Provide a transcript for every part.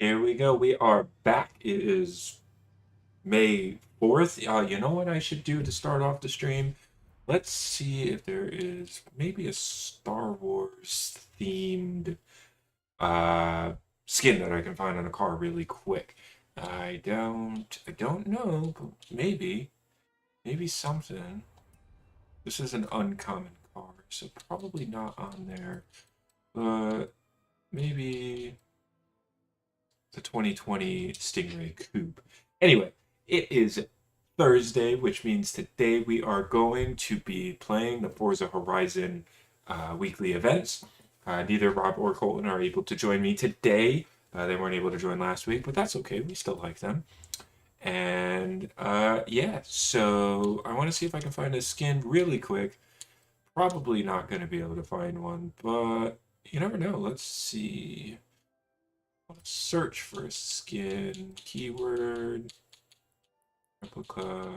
Here we go. We are back. It is May 4th. You know what I should do to start off the stream? Let's see if there is maybe a Star Wars themed uh skin that I can find on a car really quick. I don't know, but maybe something. This is an uncommon car, so probably not on there. But maybe the 2020 Stingray Coupe. Anyway, it is Thursday, which means today we are going to be playing the Forza Horizon weekly events. Neither Rob or Colton are able to join me today. They weren't able to join last week, but that's okay. We still like them. And yeah, so I want to see if I can find a skin really quick. Probably not going to be able to find one, but you never know. Let's see. Let's search for a skin keyword. Replica.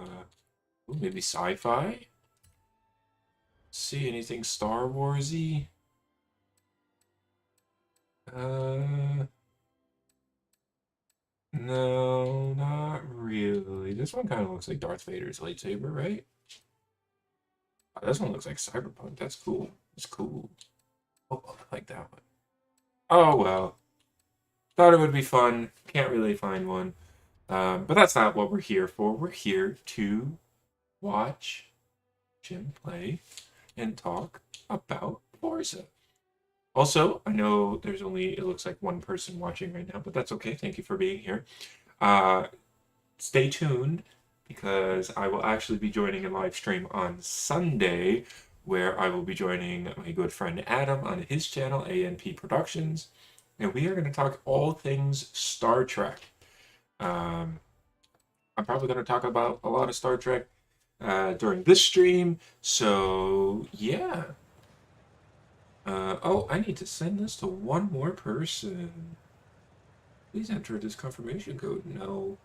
Ooh, maybe sci-fi? See anything Star Warsy? Uh, no, not really. This one kind of looks like Darth Vader's lightsaber, right? Oh, this one looks like Cyberpunk. That's cool. It's cool. Oh, I like that one. Oh well. Thought it would be fun. Can't really find one. But that's not what we're here for. We're here to watch Jim play and talk about Forza. Also, I know there's only, it looks like one person watching right now, but that's okay. Thank you for being here. Uh, Stay tuned because I will actually be joining a live stream on Sunday where I will be joining my good friend Adam on his channel, ANP Productions, and we are going to talk all things Star Trek. Um, I'm probably going to talk about a lot of Star Trek during this stream, so yeah. Oh, I need to send this to one more person. Please enter this confirmation code. No.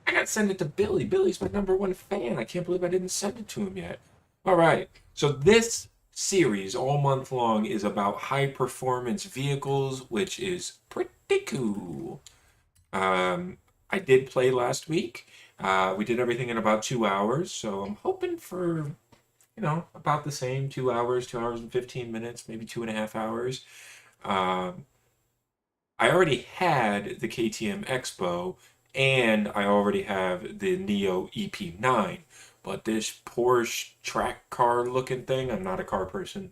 I gotta send it to Billy. Billy's my number one fan. I can't believe I didn't send it to him yet. All right. So this series all month long is about high performance vehicles, which is pretty cool. I did play last week. We did everything in about 2 hours, so I'm hoping for about the same 2 hours, 2 hours and 15 minutes, maybe 2.5 hours. Um, I already had the KTM Expo and I already have the Neo EP9, but this Porsche track car looking thing, I'm not a car person,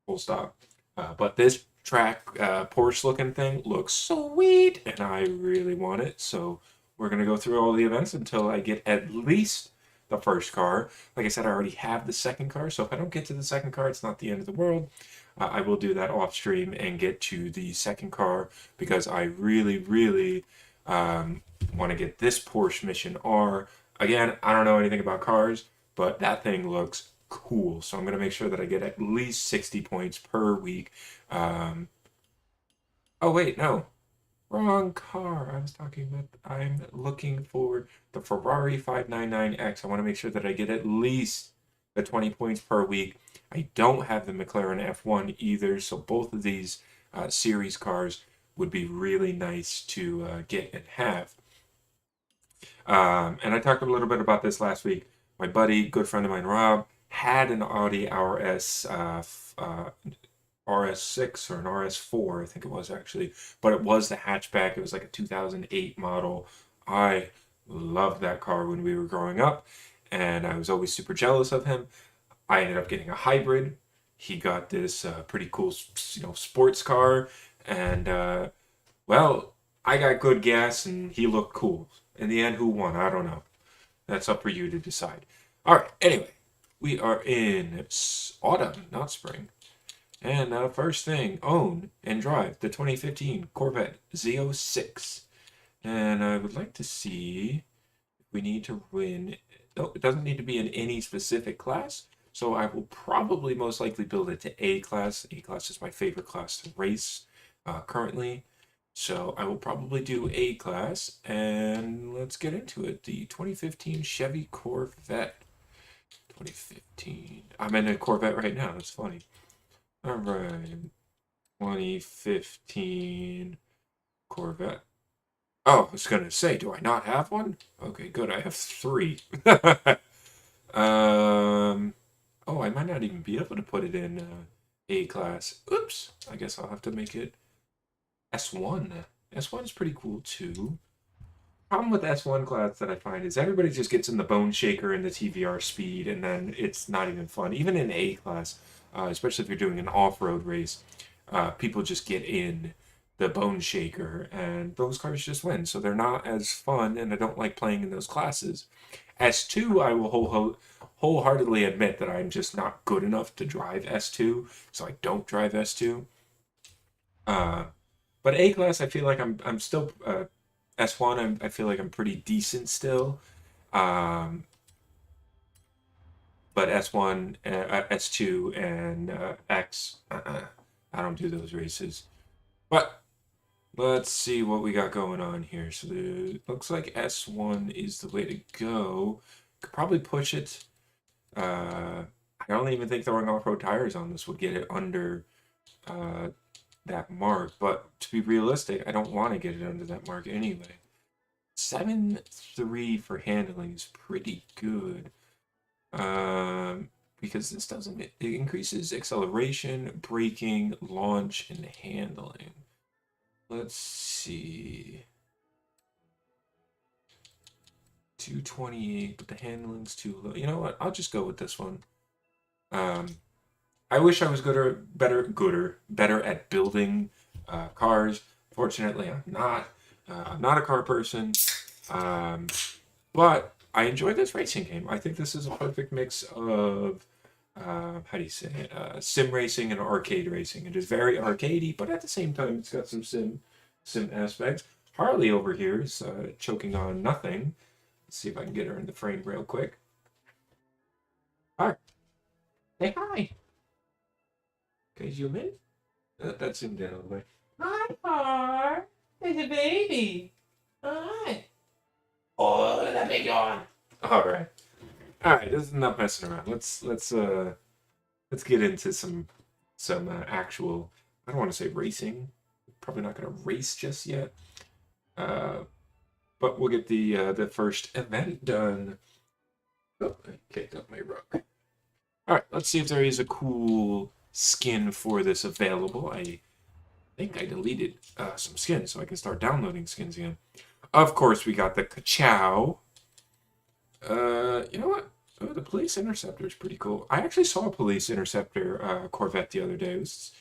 full stop. But this track Porsche looking thing looks sweet and I really want it. So we're going to go through all the events until I get at least the first car. Like I said, I already have the second car. So if I don't get to the second car, it's not the end of the world. I will do that off stream and get to the second car because I really, really want to get this Porsche Mission R. Again, I don't know anything about cars, but that thing looks cool. So I'm going to make sure that I get at least 60 points per week. Um, oh, wait, no. Wrong car. I'm looking for the Ferrari 599X. I want to make sure that I get at least the 20 points per week. I don't have the McLaren F1 either, so both of these series cars would be really nice to get and have. And I talked a little bit about this last week. My buddy, good friend of mine, Rob, had an Audi RS RS6 or an RS4, I think it was actually, but it was the hatchback. It was like a 2008 model. I loved that car when we were growing up, and I was always super jealous of him. I ended up getting a hybrid. He got this pretty cool, sports car, and well, I got good gas, and he looked cool. In the end, who won? I don't know. That's up for you to decide. All right. Anyway, we are in autumn, not spring. And first thing, own and drive the 2015 Corvette Z06. And I would like to see if we need to win. No, it doesn't need to be in any specific class. So I will probably most likely build it to A class. A class is my favorite class to race currently. So I will probably do A class, and let's get into it. The 2015 Chevy Corvette. 2015. I'm in a Corvette right now. That's funny. All right. 2015 Corvette. Oh, I was gonna say, do I not have one? Okay, good. I have three. um. Oh, I might not even be able to put it in A class. Oops. I guess I'll have to make it S1. S1 is pretty cool too. Problem with S1 class that I find is everybody just gets in the bone shaker and the TVR speed, and then it's not even fun. Even in A class, especially if you're doing an off-road race, people just get in the bone shaker, and those cars just win. So they're not as fun, and I don't like playing in those classes. S2, I will wholeheartedly admit that I'm just not good enough to drive S2, so I don't drive S2. Uh, but A class, I feel like I'm still S1. I feel like I'm pretty decent still. Um, but S1, S2, and X, I don't do those races. But let's see what we got going on here. So it looks like S1 is the way to go. Could probably push it. I don't even think throwing off-road tires on this would get it under uh, that mark. But to be realistic, I don't want to get it under that mark anyway. 7.3 for handling is pretty good. Because this doesn't, it increases acceleration, braking, launch, and handling. Let's see. 228, but the handling's too low. You know what? I'll just go with this one. Um, I wish I was better at building cars. Fortunately, I'm not. I'm not a car person. Um, but I enjoy this racing game. I think this is a perfect mix of how do you say it? Sim racing and arcade racing. It is very arcadey, but at the same time, it's got some sim aspects. Harley over here is choking on nothing. Let's see if I can get her in the frame real quick. All right, say hi. Okay, zoom in. That's zoomed in all the way. Hi, Har. There's a baby. Hi. Oh, that big yawn. All right. All right. This is not messing around. Let's get into some actual. I don't want to say racing. Probably not going to race just yet. Uh, but we'll get the first event done. Oh, I kicked up my rug. All right. Let's see if there is a cool skin for this available. I think I deleted some skins so I can start downloading skins again. Of course, we got the Kachow. You know what? Oh, the police interceptor is pretty cool. I actually saw a police interceptor Corvette the other day. It was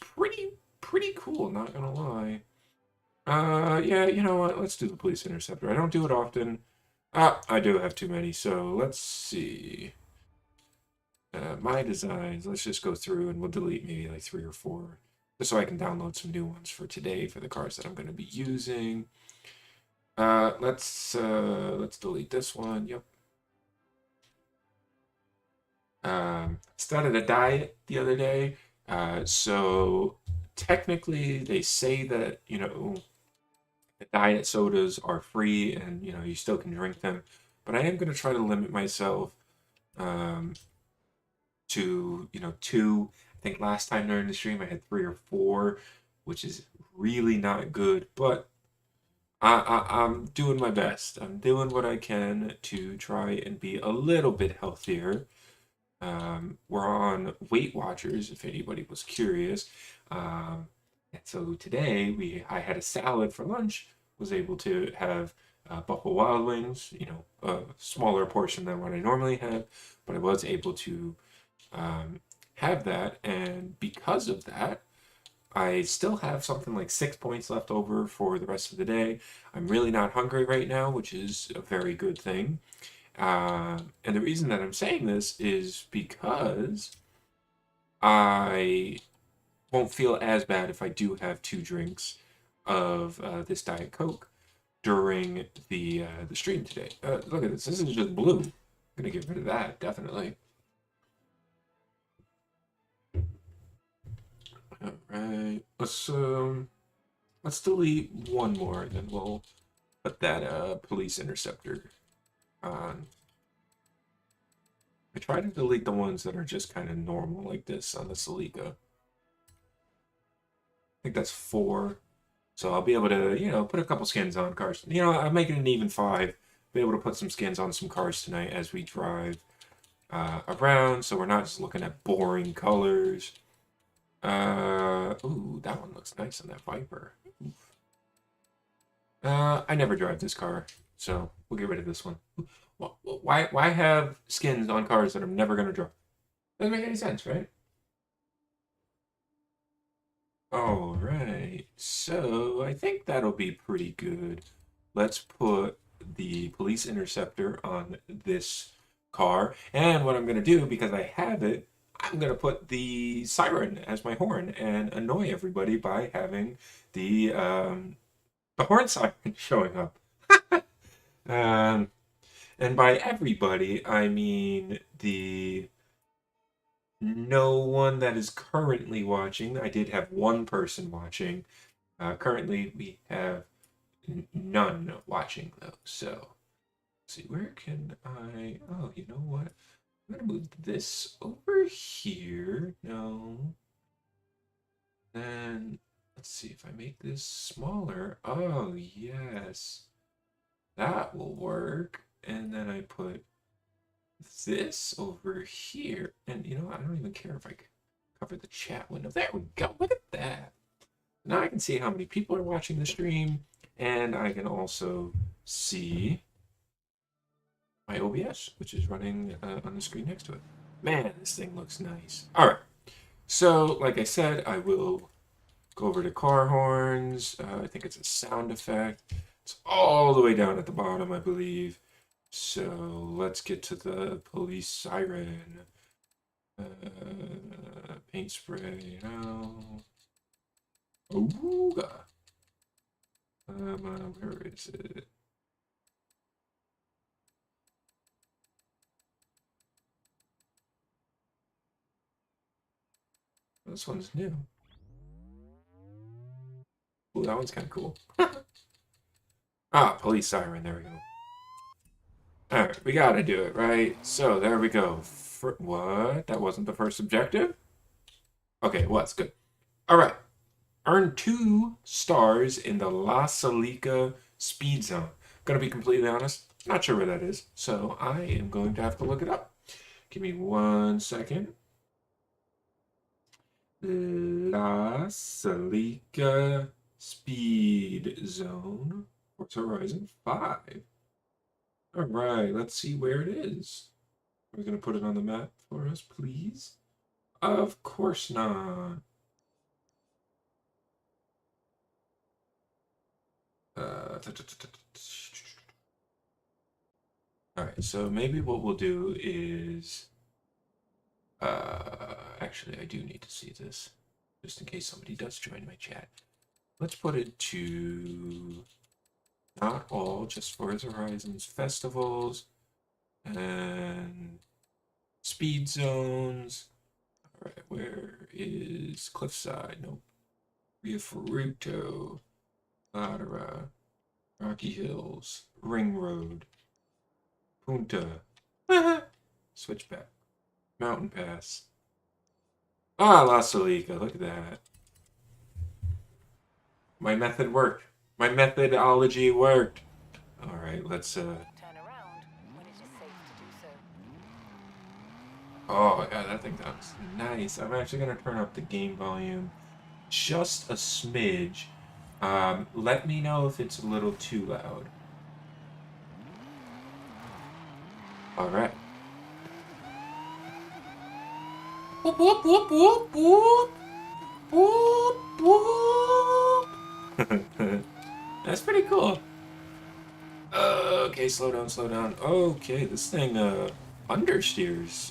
pretty cool. Not gonna lie. Yeah. You know what? Let's do the police interceptor. I don't do it often. I do have too many. So let's see. My designs. Let's just go through and we'll delete maybe like 3 or 4, just so I can download some new ones for today for the cars that I'm going to be using. Let's delete this one. Yep. Started a diet the other day. So technically, they say that the diet sodas are free and you still can drink them, but I am going to try to limit myself um, to two. I think last time during the stream I had 3 or 4, which is really not good, but I'm doing my best. I'm doing what I can to try and be a little bit healthier. We're on Weight Watchers, if anybody was curious. And so today I had a salad for lunch. Was able to have Buffalo Wild Wings, a smaller portion than what I normally have, but I was able to have that, and because of that, I still have something like 6 points left over for the rest of the day. I'm really not hungry right now, which is a very good thing. And the reason that I'm saying this is because I won't feel as bad if I do have 2 drinks of this Diet Coke during the stream today. Look at this. This is just blue. I'm gonna get rid of that, definitely. All right. Let's delete one more, and then we'll put that police interceptor on. I try to delete the ones that are just kind of normal, like this on the Celica. I think that's 4. So I'll be able to, put a couple skins on cars. I'm making an even 5. Be able to put some skins on some cars tonight as we drive around, so we're not just looking at boring colors. Ooh, that one looks nice on that Viper. I never drive this car, so we'll get rid of this one. Why have skins on cars that I'm never gonna drive? Doesn't make any sense, right? All right, so I think that'll be pretty good. Let's put the police interceptor on this car, and what I'm going to do, because I have it, I'm going to put the siren as my horn and annoy everybody by having the horn siren showing up. um, and by everybody, I mean the no one that is currently watching. I did have one person watching. Currently, we have none watching though. So, let's see, where can I? Oh, you know what? I'm gonna move this over here. No. Then let's see if I make this smaller. Oh yes, that will work. And then I put this over here. And I don't even care if I cover the chat window. There we go. Look at that. Now I can see how many people are watching the stream, and I can also see my OBS, which is running on the screen next to it. Man, this thing looks nice. All right. So, like I said, I will go over to car horns. I think it's a sound effect. It's all the way down at the bottom, I believe. So let's get to the police siren. Paint spray. Ooga. Where is it? This one's new. Ooh, that one's kind of cool. Police siren. There we go. Alright, we gotta do it, right? So, there we go. What? That wasn't the first objective? Okay, it was. Good. Alright. Earn 2 stars in the La Celica speed zone. Gonna be completely honest, not sure where that is. So, I am going to have to look it up. Give me 1 second. La Celica speed zone. Forza Horizon 5. All right, let's see where it is. Are we going to put it on the map for us, please? Of course not. All right, so maybe what we'll do is... actually, I do need to see this, just in case somebody does join my chat. Let's put it to... not all, just Forza Horizons festivals and speed zones. All right, where is Cliffside? Nope. Via Fruto, Ladera, Rocky Hills, Ring Road, Punta, Switchback, Mountain Pass. La Celica, look at that. My method worked. My methodology worked. All right, let's Turn around when it is safe to do so. Oh yeah, that thing sounds nice. I'm actually gonna turn up the game volume just a smidge. Let me know if it's a little too loud. All right. Whoop whoop whoop whoop whoop whoop whoop. That's pretty cool. Okay, slow down, slow down. Okay, this thing understeers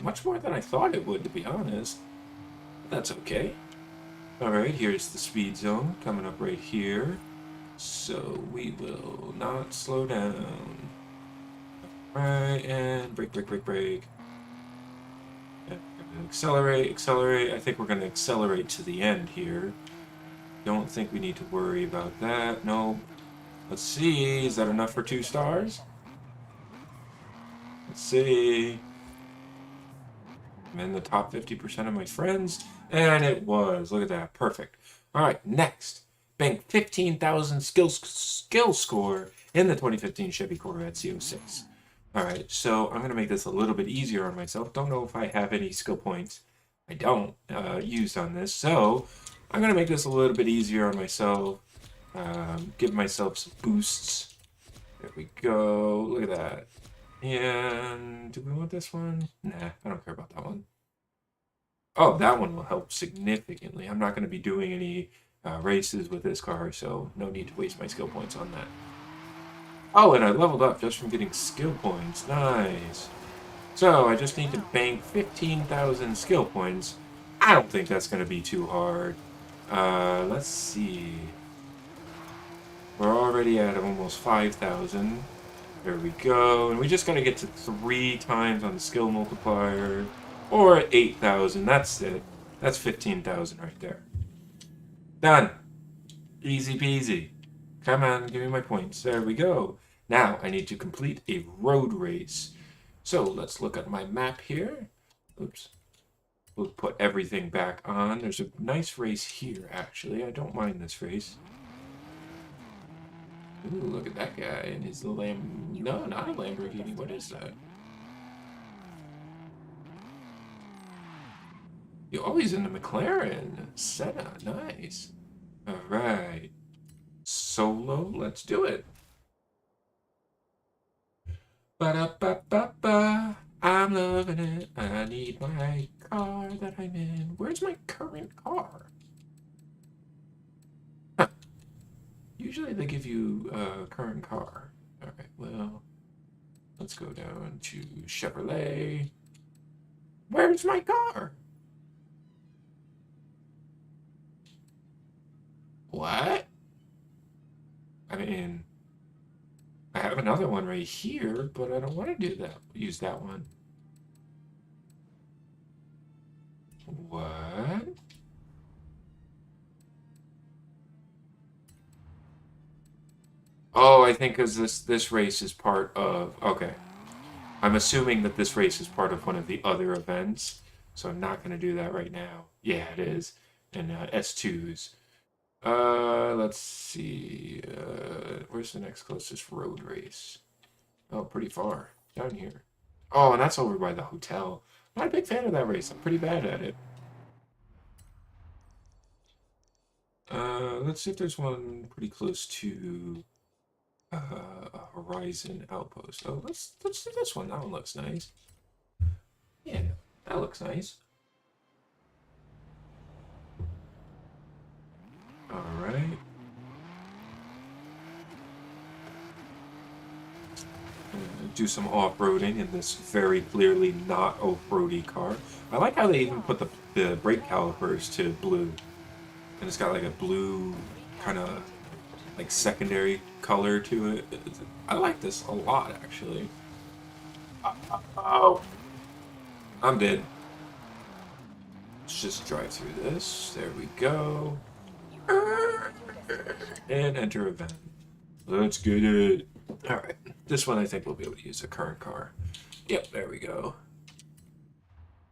much more than I thought it would, to be honest. But that's okay. Alright, here's the speed zone coming up right here. So we will not slow down. Right, and brake, brake, brake, brake. And we're gonna accelerate, accelerate. I think we're going to accelerate to the end here. Don't think we need to worry about that. No. Let's see. Is that enough for 2 stars? Let's see. I'm in the top 50% of my friends. And it was. Look at that. Perfect. All right. Next. Bank 15,000 skill score in the 2015 Chevy Corvette CO6. All right. So I'm going to make this a little bit easier on myself. Don't know if I have any skill points I don't use on this. So I'm going to make this a little bit easier on myself. Give myself some boosts. There we go. Look at that. And do we want this one? Nah, I don't care about that one. Oh, that one will help significantly. I'm not going to be doing any races with this car, so no need to waste my skill points on that. Oh, and I leveled up just from getting skill points. Nice. So I just need to bank 15,000 skill points. I don't think that's going to be too hard. Let's see. We're already at almost 5,000. There we go. And we just got to get to 3 times on the skill multiplier. Or 8,000. That's it. That's 15,000 right there. Done. Easy peasy. Come on, give me my points. There we go. Now I need to complete a road race. So let's look at my map here. Oops. We'll put everything back on. There's a nice race here, actually. I don't mind this race. Ooh, look at that guy and his No, not a Lamborghini. What is that? You're always in the McLaren. Senna. Nice. All right. Solo. Let's do it. Ba-da-ba-ba-ba. I'm loving it. I need my car that I'm in. Where's my current car? Huh. Usually they give you a current car. All right, well, let's go down to Chevrolet. Where's my car? What? I mean, I have another one right here, but I don't want to do that. Use that one. What? Oh, I think because this race is part of... Okay. I'm assuming that this race is part of one of the other events, so I'm not going to do that right now. Yeah, it is. And S2s. Let's see. Where's the next closest road race? Oh, pretty far. Down here. Oh, and that's over by the hotel. I'm not a big fan of that race. I'm pretty bad at it. Let's see if there's one pretty close to a Horizon Outpost. Oh, let's do this one. That one looks nice. Yeah, that looks nice. All right. Do some off-roading in this very clearly not off-roady car. I like how they even put the brake calipers to blue. And it's got like a blue kind of like secondary color to it. I like this a lot, actually. Oh, I'm dead. Let's just drive through this. There we go. And enter event. Let's get it. Alright, this one I think we'll be able to use a current car. Yep, there we go.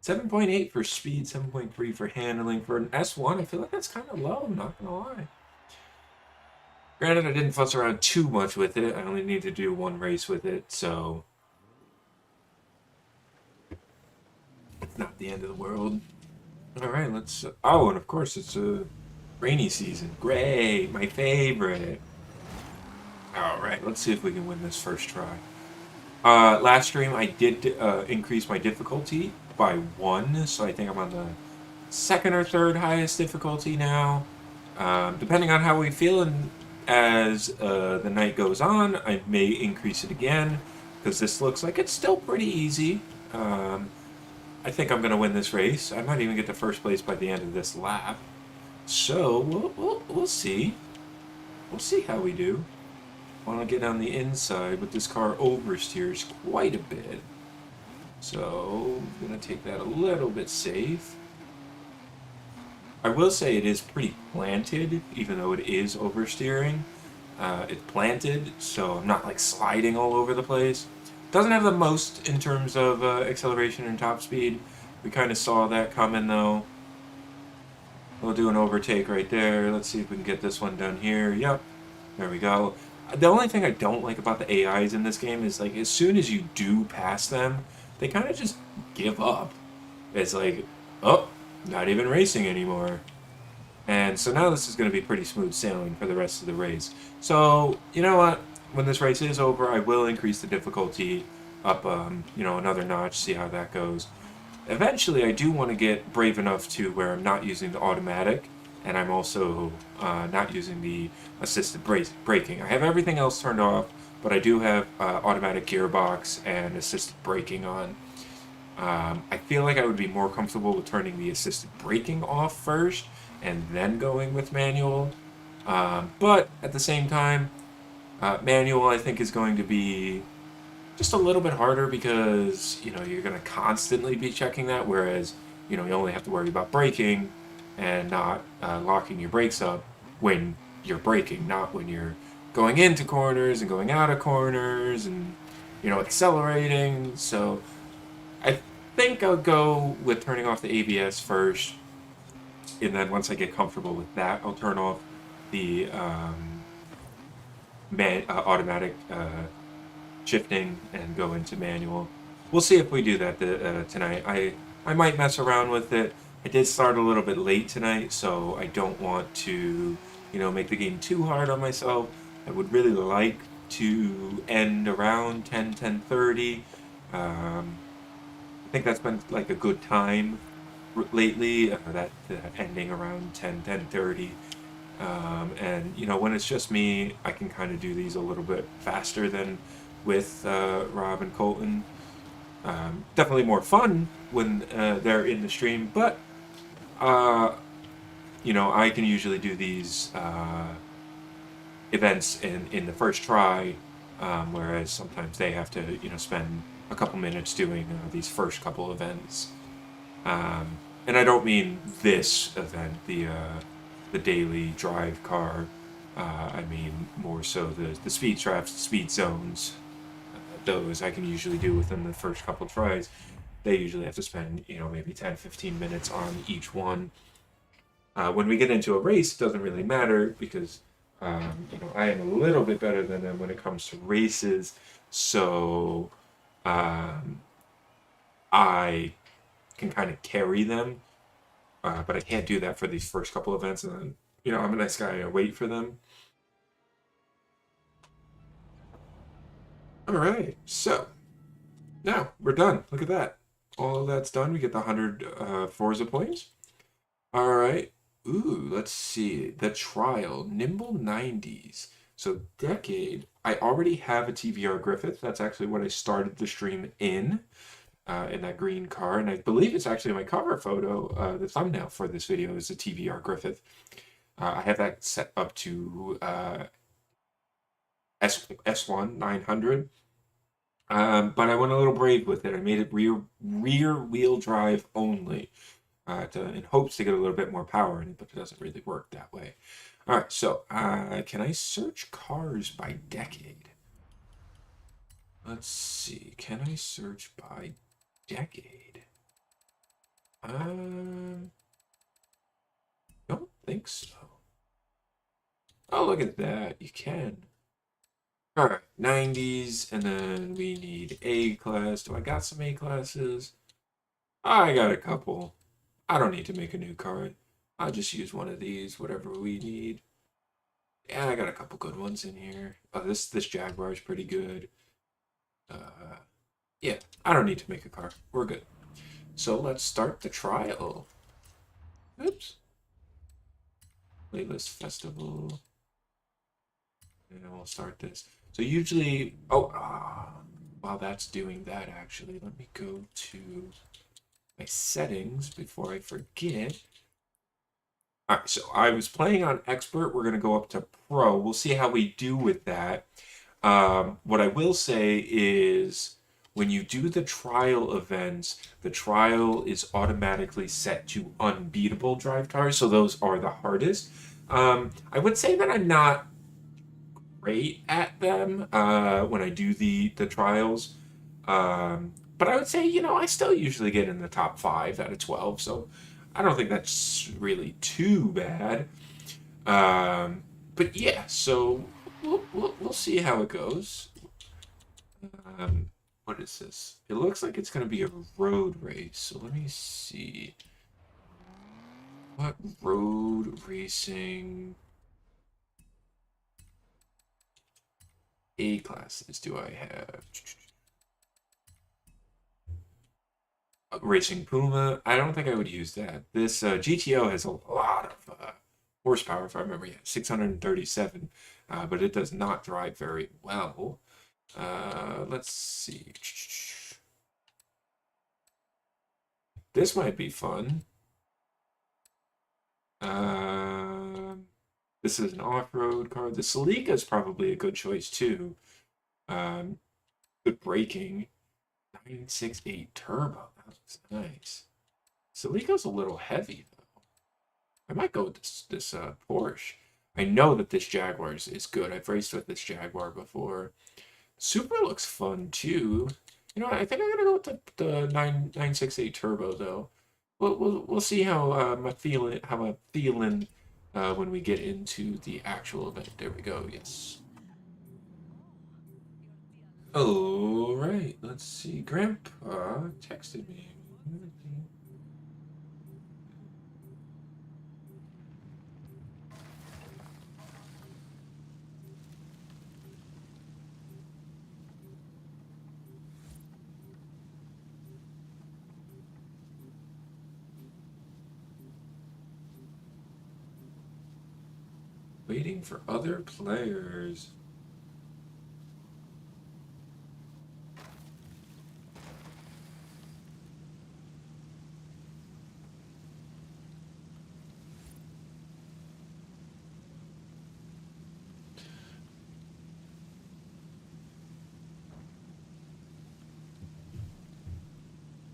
7.8 for speed, 7.3 for handling. For an S1, I feel like that's kind of low, I'm not gonna lie. Granted, I didn't fuss around too much with it. I only need to do one race with it, so... not the end of the world. Alright, let's... oh, and of course it's a rainy season. Great, my favorite. Alright, let's see if we can win this first try. Last stream I did increase my difficulty by 1, so I think I'm on the 2nd or 3rd highest difficulty now. Depending on how we feel and as the night goes on, I may increase it again, because this looks like it's still pretty easy. I think I'm going to win this race. I might even get to first place by the end of this lap. So, we'll see. We'll see how we do. I want to get on the inside, but this car oversteers quite a bit. So, I'm going to take that a little bit safe. I will say it is pretty planted, even though it is oversteering. It's planted, so I'm not like sliding all over the place. Doesn't have the most in terms of acceleration and top speed. We kind of saw that coming though. We'll do an overtake right there. Let's see if we can get this one done here. Yep, there we go. The only thing I don't like about the AIs in this game is like as soon as you do pass them, they kind of just give up. It's like, oh, not even racing anymore. And so now this is going to be pretty smooth sailing for the rest of the race. So, you know what? When this race is over, I will increase the difficulty up, another notch, see how that goes. Eventually, I do want to get brave enough to where I'm not using the automatic, and I'm also not using the assisted braking. I have everything else turned off, but I do have automatic gearbox and assisted braking on. I feel like I would be more comfortable with turning the assisted braking off first and then going with manual. But at the same time, manual I think is going to be just a little bit harder because you're going to constantly be checking that, whereas you only have to worry about braking and not locking your brakes up when you're braking, not when you're going into corners and going out of corners and accelerating. So I think I'll go with turning off the ABS first, and then once I get comfortable with that, I'll turn off the automatic shifting and go into manual. We'll see if we do that tonight. I might mess around with it. I did start a little bit late tonight, so I don't want to make the game too hard on myself. I would really like to end around 10:30. I think that's been like a good time lately. That ending around 10:30. And when it's just me, I can kind of do these a little bit faster than with Rob and Colton. Definitely more fun when they're in the stream, but I can usually do these events in the first try, whereas sometimes they have to spend a couple minutes doing these first couple events. And I don't mean this event, the daily drive car. I mean more so the speed traps, the speed zones. Those I can usually do within the first couple tries. They usually have to spend maybe 10-15 minutes on each one. When we get into a race, it doesn't really matter because I am a little bit better than them when it comes to races. So I can kind of carry them, but I can't do that for these first couple events. And then, I'm a nice guy. I wait for them. All right, so now we're done. Look at that. All of that's done. We get the 100 Forza points. All right. Ooh, let's see. The trial, Nimble 90s. So decade. I already have a TVR Griffith. That's actually what I started the stream in that green car, and I believe it's actually my cover photo. The thumbnail for this video is a TVR Griffith. I have that set up to S1 900, but I went a little brave with it. I made it rear wheel drive only, in hopes to get a little bit more power in it, but it doesn't really work that way. All right, so can I search cars by decade? Let's see. Can I search by decade? Don't think so. Oh, look at that. You can. All right, 90s, and then we need A class. Do I got some A classes? I got a couple. I don't need to make a new card. I'll just use one of these, whatever we need. Yeah, I got a couple good ones in here. Oh, this Jaguar is pretty good. Yeah, I don't need to make a car. We're good. So let's start the trial. Oops. Playlist festival. And then we'll start this. So usually, while that's doing that, actually, let me go to my settings before I forget. All right, so I was playing on expert. We're going to go up to pro. We'll see how we do with that. What I will say is when you do the trial events, the trial is automatically set to unbeatable drive tires, so those are the hardest. I would say that I'm not great at them when I do the trials. But I would say, I still usually get in the top 5 out of 12, so I don't think that's really too bad. But yeah, so we'll see how it goes. What is this? It looks like it's going to be a road race, so let me see. What road racing A classes do I have? Racing Puma. I don't think I would use that. This GTO has a lot of horsepower, if I remember. Yeah, 637, but it does not drive very well. Let's see. This might be fun. This is an off-road car. The Celica is probably a good choice too. Good braking. 968 turbo. That looks nice. Celica's a little heavy though. I might go with this Porsche. I know that this Jaguar is good. I've raced with this Jaguar before. Supra looks fun too. I think I'm gonna go with the 968 turbo though. We'll see how I'm feeling when we get into the actual event. There we go. Yes. All right. Let's see. Grandpa texted me. Waiting for other players.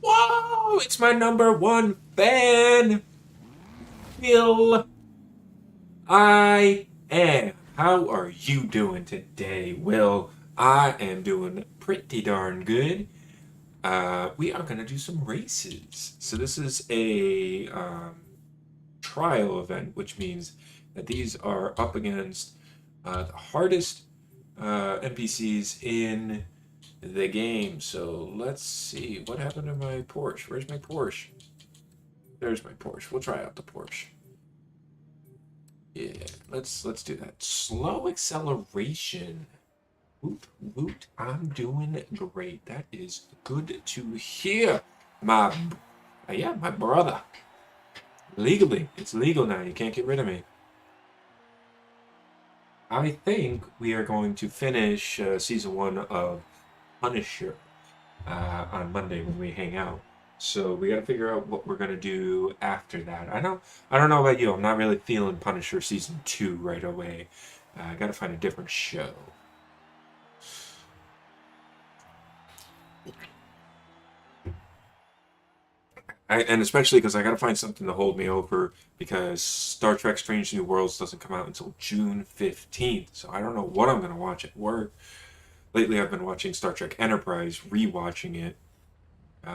Whoa! It's my #1 fan, Will. I am. How are you doing today, Will? I am doing pretty darn good. We are going to do some races. So this is a trial event, which means that these are up against the hardest NPCs in the game. So let's see. What happened to my Porsche? Where's my Porsche? There's my Porsche. We'll try out the Porsche. Yeah, let's do that. Slow acceleration. Woot woot. I'm doing great. That is good to hear. Yeah, my brother. Legally, it's legal now. You can't get rid of me. I think we are going to finish season 1 of Punisher on Monday when we hang out. So we got to figure out what we're gonna do after that. I don't know about you. I'm not really feeling Punisher season 2 right away. I got to find a different show. And especially because I got to find something to hold me over because Star Trek Strange New Worlds doesn't come out until June 15th. So I don't know what I'm going to watch at work. Lately I've been watching Star Trek Enterprise, rewatching it.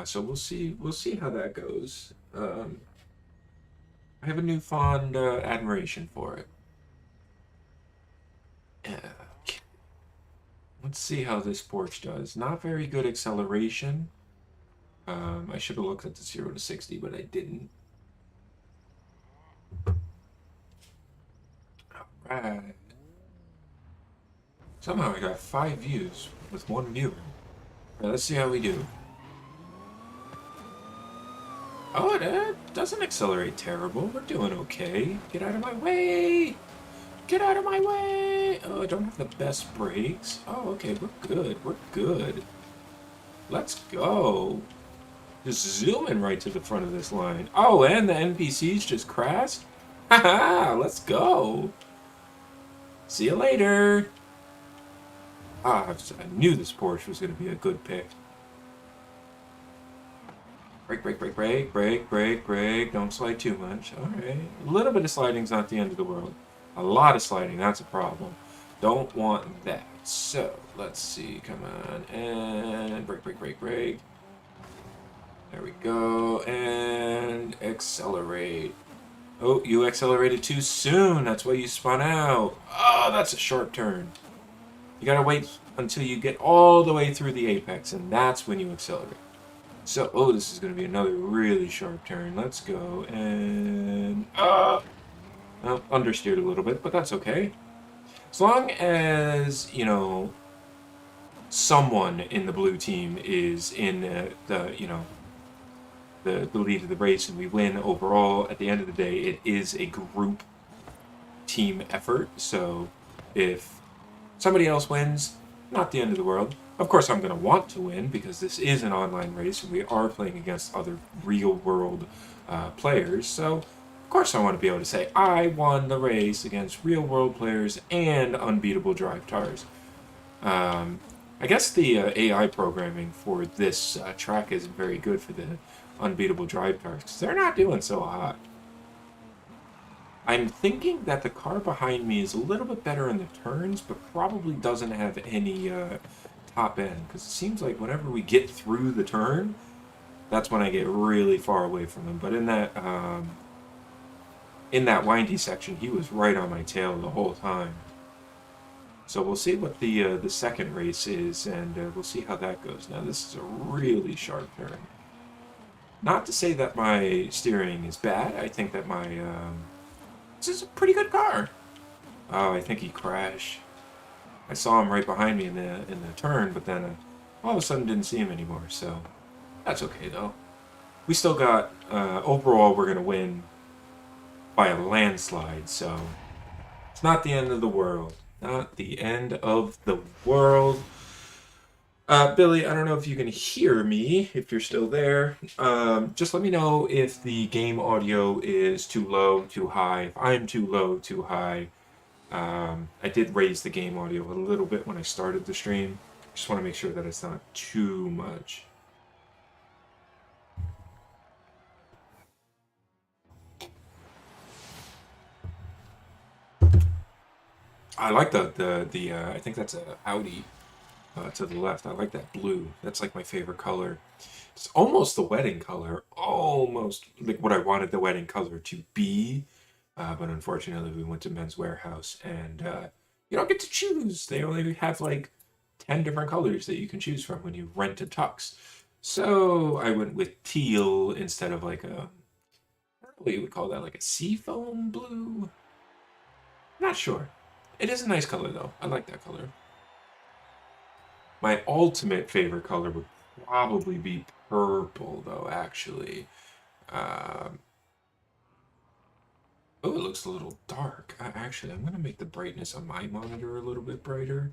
So we'll see how that goes. I have a newfound admiration for it. Okay. Let's see how this Porsche does. Not very good acceleration. I should have looked at the 0 to 60, but I didn't. Alright. Somehow I got 5 views with 1 viewer. Now let's see how we do. Oh, it doesn't accelerate terrible. We're doing okay. Get out of my way! Get out of my way! Oh, I don't have the best brakes. Oh, okay, we're good. We're good. Let's go. Just zooming right to the front of this line. Oh, and the NPCs just crashed? Haha, let's go. See you later. I knew this Porsche was going to be a good pick. Brake, brake, brake, brake, brake, brake, brake. Don't slide too much. All right. A little bit of sliding's not the end of the world. A lot of sliding, that's a problem. Don't want that. So, let's see. Come on. And brake, brake, brake, brake. There we go. And accelerate. Oh, you accelerated too soon. That's why you spun out. Oh, that's a sharp turn. You gotta wait until you get all the way through the apex, and that's when you accelerate. So, oh, this is gonna be another really sharp turn. Let's go, and well, understeered a little bit, but that's okay. As long as, you know, someone in the blue team is in the lead of the race and we win overall, at the end of the day, it is a group team effort. So if somebody else wins, not the end of the world. Of course, I'm going to want to win because this is an online race and we are playing against other real world players. So, of course, I want to be able to say, I won the race against real world players and unbeatable drive tires. I guess the AI programming for this track isn't very good for the unbeatable drive tires because they're not doing so hot. I'm thinking that the car behind me is a little bit better in the turns, but probably doesn't have any top end because it seems like whenever we get through the turn, that's when I get really far away from him. But in that windy section, he was right on my tail the whole time. So we'll see what the second race is, and we'll see how that goes. Now this is a really sharp turn. Not to say that my steering is bad. I think that my this is a pretty good car. Oh, I think he crashed. I saw him right behind me in the turn, but then all of a sudden didn't see him anymore. So that's okay though. We still got overall we're gonna win by a landslide. So it's not the end of the world. Not the end of the world. Billy, I don't know if you can hear me, if you're still there. Just let me know if the game audio is too low, too high. If I'm too low, too high. I did raise the game audio a little bit when I started the stream. Just want to make sure that it's not too much. I like the I think that's a Audi to the left. I like that blue. That's like my favorite color. It's almost the wedding color, almost like what I wanted the wedding color to be. But unfortunately, we went to Men's Warehouse, and you don't get to choose. They only have like 10 different colors that you can choose from when you rent a tux. So I went with teal instead of like a, I don't know what you would call that, like a seafoam blue. Not sure. It is a nice color though. I like that color. My ultimate favorite color would probably be purple, though, actually. Um, oh, it looks a little dark. Actually, I'm going to make the brightness on my monitor a little bit brighter.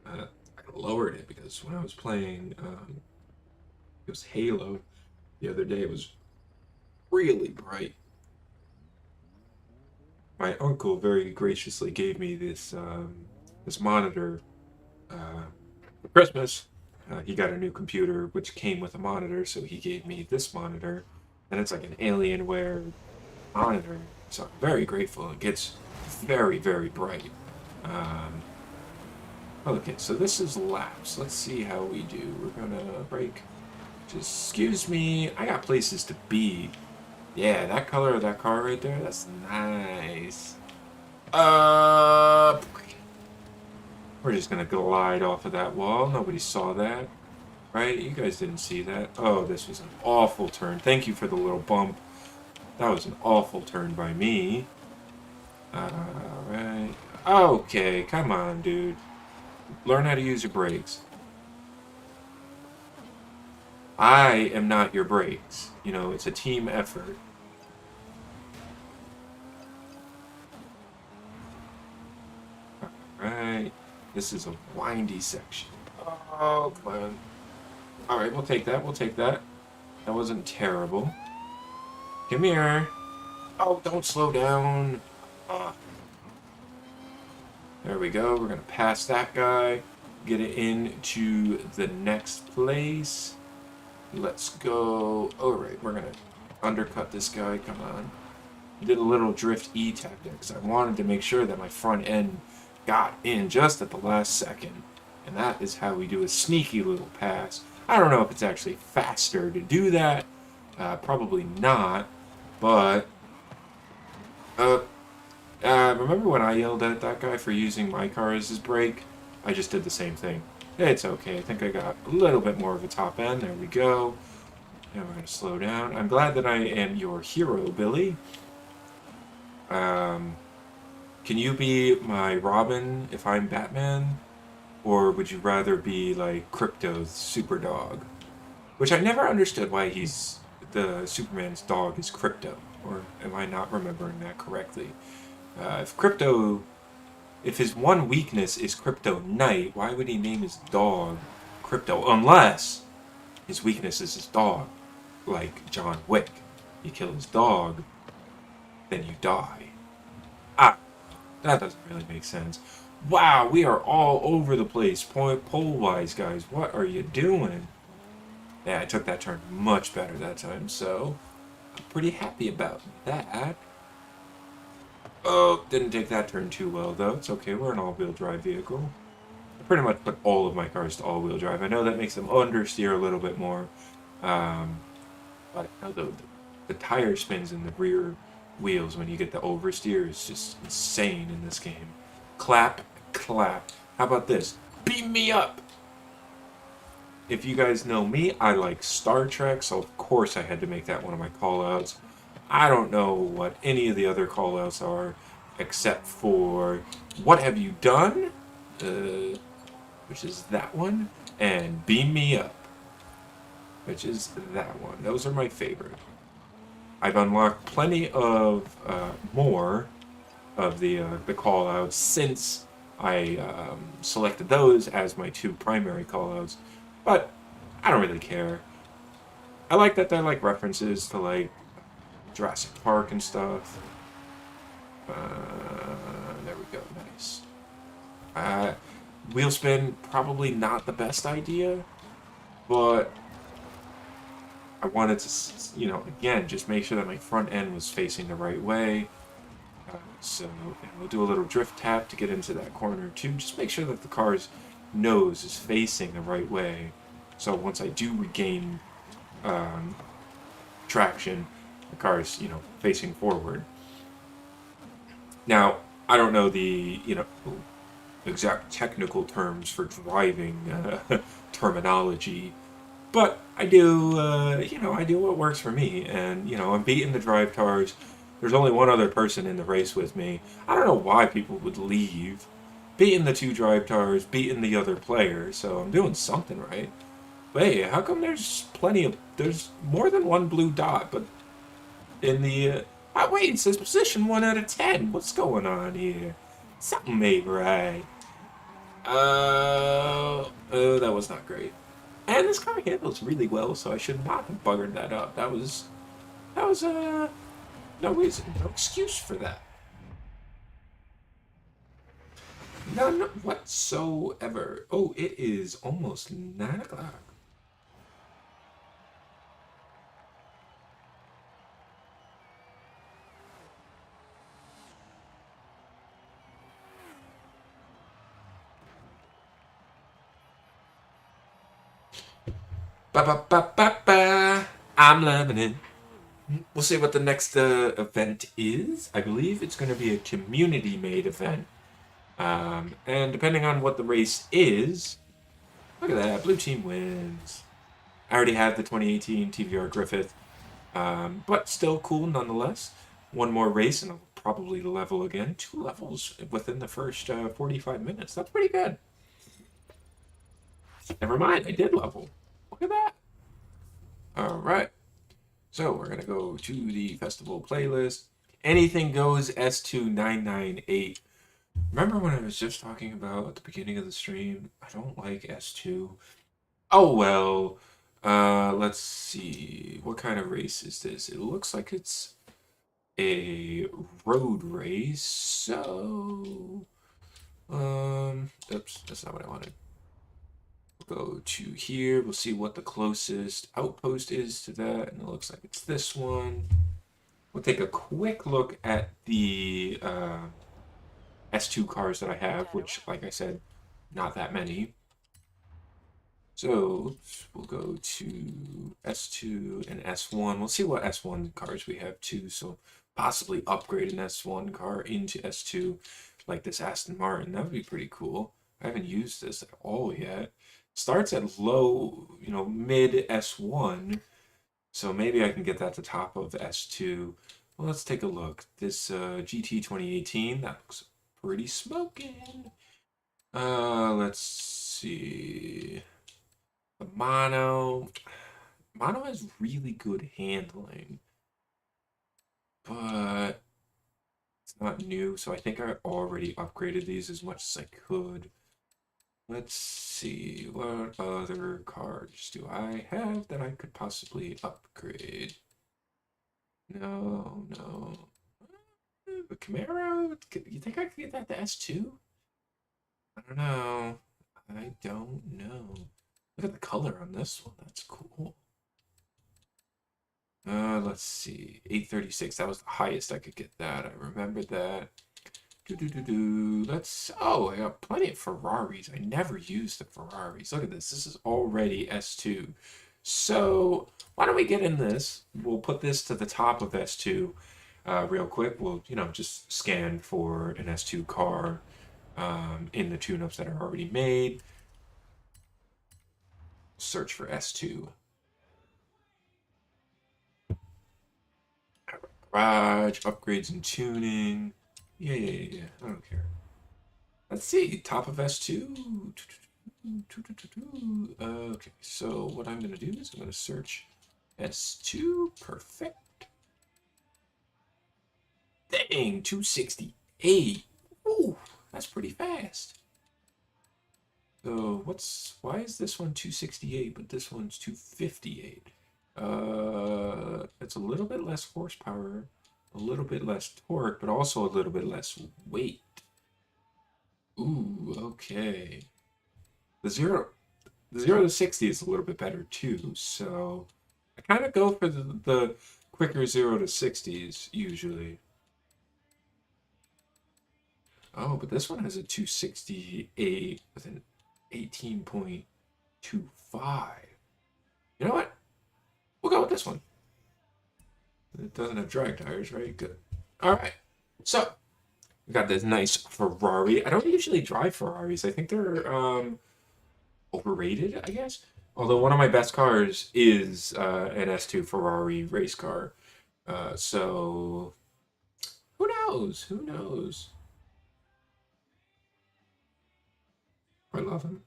I lowered it because when I was playing it was Halo the other day, it was really bright. My uncle very graciously gave me this monitor for Christmas. He got a new computer which came with a monitor, so he gave me this monitor, and it's like an Alienware monitor. So I'm very grateful. It gets very, very bright. Um, okay, so this is laps. Let's see how we do. We're gonna break. Just excuse me. I got places to be. Yeah, that color of that car right there. That's nice. Uh. We're just gonna glide off of that wall. Nobody saw that, right? You guys didn't see that. Oh, this was an awful turn. Thank you for the little bump. That was an awful turn by me. Alright. Okay, come on, dude. Learn how to use your brakes. I am not your brakes. You know, it's a team effort. Alright. This is a windy section. Oh, come on. Alright, we'll take that. We'll take that. That wasn't terrible. Come here. Oh, don't slow down. There we go. We're going to pass that guy. Get it into the next place. Let's go. Alright, we're gonna undercut this guy. Come on. I did a little drift E tactic because I wanted to make sure that my front end got in just at the last second. And that is how we do a sneaky little pass. I don't know if it's actually faster to do that. Probably not. But, uh, remember when I yelled at that guy for using my car as his brake? I just did the same thing. It's okay. I think I got a little bit more of a top end. There we go. And we're going to slow down. I'm glad that I am your hero, Billy. Can you be my Robin if I'm Batman? Or would you rather be like Crypto's super dog? Which I never understood why he's the Superman's dog is Crypto. Or am I not remembering that correctly? If his one weakness is Crypto Knight, why would he name his dog Crypto? Unless his weakness is his dog, like John Wick. You kill his dog, then you die. Ah, that doesn't really make sense. Wow, we are all over the place, pole-wise, guys. What are you doing? Yeah, I took that turn much better that time, so I'm pretty happy about that. Oh, didn't take that turn too well, though. It's okay, we're an all-wheel drive vehicle. I pretty much put all of my cars to all-wheel drive. I know that makes them understeer a little bit more, but I know the tire spins in the rear wheels when you get the oversteer is just insane in this game. Clap, clap. How about this? Beam me up! If you guys know me, I like Star Trek, so of course I had to make that one of my callouts. I don't know what any of the other callouts are, except for What Have You Done? Which is that one, and Beam Me Up, which is that one. Those are my favorite. I've unlocked plenty of more of the callouts since I selected those as my two primary callouts, but I don't really care. I like that they're like references to like Jurassic Park and stuff. There we go, nice. Wheel spin, probably not the best idea, but I wanted to, again, just make sure that my front end was facing the right way. So we'll do a little drift tap to get into that corner too. Just make sure that the car's nose is facing the right way. So once I do regain traction, the car's, facing forward. Now, I don't know the, exact technical terms for driving terminology, but I do, I do what works for me, and I'm beating the drive cars. There's only one other person in the race with me. I don't know why people would leave. Beating the two drive cars, beating the other player, so I'm doing something right. But hey, how come there's more than one blue dot, but in the, wait, it says position 1 out of 10. What's going on here? Something ain't right. That was not great. And this car handles really well, so I should not have buggered that up. That was no reason, no excuse for that. None whatsoever. Oh, it is almost 9 o'clock. Ba ba ba ba ba. I'm loving it. We'll see what the next event is. I believe it's going to be a community-made event. And depending on what the race is, look at that, blue team wins. I already have the 2018 TVR Griffith, but still cool nonetheless. One more race and I'll probably level again. 2 levels within the first 45 minutes. That's pretty good. Never mind, I did level. Look at that. All right. So we're going to go to the festival playlist. Anything Goes S2998. Remember when I was just talking about at the beginning of the stream? I don't like S2. Oh well. Let's see. What kind of race is this? It looks like it's a road race. So, oops, that's not what I wanted. Go to here. We'll see what the closest outpost is to that, and it looks like it's this one. We'll take a quick look at the S2 cars that I have, which, like I said, not that many. So we'll go to S2 and S1. We'll see what S1 cars we have too. So possibly upgrade an S1 car into S2, like this Aston Martin. That would be pretty cool. I haven't used this at all yet. Starts at low, mid S1. So maybe I can get that to top of S2. Well, let's take a look. This GT 2018, that looks pretty smoking. Let's see. The Mono has really good handling, but it's not new, so I think I already upgraded these as much as I could. Let's see, what other cars do I have that I could possibly upgrade? No, no. The Camaro? You think I could get that to S2? I don't know. I don't know. Look at the color on this one. That's cool. Let's see. 836. That was the highest I could get that. I remember that. Let's. Oh, I got plenty of Ferraris. I never used the Ferraris. Look at this. This is already S2. So why don't we get in this? We'll put this to the top of S2 real quick. We'll, just scan for an S2 car in the tune-ups that are already made. Search for S2. Garage, upgrades and tuning. Yeah. I don't care. Let's see. Top of S2. Okay, so what I'm going to do is I'm going to search S2. Perfect. Dang, 268. Ooh, that's pretty fast. So why is this one 268 but this one's 258? It's a little bit less horsepower, a little bit less torque, but also a little bit less weight. Ooh, okay. The 0 to 60 is a little bit better too, so I kind of go for the quicker 0 to 60s usually. Oh, but this one has a 268 with an 18.25. You know what? We'll go with this one. It doesn't have drag tires, right? Good. All right. So we got this nice Ferrari. I don't usually drive Ferraris. I think they're overrated, I guess. Although one of my best cars is an S2 Ferrari race car. So who knows? Who knows? I love him.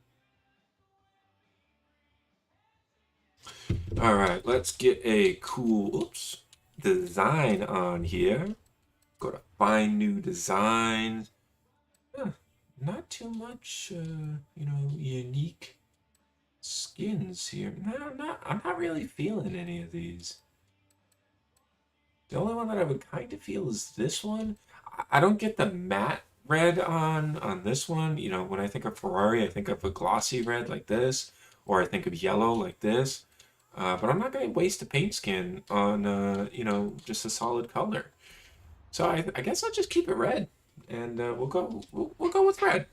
All right, let's get a cool design on here. Go to find new designs. Not too much, unique skins here. No, I'm not really feeling any of these. The only one that I would kind of feel is this one. I don't get the matte red on this one. When I think of Ferrari, I think of a glossy red like this, or I think of yellow like this. But I'm not going to waste a paint skin on, just a solid color. So I guess I'll just keep it red, and we'll go with red.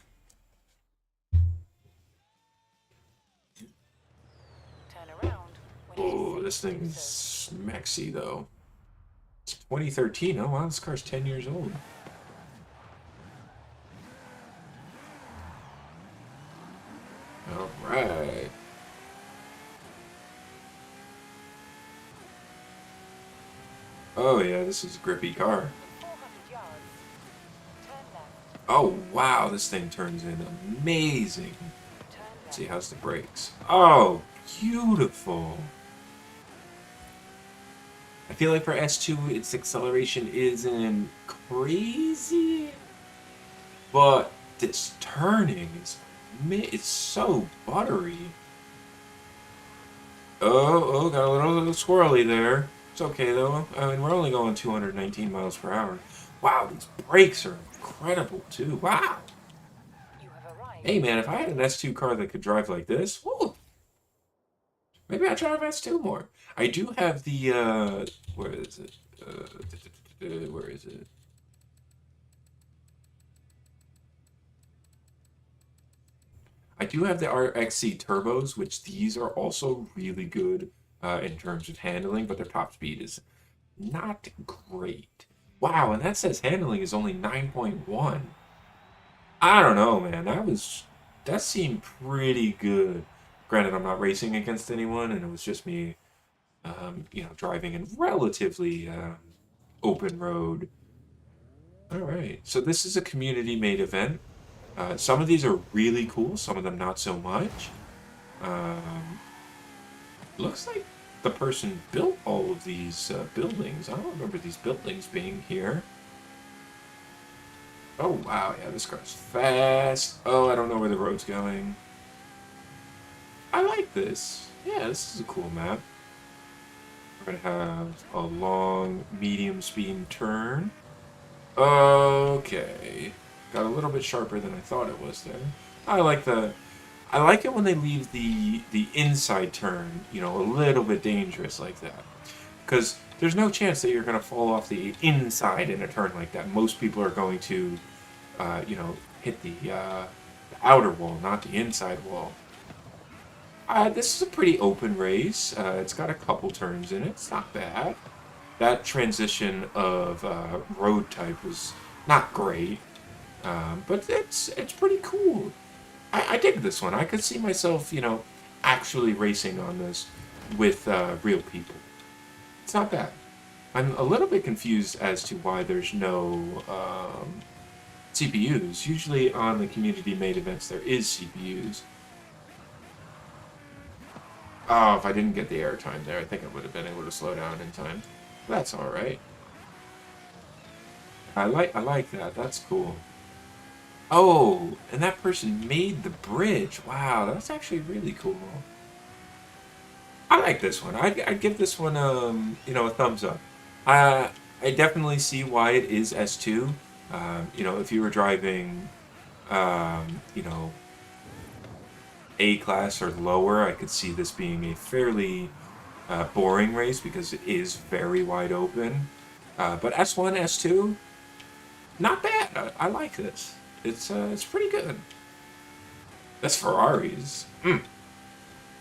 Turn around when it Oh, is this safe to do thing's so. smexy though. It's 2013. Oh wow, this car's 10 years old. All right. Oh yeah, this is a grippy car. 400 yards. Turn left. Oh wow, this thing turns in amazing. Turn Let's left. see, how's the brakes? Oh, beautiful. I feel like for S2, its acceleration isn't crazy, but this turning is it's so buttery. Oh, got a little squirrely there. It's okay though. I mean, we're only going 219 miles per hour. Wow, these brakes are incredible too. Wow. You have arrived Hey man, if I had an S2 car that could drive like this, whoa, maybe I'd drive S2 more. I do have the, where is it? Where is it? I do have the RXC turbos, which these are also really good in terms of handling, but their top speed is not great. Wow, and that says handling is only 9.1. I don't know, man. That seemed pretty good. Granted, I'm not racing against anyone, and it was just me, driving in relatively open road. All right, so this is a community-made event. Some of these are really cool, some of them not so much. Um, Looks like the person built all of these buildings. I don't remember these buildings being here. Oh, wow, yeah, this car's fast. Oh, I don't know where the road's going. I like this. Yeah, this is a cool map. We're gonna have a long, medium speed turn. Okay. Got a little bit sharper than I thought it was there. I like the I like it when they leave the inside turn, a little bit dangerous like that. Because there's no chance that you're going to fall off the inside in a turn like that. Most people are going to, hit the outer wall, not the inside wall. This is a pretty open race. It's got a couple turns in it. It's not bad. That transition of road type was not great, but it's pretty cool. I dig this one. I could see myself, actually racing on this with real people. It's not bad. I'm a little bit confused as to why there's no CPUs. Usually on the community-made events there is CPUs. Oh, if I didn't get the airtime there, I think I would have been able to slow down in time. That's all right. I like that. That's cool. Oh, and that person made the bridge. Wow, that's actually really cool. I like this one. I'd give this one a thumbs up. I definitely see why it is S2. If you were driving um, you know, A class or lower, I could see this being a fairly boring race because it is very wide open. But S1, S2, not bad. I like this. It's pretty good. That's Ferraris.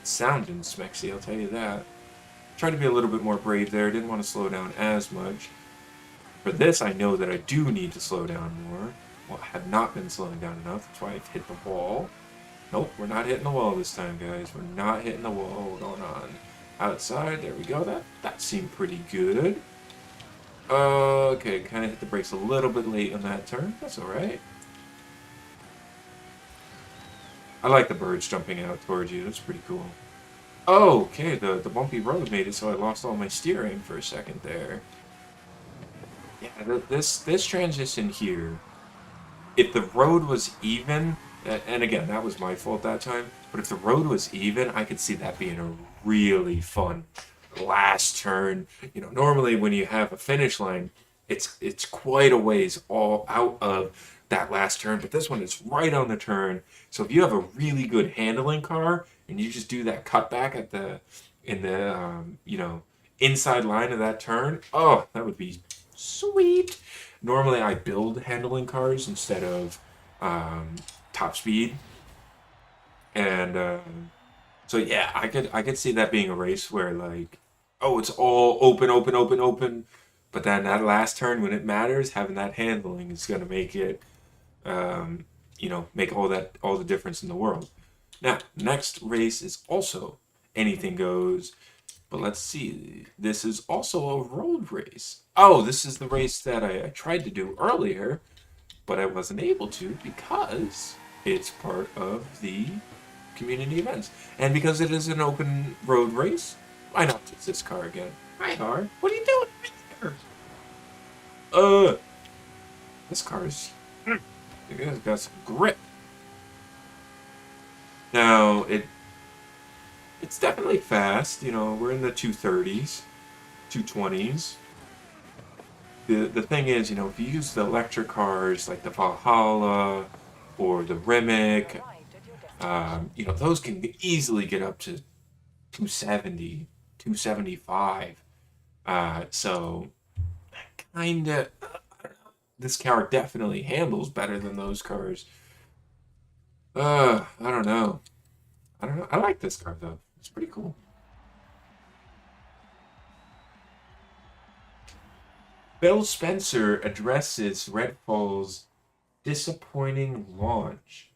Sounding smexy, I'll tell you that. Tried to be a little bit more brave there. Didn't want to slow down as much. For this, I know that I do need to slow down more. Well, I have not been slowing down enough. That's why I've hit the wall. Nope, we're not hitting the wall this time, guys. We're not hitting the wall. We're going on outside. There we go. That seemed pretty good. Okay, kind of hit the brakes a little bit late on that turn. That's all right. I like the birds jumping out towards you. That's pretty cool. Oh, okay, the bumpy road made it so I lost all my steering for a second there. Yeah, this transition here, if the road was even, and again, that was my fault that time, but if the road was even, I could see that being a really fun last turn. Normally when you have a finish line, it's quite a ways all out of that last turn, but this one is right on the turn. So if you have a really good handling car and you just do that cutback in the inside line of that turn, oh, that would be sweet. Normally I build handling cars instead of top speed, and so yeah, I could see that being a race where like, oh, it's all open, open, open, open, but then that last turn when it matters, having that handling is gonna make it, make all the difference in the world. Now, next race is also anything goes, but let's see. This is also a road race. Oh, this is the race that I tried to do earlier, but I wasn't able to because it's part of the community events. And because it is an open road race, why not use this car again? Hi, car. What are you doing here? This car's it's got some grip. Now, it's definitely fast. We're in the 230s, 220s. The thing is, if you use the electric cars like the Valhalla or the Rimac, Those can easily get up to 270, 275. So kind of, this car definitely handles better than those cars. I don't know. I don't know. I like this car though. It's pretty cool. Phil Spencer addresses Redfall's disappointing launch.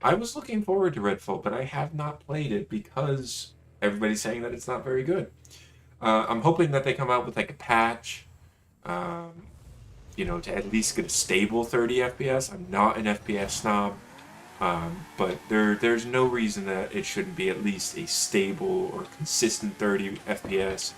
I was looking forward to Redfall, but I have not played it because everybody's saying that it's not very good. I'm hoping that they come out with like a patch, um, to at least get a stable 30 FPS. I'm not an FPS snob, but there's no reason that it shouldn't be at least a stable or consistent 30 FPS.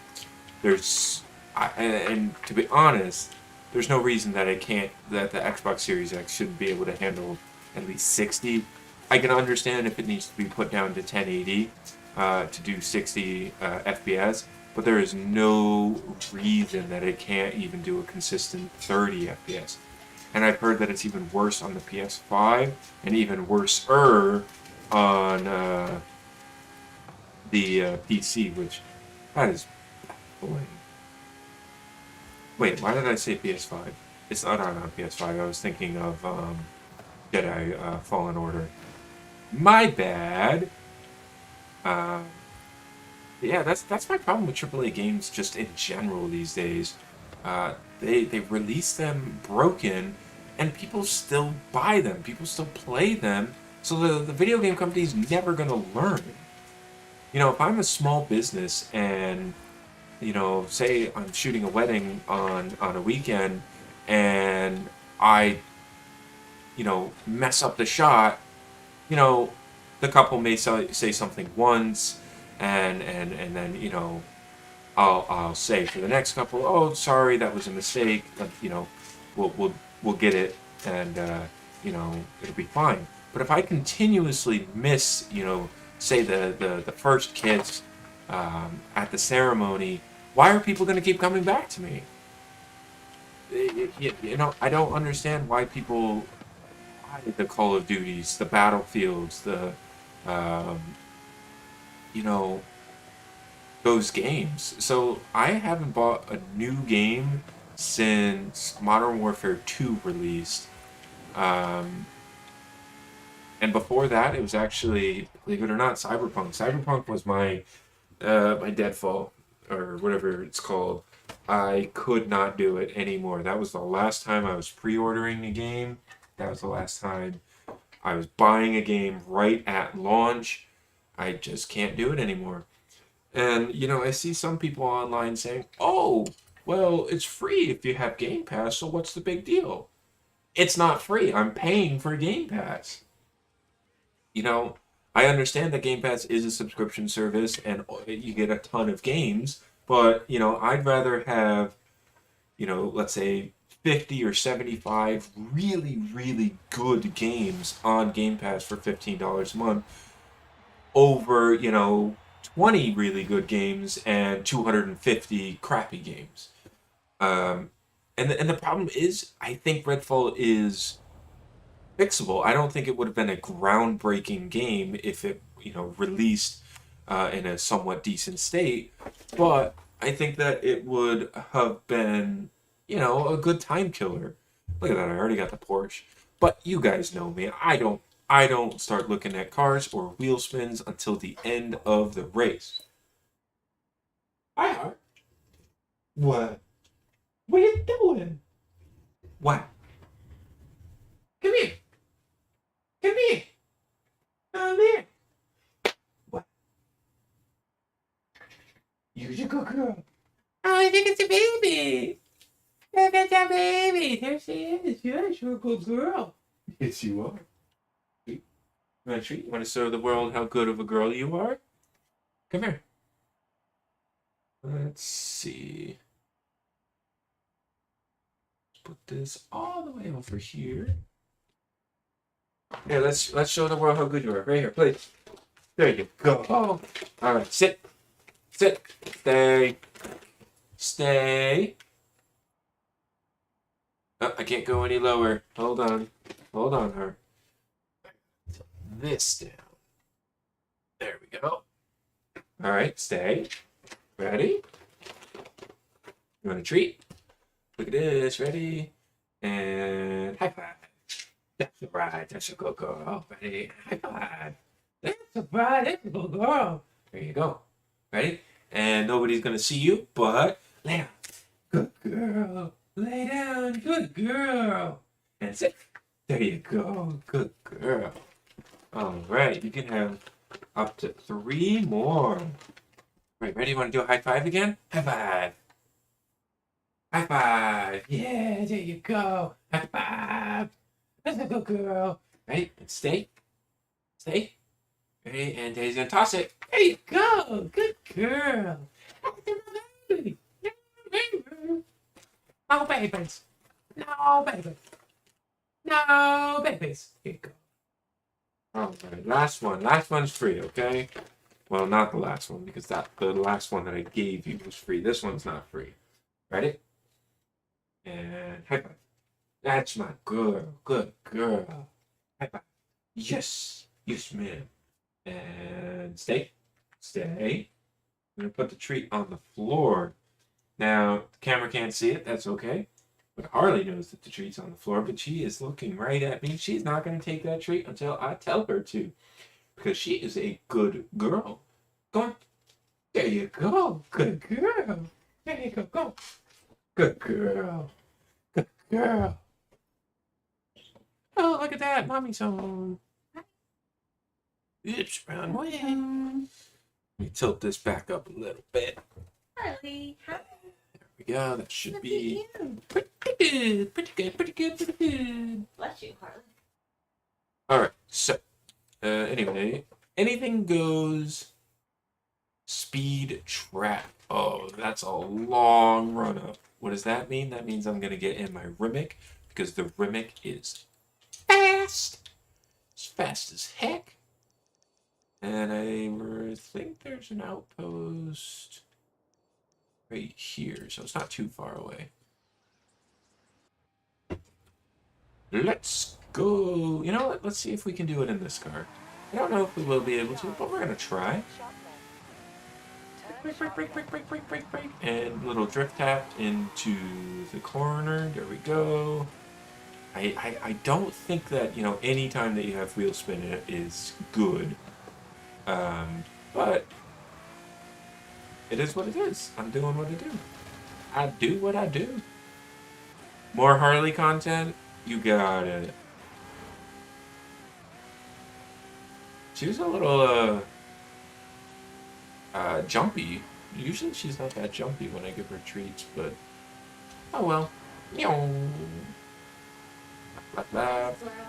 And to be honest, there's no reason that the Xbox Series X shouldn't be able to handle at least 60. I can understand if it needs to be put down to 1080 to do 60 FPS, but there is no reason that it can't even do a consistent 30 FPS. And I've heard that it's even worse on the PS5 and even worse-er on the PC, which that is baffling. Wait, why did I say PS5? It's not on PS5. I was thinking of Jedi Fallen Order. My bad. Uh, yeah, that's my problem with AAA games just in general these days. They release them broken, and people still buy them. People still play them. So the video game company's never gonna learn. If I'm a small business and say I'm shooting a wedding on a weekend, and I mess up the shot, the couple may say something once, and then I'll say for the next couple, oh, sorry, that was a mistake. We'll get it, and it'll be fine. But if I continuously miss, say the first kiss at the ceremony, why are people going to keep coming back to me? I don't understand why people buy the Call of Duties, the Battlefields, um, you know, those games. So I haven't bought a new game since Modern Warfare 2 released. Um, and before that, it was actually, believe it or not, Cyberpunk. Cyberpunk was my deadfall, or whatever it's called. I could not do it anymore. That was the last time I was pre-ordering a game. That was the last time I was buying a game right at launch. I just can't do it anymore. And, I see some people online saying, oh, well, it's free if you have Game Pass, so what's the big deal? It's not free. I'm paying for Game Pass. You know, I understand that Game Pass is a subscription service and you get a ton of games, but, I'd rather have, let's say 50 or 75 really, really good games on Game Pass for $15 a month over, 20 really good games and 250 crappy games. Um, and the problem is, I think Redfall is fixable. I don't think it would have been a groundbreaking game if it, released in a somewhat decent state. But I think that it would have been, a good time killer. Look at that! I already got the Porsche. But you guys know me. I don't start looking at cars or wheel spins until the end of the race. I are. What? What are you doing? What? Come here. Come here. Come here. What? You're a good girl. Oh, I think it's a baby. Look at that baby. There she is. Yes, you're a good girl. Yes, you are. You want to treat? You want to show the world how good of a girl you are? Come here. Let's see. Put this all the way over here. Here, let's show the world how good you are. Right here, please. There you go. Oh. All right, sit, stay, stay. Oh, I can't go any lower. Hold on, her. this down. There we go. All right, stay. Ready? You want a treat? Look at this. Ready? And high five. That's right. That's a good girl. Ready? High five. That's right. That's a good girl. There you go. Ready? And nobody's gonna see you, but lay down. Good girl. Lay down. Good girl. And sit. There you go. Good girl. All right. You can have up to 3 more. Right. Ready? You want to do a high five again? High five. High five. Yeah. There you go. High five. That's a good girl. Ready? And stay. Stay. Ready? And Daddy's gonna toss it. There you go. Good girl. No babies. No babies. No babies. Here you go. All right. Last one. Last one's free, okay? Well, not the last one, because the last one that I gave you was free. This one's not free. Ready? And high five. That's my girl. Good girl. High five. Yes. Yes, ma'am. And stay. Stay. I'm going to put the treat on the floor. Now, the camera can't see it. That's okay. But Harley knows that the treat's on the floor, but she is looking right at me. She's not going to take that treat until I tell her to. Because she is a good girl. Go on. There you go. Good girl. There you go. Go. Good girl. Good girl. Oh, look at that. Mommy's home. Oops, wrong way. Let me tilt this back up a little bit. Harley, hi. There we go. That should Look be at you. pretty good. Pretty good. Pretty good. Pretty good. Bless you, Harley. All right. So, anyway, anything goes. Speed trap. Oh, that's a long run up. What does that mean? That means I'm gonna get in my Rimmick because the Rimmick is fast. It's fast as heck. And I think there's an outpost right here, so it's not too far away. Let's go. You know what? Let's see if we can do it in this car. I don't know if we will be able to, but we're gonna try. Break, break, break, break, break, break, break, break. And little drift tap into the corner. There we go. I don't think that, you know, any time that you have wheel spin in it is good. But it is what it is. I'm doing what I do. I do what I do. More Harley content? You got it. She was a little, jumpy. Usually she's not that jumpy when I give her treats, but oh well.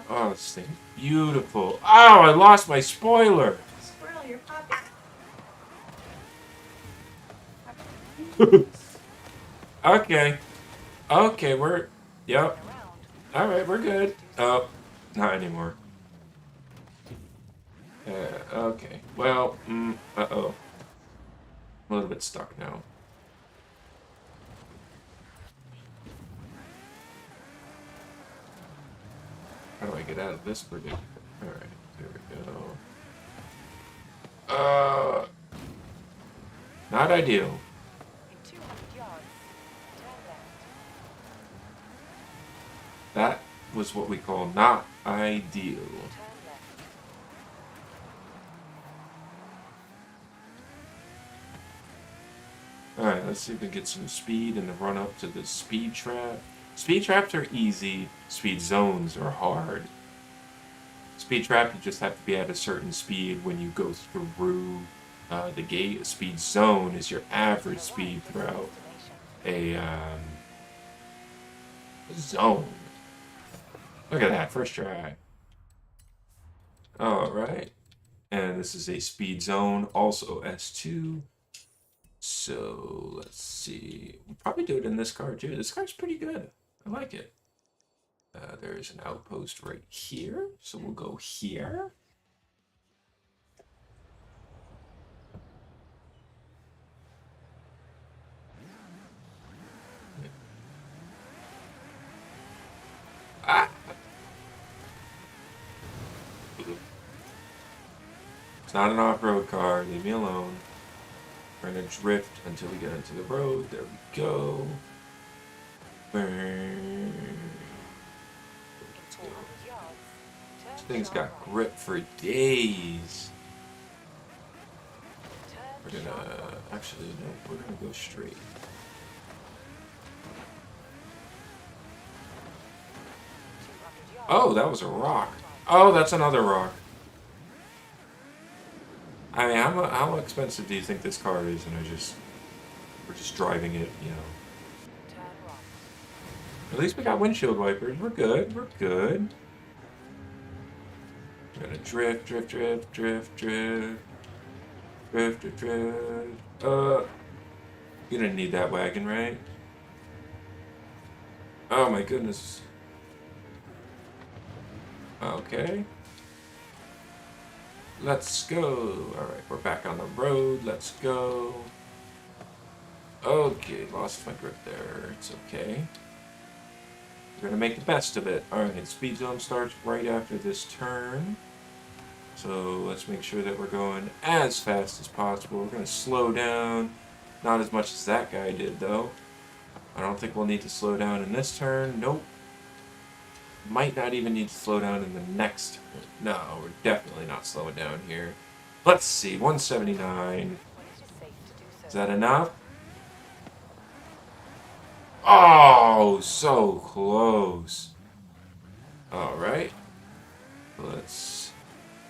Oh, this thing's beautiful. Oh, I lost my spoiler. Squirrel, you're popping. Okay. Okay, we're... Yep. Alright, we're good. Oh, not anymore. Okay. Well, uh-oh. I'm a little bit stuck now. How do I get out of this predicament? Alright, there we go. Not ideal. In 200 yards, turn left. That was what we call not ideal. Turn left. Alright, let's see if we can get some speed in the run up to the speed trap. Speed traps are easy, speed zones are hard. Speed trap, you just have to be at a certain speed when you go through the gate. A speed zone is your average speed throughout a zone. Look at that, first try. Alright. And this is a speed zone, also S2. So, let's see. We'll probably do it in this car too. This car's pretty good. I like it. There's an outpost right here. So we'll go here. Ah! not an off-road car. Leave me alone. We're gonna drift until we get into the road. There we go. Burn. In 400 yards, This turn thing's sharp got right. grip for days. We're Turn gonna, sharp right. actually, no, we're gonna go straight. 200 yards. Oh, that was a turn rock. right. Oh, that's another rock. I mean, how expensive do you think this car is? And we're just driving it, you know. Turn right. At least we got windshield wipers. We're good. We're good. We're gonna drift, drift, drift, drift, drift, drift, drift, drift. You're gonna need that wagon, right? Oh my goodness. Okay. Let's go. Alright, we're back on the road. Let's go. Okay, lost my grip there. It's okay. We're gonna make the best of it. Alright, speed zone starts right after this turn. So let's make sure that we're going as fast as possible. We're gonna slow down. Not as much as that guy did, though. I don't think we'll need to slow down in this turn. Nope. Might not even need to slow down in the next turn. No, we're definitely not slowing down here. Let's see, 179. When it is safe to do so. Is that enough? Oh, so close. Alright. Let's...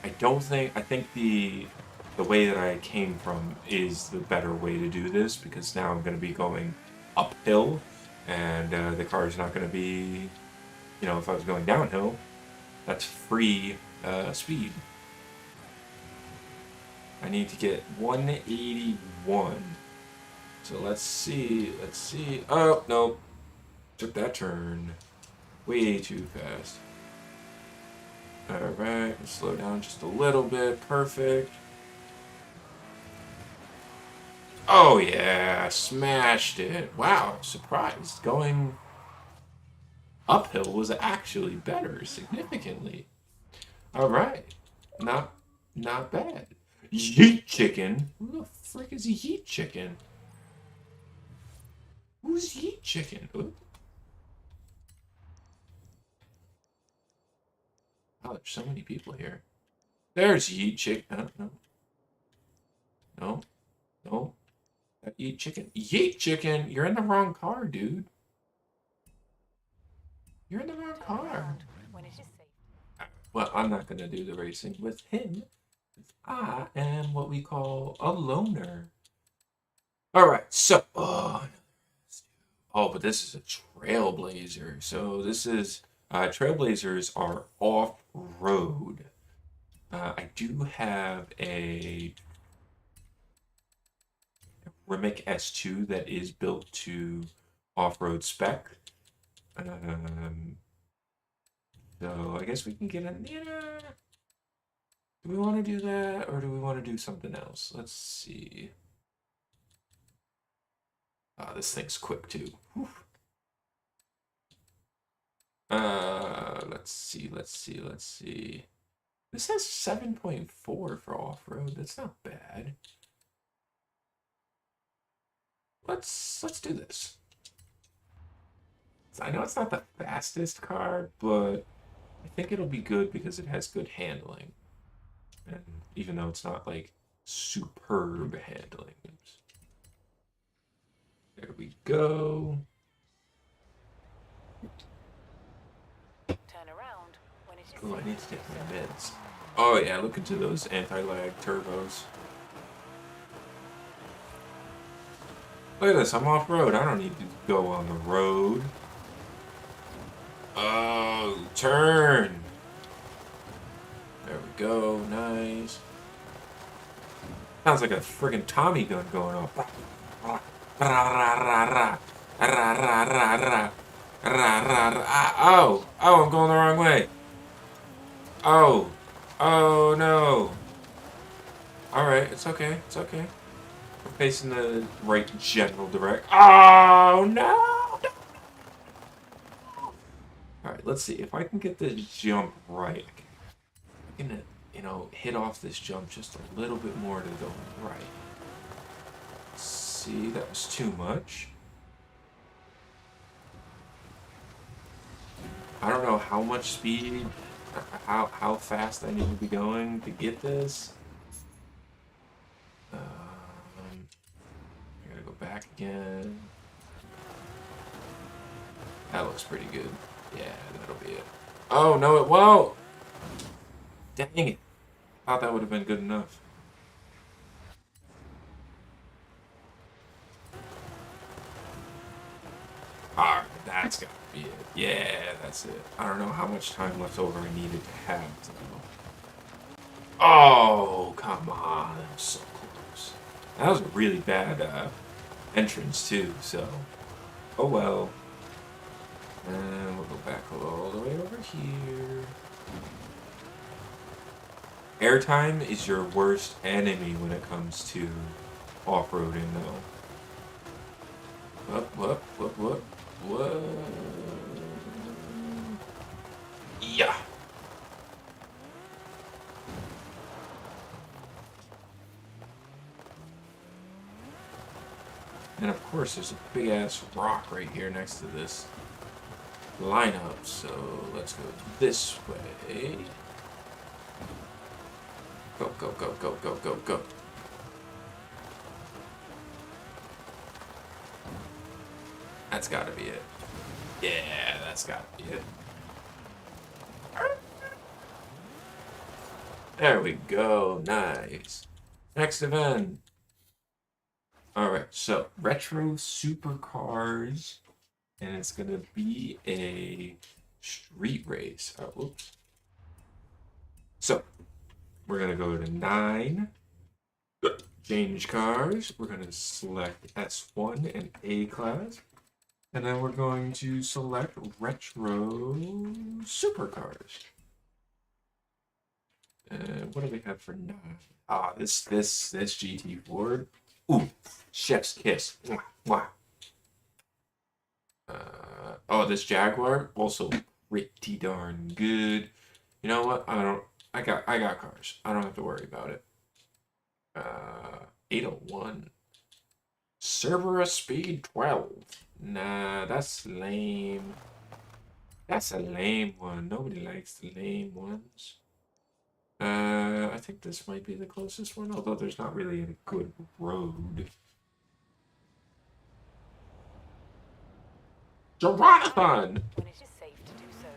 I think the way that I came from is the better way to do this, because now I'm going to be going uphill, and the car's not going to be, you know, if I was going downhill, that's free speed. I need to get 181. So let's see. Oh, no. Took that turn way too fast. Alright, slow down just a little bit. Perfect. Oh yeah, smashed it. Wow, surprised. Going uphill was actually better, significantly. Alright. Not bad. Yeet chicken? Who the frick is a yeet chicken? Who's yeet chicken? Ooh. Oh, there's so many people here. There's yeet chicken. No. No. No. That yeet chicken. Yeet chicken! You're in the wrong car, dude. You're in the wrong Turn car. around when it is safe. Well, I'm not going to do the racing with him. I am what we call a loner. Alright, so... Oh, but this is a trailblazer. So this is... trailblazers are off-road. I do have a Rimac S2 that is built to off-road spec. So I guess we can get in. Yeah. Do we want to do that, or do we want to do something else? Let's see. This thing's quick too. Whew. Let's see. This has 7.4 for off-road. That's not bad. Let's do this. I know it's not the fastest car, but I think it'll be good because it has good handling. And even though it's not like superb handling. Oops. There we go. Turn around when it is Oh, safe I need to to do get so. my mids. Oh yeah, look into those anti-lag turbos. Look at this, I'm off-road. I don't need to go on the road. Oh, turn! There we go, nice. Sounds like a friggin' Tommy gun going off. Oh, I'm going the wrong way. Oh, oh no. Alright, it's okay, it's okay. We're facing the right general direction. Oh no! Alright, let's see. If I can get this jump right, I can you know, hit off this jump just a little bit more to go right. See, that was too much. I don't know how much speed, how fast I need to be going to get this. I gotta go back again. That looks pretty good. Yeah, that'll be it. Oh, no, it won't! Dang it. Thought that would have been good enough. Alright, that's gotta be it. Yeah, that's it. I don't know how much time left over I needed to have. Oh, come on. That was so close. That was a really bad entrance, too, so. Oh well. And we'll go back all the way over here. Airtime is your worst enemy when it comes to off-roading, though. What? Yeah. And of course, there's a big ass rock right here next to this lineup. So let's go this way. Go, go, go, go, go, go, go. That's gotta be it. Yeah, that's gotta be it. There we go. Nice. Next event. Alright, so retro supercars. And it's gonna be a street race. Oh, oops. So we're gonna go to 9. Change cars. We're gonna select S1 and A class. And then we're going to select retro supercars. What do we have for 9? Ah, this GT Ford. Ooh, chef's kiss. Mwah, mwah. Oh, this Jaguar also pretty darn good. You know what? I got cars. I don't have to worry about it. 801. Cerberus Speed 12. Nah, that's lame. That's a lame one. Nobody likes the lame ones. I think this might be the closest one, although there's not really a good road. Jonathan! When it is safe to do so.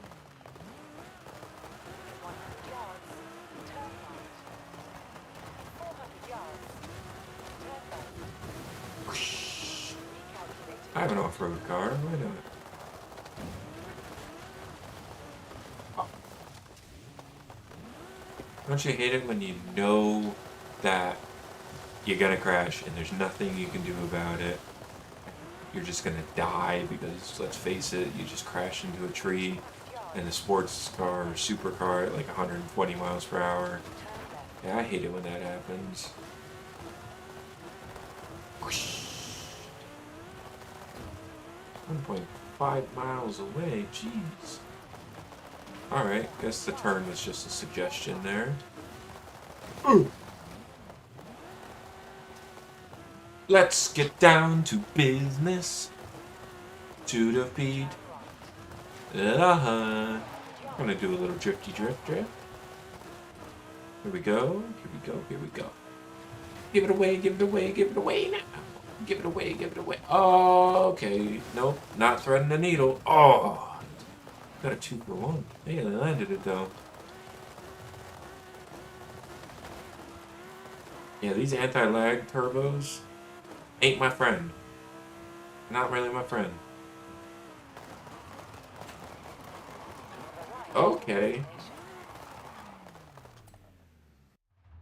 100 yards, turn right. 400 yards, turn left. Recalculating. I have an off-road car. Why not? Don't you hate it when you know that you're gonna crash and there's nothing you can do about it? You're just gonna die because, let's face it, you just crashed into a tree in a sports car or supercar at like 120 miles per hour. Yeah, I hate it when that happens. 1.5 miles away, jeez. Alright, guess the turn was just a suggestion there. Ooh. Let's get down to business. To the beat. I'm gonna do a little drifty drift. Here we go. Here we go. Give it away now. Give it away. Oh, okay. Nope, not threading the needle. Oh. Got a 2 for 1. Hey, they landed it though. Yeah, these anti-lag turbos ain't my friend. Not really my friend. Okay.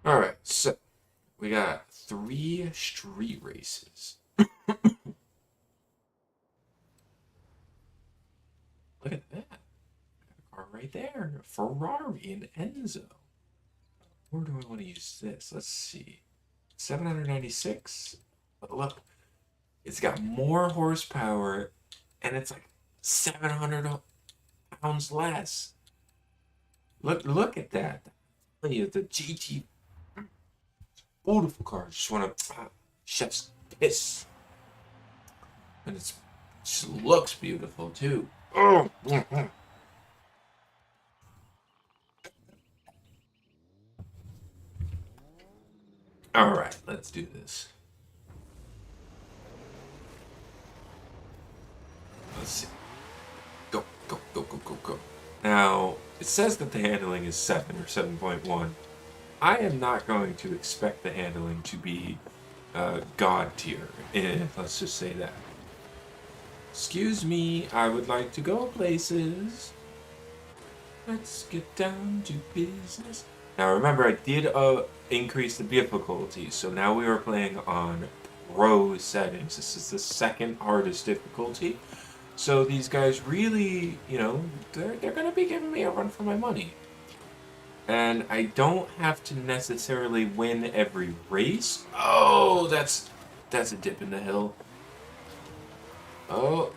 Alright, so we got 3 street races. Look at that. Car right there. Ferrari and Enzo. Where do I want to use this? Let's see. 796. But look, it's got more horsepower and it's like 700 pounds less. Look at that. Plenty of the GT. Beautiful car. Just want to chef's kiss. And it just looks beautiful too. Oh. All right, let's do this. Let's see. Go, go, go, go, go, go. Now, it says that the handling is 7 or 7.1. I am not going to expect the handling to be God tier. Let's just say that. Excuse me, I would like to go places. Let's get down to business. Now remember, I did increase the difficulty, so now we are playing on Pro settings. This is the second hardest difficulty. So these guys really, they're going to be giving me a run for my money. And I don't have to necessarily win every race. Oh, that's a dip in the hill. Oh,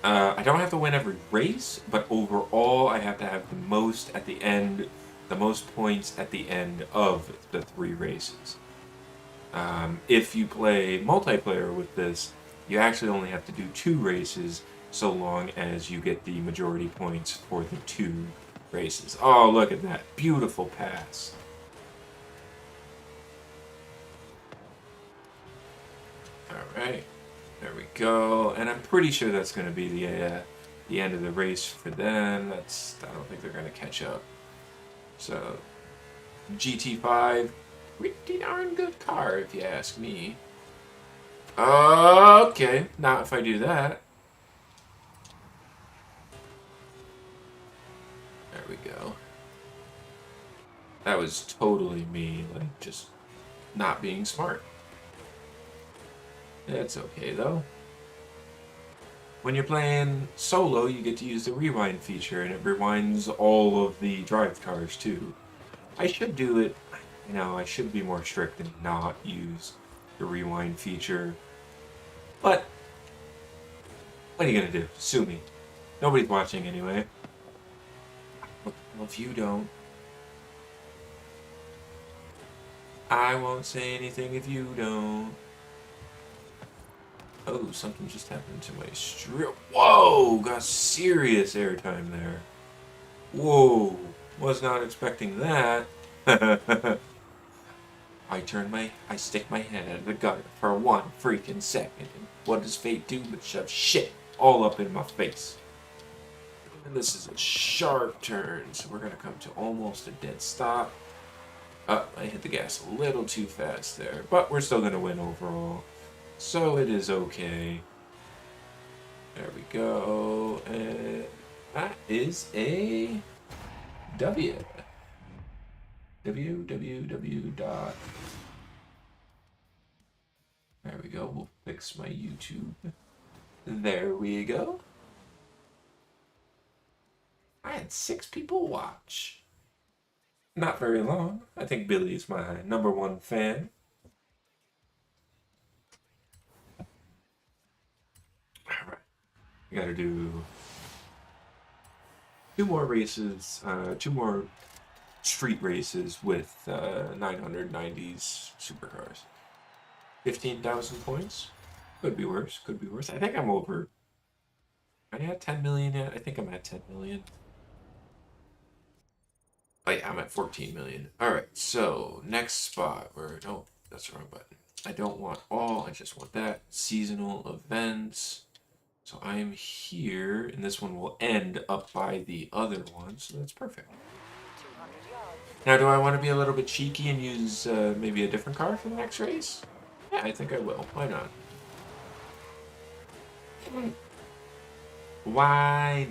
I don't have to win every race, but overall I have to have the most at the end, the most points at the end of the 3 races. If you play multiplayer with this, you actually only have to do 2 races, so long as you get the majority points for the 2 races. Oh, look at that. Beautiful pass. Alright. There we go. And I'm pretty sure that's going to be the end of the race for them. I don't think they're going to catch up. So, GT5, pretty darn good car if you ask me. Okay, now if I do that. There we go. That was totally me, like, just not being smart. It's okay, though. When you're playing solo, you get to use the rewind feature, and it rewinds all of the drive cars, too. I should do it, I should be more strict and not use the rewind feature. But, what are you gonna do? Sue me. Nobody's watching anyway. Well, if you don't, I won't say anything if you don't. Oh, something just happened to my strip. Whoa, got serious airtime there. Whoa, was not expecting that. I stick my head out of the gutter for 1 freaking second. And what does fate do but shove shit all up in my face? And this is a sharp turn, so we're gonna come to almost a dead stop. I hit the gas a little too fast there, but we're still gonna win overall. So it is okay. There we go. And that is a W. www. There we go. We'll fix my YouTube. There we go. I had 6 people watch. Not very long. I think Billy's my #1 fan. Alright. We gotta do 2 more races, 2 more street races with 990s supercars. 15,000 points. Could be worse, could be worse. I think I'm over. Am I at 10 million yet? I think I'm at 10 million. Oh yeah, I'm at 14 million. Alright, so next spot where no, that's the wrong button. I don't want all, I just want that. Seasonal events. So I'm here, and this one will end up by the other one, so that's perfect. 200 yards. Now, do I want to be a little bit cheeky and use maybe a different car for the next race? Yeah, I think I will. Why not? Why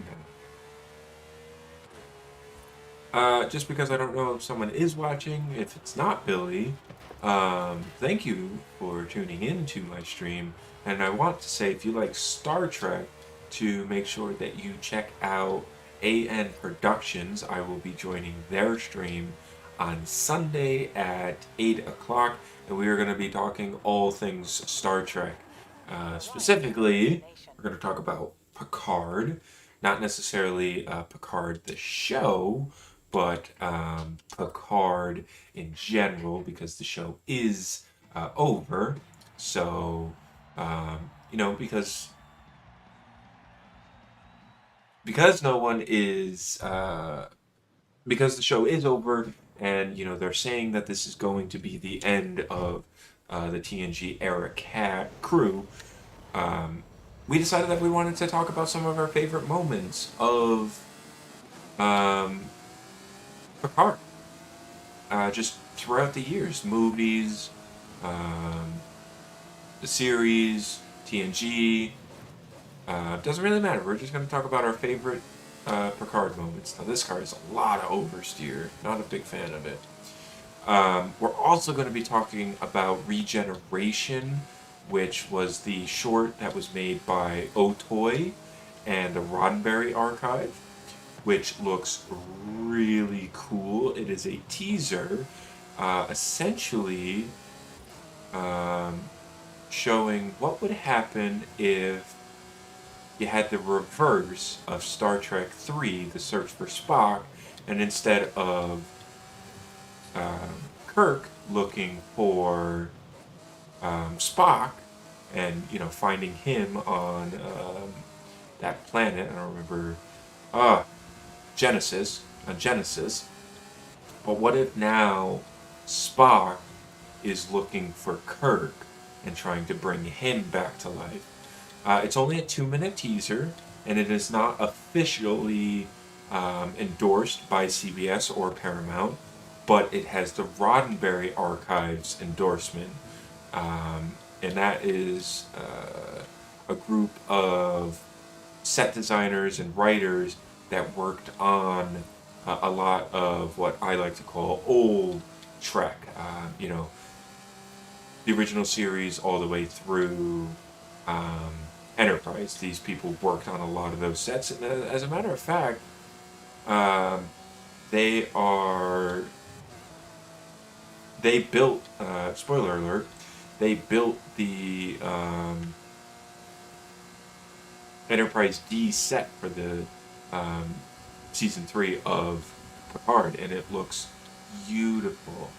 not? Just because I don't know if someone is watching, if it's not Billy, thank you for tuning in to my stream. And I want to say, if you like Star Trek, to make sure that you check out AN Productions. I will be joining their stream on Sunday at 8 o'clock, and we are going to be talking all things Star Trek. Specifically, we're going to talk about Picard. Not necessarily Picard the show, but Picard in general, because the show is over. So, because no one is because the show is over, and they're saying that this is going to be the end of the TNG era crew. Um, we decided that we wanted to talk about some of our favorite moments of um, Picard, just throughout the years, movies, um, the series, TNG. Doesn't really matter. We're just going to talk about our favorite Picard moments. Now, this card is a lot of oversteer. Not a big fan of it. We're also going to be talking about Regeneration, which was the short that was made by Otoy and the Roddenberry Archive, which looks really cool. It is a teaser, essentially showing what would happen if you had the reverse of Star Trek 3, The Search for Spock, and instead of Kirk looking for Spock and finding him on that planet. I don't remember. Genesis. On Genesis. But what if now Spock is looking for Kirk and trying to bring him back to life? It's only a 2-minute teaser, and it is not officially endorsed by CBS or Paramount, but it has the Roddenberry Archives endorsement, and that is a group of set designers and writers that worked on a lot of what I like to call old Trek. The original series all the way through Enterprise. These people worked on a lot of those sets, and as a matter of fact, they are they built. Spoiler alert. They built the Enterprise D set for the season 3 of Picard, and it looks beautiful.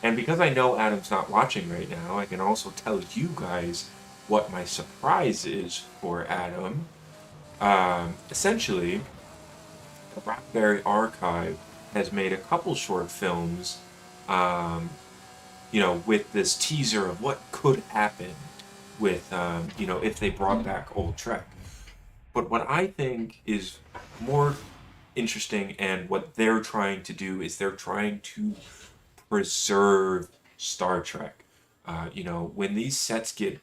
And because I know Adam's not watching right now, I can also tell you guys what my surprise is for Adam. Essentially, the Raspberry Archive has made a couple short films, with this teaser of what could happen with, if they brought back old Trek. But what I think is more interesting, and what they're trying to do, is they're trying to preserve Star Trek. When these sets get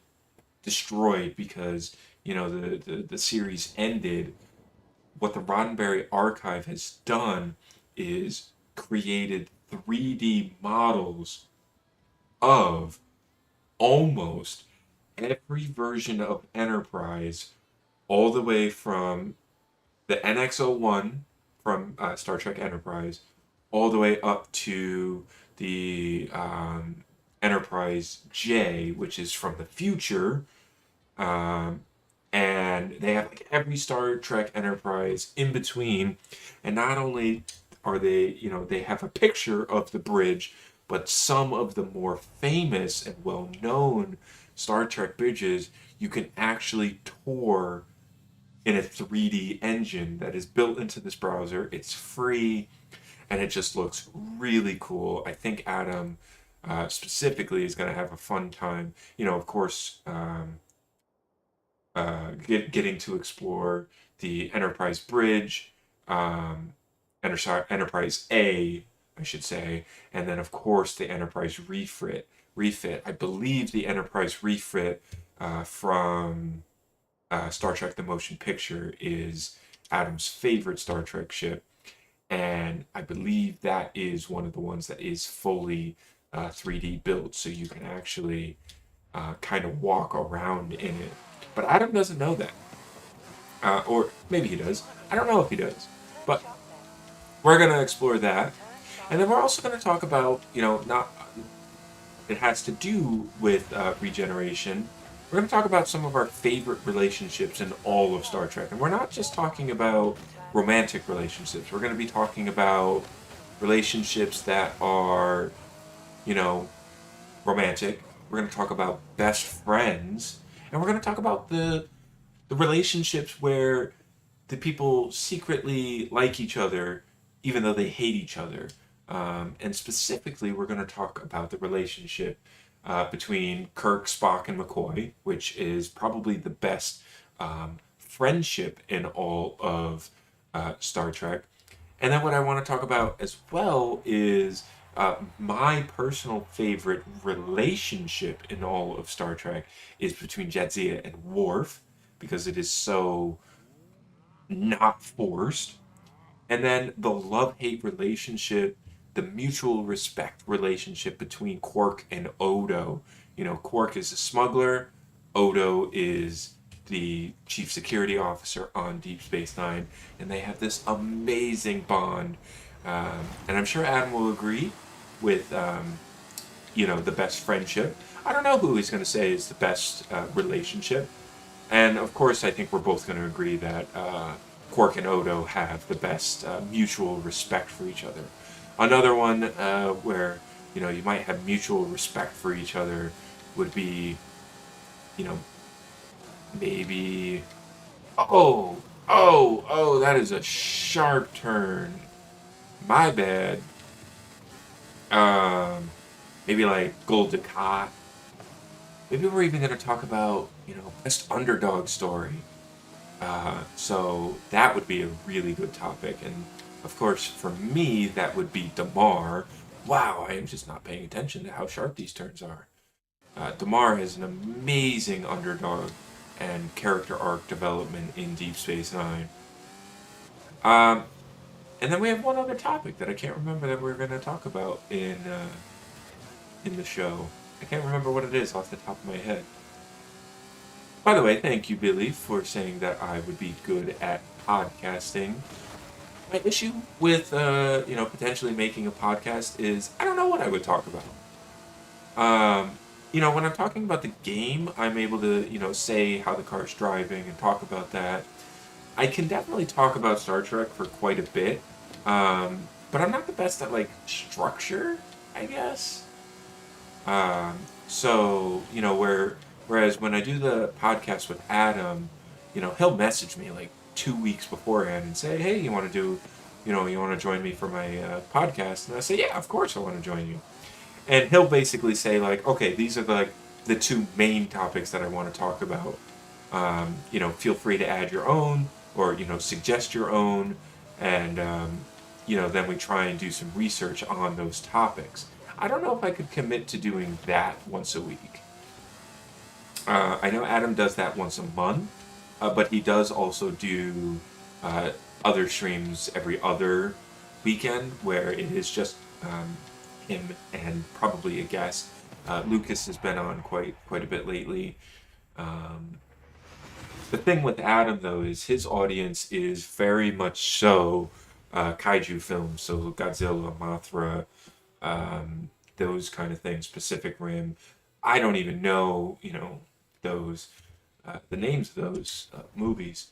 destroyed because the series ended, what the Roddenberry Archive has done is created 3D models of almost every version of Enterprise, all the way from the NX-01 from Star Trek Enterprise, all the way up to the Enterprise J, which is from the future. And they have like every Star Trek Enterprise in between. And not only are they have a picture of the bridge, but some of the more famous and well-known Star Trek bridges you can actually tour in a 3D engine that is built into this browser. It's free, and it just looks really cool. I think Adam specifically is going to have a fun time. Of course, getting to explore the Enterprise Bridge, Enterprise A, I should say, and then of course the Enterprise refit. I believe the Enterprise refit from Star Trek: The Motion Picture is Adam's favorite Star Trek ship, and I believe that is one of the ones that is fully 3D built, so you can actually kind of walk around in it. But Adam doesn't know that, or maybe he does. I don't know if he does, but we're gonna explore that, and then we're also gonna talk about not. It has to do with regeneration. We're going to talk about some of our favorite relationships in all of Star Trek. And we're not just talking about romantic relationships. We're going to be talking about relationships that are, you know, romantic. We're going to talk about best friends, and we're going to talk about the relationships where the people secretly like each other even though they hate each other. And specifically, we're going to talk about the relationship between Kirk, Spock, and McCoy, which is probably the best friendship in all of Star Trek. And then what I want to talk about as well is my personal favorite relationship in all of Star Trek is between Jadzia and Worf because it is so not forced. And then the love hate relationship, the mutual respect relationship between Quark and Odo. You know, Quark is a smuggler, Odo is the chief security officer on Deep Space Nine, and they have this amazing bond. And I'm sure Adam will agree with, the best friendship. I don't know who he's going to say is the best relationship. And of course, I think we're both going to agree that Quark and Odo have the best mutual respect for each other. Another one where you might have mutual respect for each other would be, you know, maybe. Oh, that is a sharp turn. My bad. Um, maybe like Gold Dukat. Maybe we're even going to talk about, best underdog story. So that would be a really good topic. And of course, for me, that would be Damar. Wow, I am just not paying attention to how sharp these turns are. Damar has an amazing underdog and character arc development in Deep Space Nine. Um, and then we have one other topic that I can't remember that we're going to talk about in the show. I can't remember what it is off the top of my head. By the way, thank you, Billy, for saying that I would be good at podcasting. My issue with, potentially making a podcast is I don't know what I would talk about. When I'm talking about the game, I'm able to, say how the car's driving and talk about that. I can definitely talk about Star Trek for quite a bit, but I'm not the best at, like, structure, I guess. Whereas when I do the podcast with Adam, he'll message me like 2 weeks beforehand and say, "Hey, you want to join me for my podcast?" And I say, "Yeah, of course I want to join you." And he'll basically say like, "Okay, these are the two main topics that I want to talk about. Feel free to add your own or suggest your own, and then we try and do some research on those topics." I don't know if I could commit to doing that once a week. I know Adam does that once a month, but he does also do uh, other streams every other weekend where it is just him and probably a guest. Lucas has been on quite a bit lately. Um, the thing with Adam though is his audience is very much so kaiju films, so Godzilla, Mothra, those kind of things, Pacific Rim. I don't even know, those the names of those movies.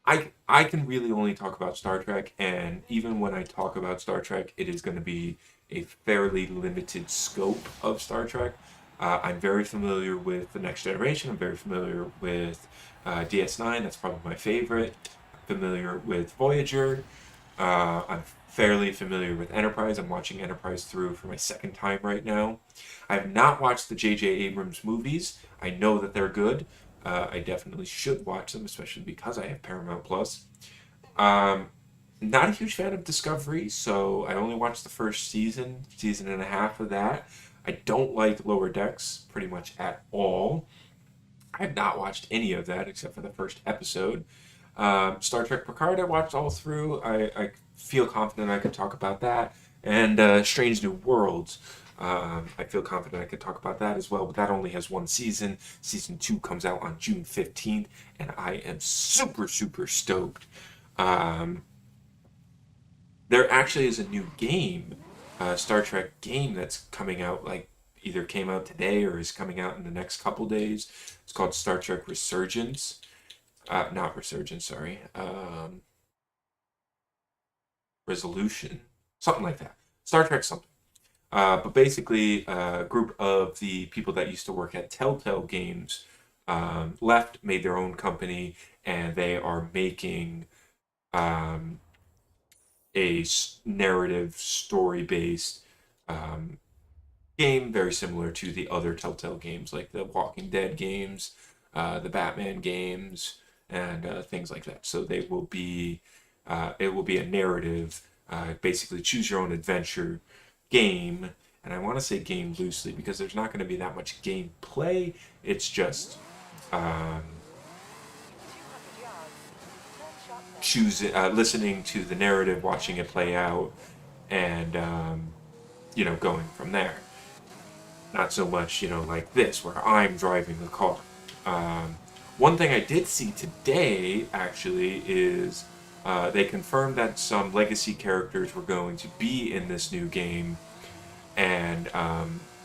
I can really only talk about Star Trek, and even when I talk about Star Trek, it is going to be a fairly limited scope of Star Trek. I'm very familiar with the Next Generation. I'm very familiar with DS9. That's probably my favorite. I'm familiar with Voyager. I'm fairly familiar with Enterprise. I'm watching Enterprise through for my second time right now. I have not watched the J.J. Abrams movies. I know that they're good. I definitely should watch them, especially because I have Paramount Plus. Um, Not a huge fan of Discovery, so I only watched the first season and a half of that. I don't like Lower Decks pretty much at all. I have not watched any of that except for the first episode. Star Trek Picard, I watched all through. I feel confident I could talk about that. And Strange New Worlds, I feel confident I could talk about that as well. But that only has one season. Season 2 comes out on June 15th, and I am super, super stoked. Um, there actually is a new game, Star Trek game that's coming out, like either came out today or is coming out in the next couple days. It's called Star Trek Resurgence. Not Resurgence, sorry. Resolution. something like that. Star Trek something. But basically, a group of the people that used to work at Telltale Games left, made their own company, and they are making um, a narrative, story-based um, game very similar to the other Telltale games, like the Walking Dead games, the Batman games, and things like that. So it will be a narrative, basically choose your own adventure game. And I want to say game loosely because there's not going to be that much gameplay. It's just um, 200 yards. Turn sharp left. listening to the narrative, watching it play out, and going from there. Not so much, like this, where I'm driving the car. Um, One thing I did see today, actually, is they confirmed that some legacy characters were going to be in this new game, and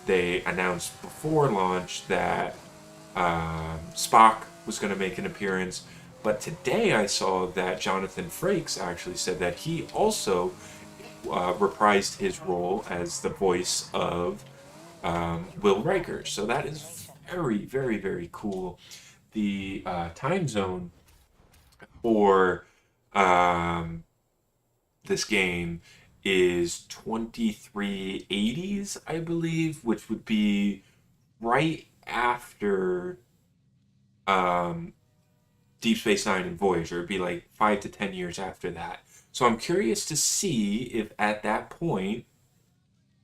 they announced before launch that Spock was going to make an appearance. But today I saw that Jonathan Frakes actually said that he also reprised his role as the voice of Will Riker. So that is very, very, very cool. The time zone for this game is 2380s, I believe, which would be right after Deep Space Nine and Voyager. It'd be like 5 to 10 years after that. So I'm curious to see if at that point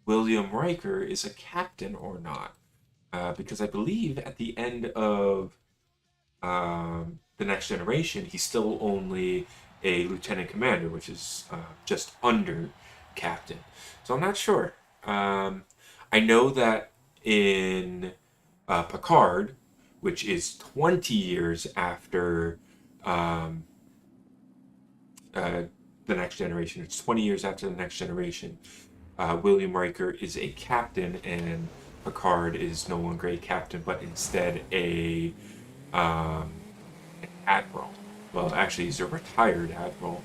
William Riker is a captain or not. Because I believe at the end of the Next Generation, he's still only a lieutenant commander, which is just under captain. So I'm not sure. I know that in Picard, which is 20 years after um, uh, the Next Generation, it's 20 years after the Next Generation, William Riker is a captain, and Picard is no longer a captain, but instead an admiral. Well, actually, he's a retired admiral.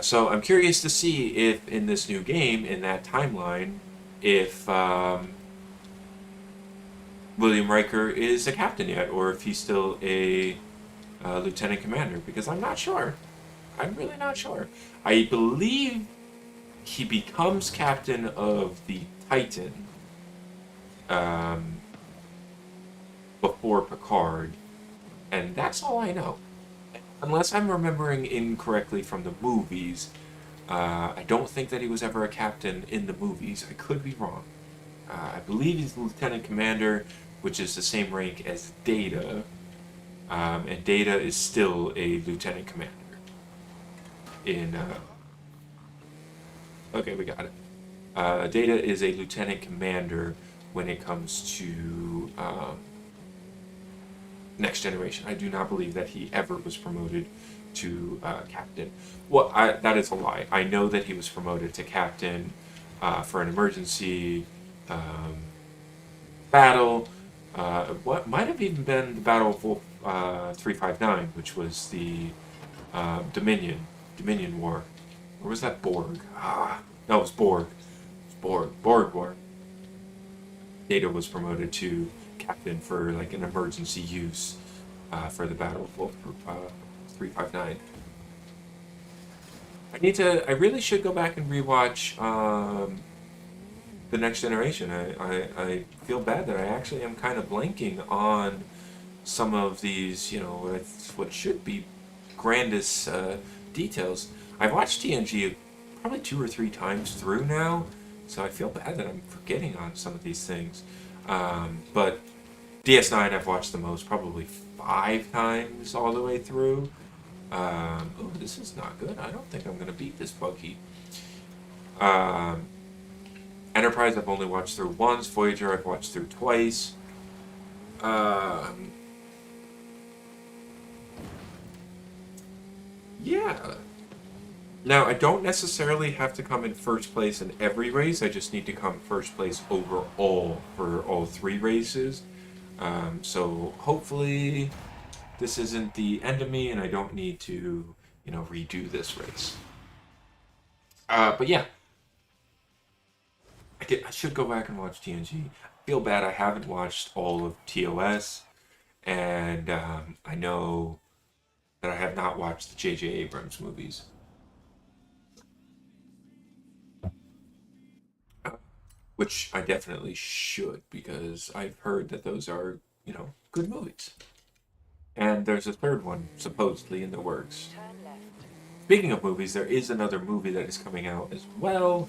So I'm curious to see if in this new game, in that timeline, if William Riker is a captain yet, or if he's still a lieutenant commander, because I'm not sure. I'm really not sure. I believe he becomes captain of the Titan um, before Picard, and that's all I know. Unless I'm remembering incorrectly from the movies, I don't think that he was ever a captain in the movies. I could be wrong. I believe he's lieutenant commander, which is the same rank as Data, and Data is still a lieutenant commander. Okay, we got it. Data is a lieutenant commander when it comes to Next Generation. I do not believe that he ever was promoted to captain. Well, that is a lie. I know that he was promoted to captain for an emergency battle. What might have even been the Battle of Wolf 359, which was the Dominion War. Or was that Borg? No, it was Borg. It was Borg War. Data was promoted to captain for like an emergency use for the Battle of Wolf 359. I really should go back and rewatch the Next Generation. I feel bad that I actually am kind of blanking on some of these, what should be grandest details. I've watched TNG probably 2 or 3 times through now, so I feel bad that I'm forgetting on some of these things. But DS9 I've watched the most, probably 5 times all the way through. Oh, this is not good. I don't think I'm going to beat this bug heap. Enterprise I've only watched through once. Voyager I've watched through twice. Yeah. Now, I don't necessarily have to come in first place in every race. I just need to come first place overall for all 3 races. So hopefully this isn't the end of me and I don't need to, redo this race. But yeah, I should go back and watch TNG. I feel bad I haven't watched all of TOS, and I know that I have not watched the J.J. Abrams movies, which I definitely should because I've heard that those are, good movies. And there's a third one supposedly in the works. Turn left. Speaking of movies, there is another movie that is coming out as well.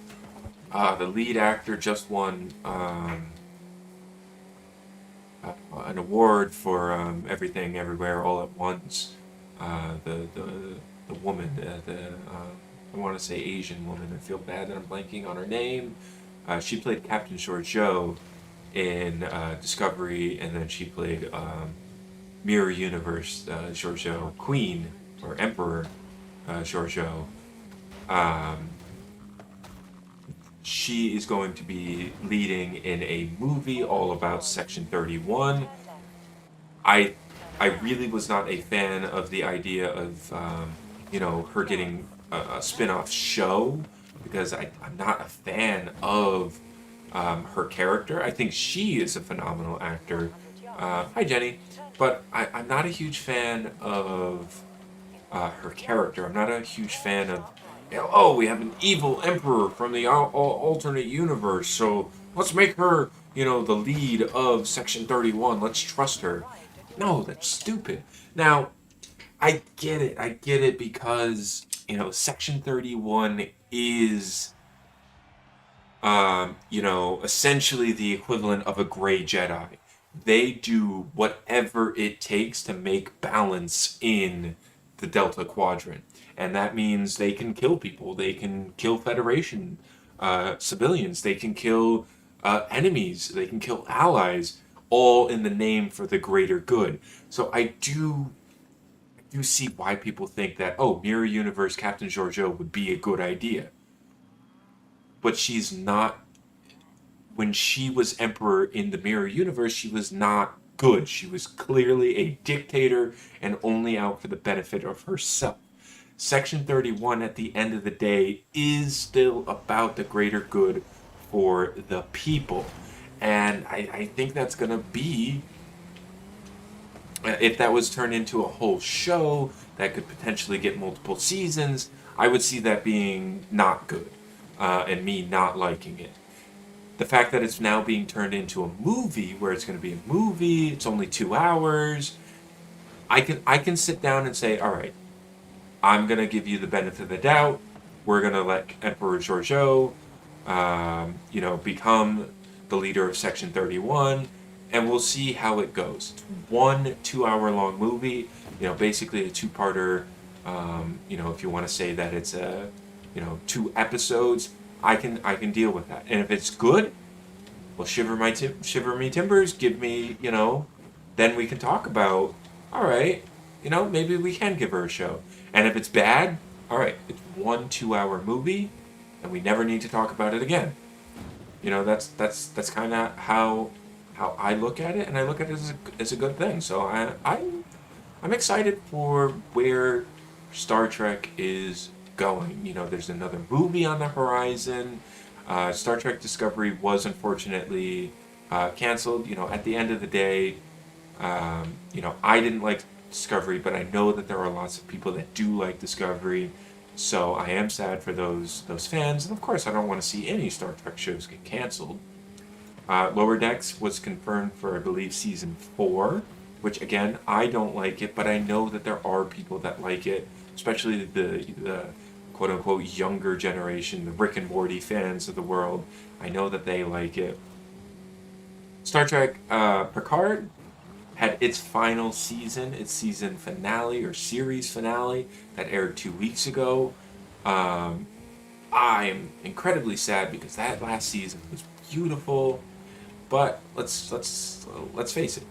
The lead actor just won an award for Everything Everywhere All at Once. The woman, I want to say Asian woman. I feel bad that I'm blanking on her name. She played Captain Georgiou in Discovery, and then she played Mirror Universe Georgiou, Queen or Emperor Georgiou. Um, she is going to be leading in a movie all about Section 31. Turn left. I I really was not a fan of the idea of her getting a spin-off show because I'm not a fan of her character. I think she is a phenomenal actor. 100 yards. Hi Jenny, but I'm not a huge fan of her character. I'm not a huge fan of, oh, we have an evil emperor from the alternate universe, so let's make her, the lead of Section 31. Let's trust her. Right at your No, that's stupid. Now, I get it. I get it because, Section 31 is, essentially the equivalent of a gray Jedi. They do whatever it takes to make balance in the Delta Quadrant. And that means they can kill people. They can kill Federation civilians. They can kill enemies. They can kill allies, all in the name for the greater good. So I do see why people think that, oh, Mirror Universe Captain Georgiou would be a good idea. But she's not. When she was Emperor in the Mirror Universe, she was not good. She was clearly a dictator and only out for the benefit of herself. Section 31, at the end of the day, is still about the greater good for the people. And I think that's going to be, if that was turned into a whole show that could potentially get multiple seasons, I would see that being not good and me not liking it. The fact that it's now being turned into a movie, where it's going to be a movie, it's only 2 hours. I can sit down and say, all right, I'm going to give you the benefit of the doubt. We're going to let Emperor Georgiou, become the leader of Section 31, and we'll see how it goes. It's 1 2 hour long movie, basically a two-parter. If you want to say that it's 2 episodes, I can deal with that. And if it's good, well, shiver me timbers. Give me, then we can talk about. All right, maybe we can give her a show. And if it's bad, all right, it's 1 2 hour movie, and we never need to talk about it again. That's kind of how I look at it, and I look at it as a good thing. So I'm excited for where Star Trek is going. There's another movie on the horizon. Star Trek Discovery was unfortunately canceled. At the end of the day, I didn't like Discovery, but I know that there are lots of people that do like Discovery. So I am sad for those fans, and of course I don't want to see any Star Trek shows get canceled. Lower Decks was confirmed for, I believe, season 4, which again, I don't like it, but I know that there are people that like it, especially the quote unquote younger generation, the Rick and Morty fans of the world. I know that they like it. Star Trek Picard had its final season, its season finale or series finale that aired 2 weeks ago. I am incredibly sad because that last season was beautiful, but let's face it.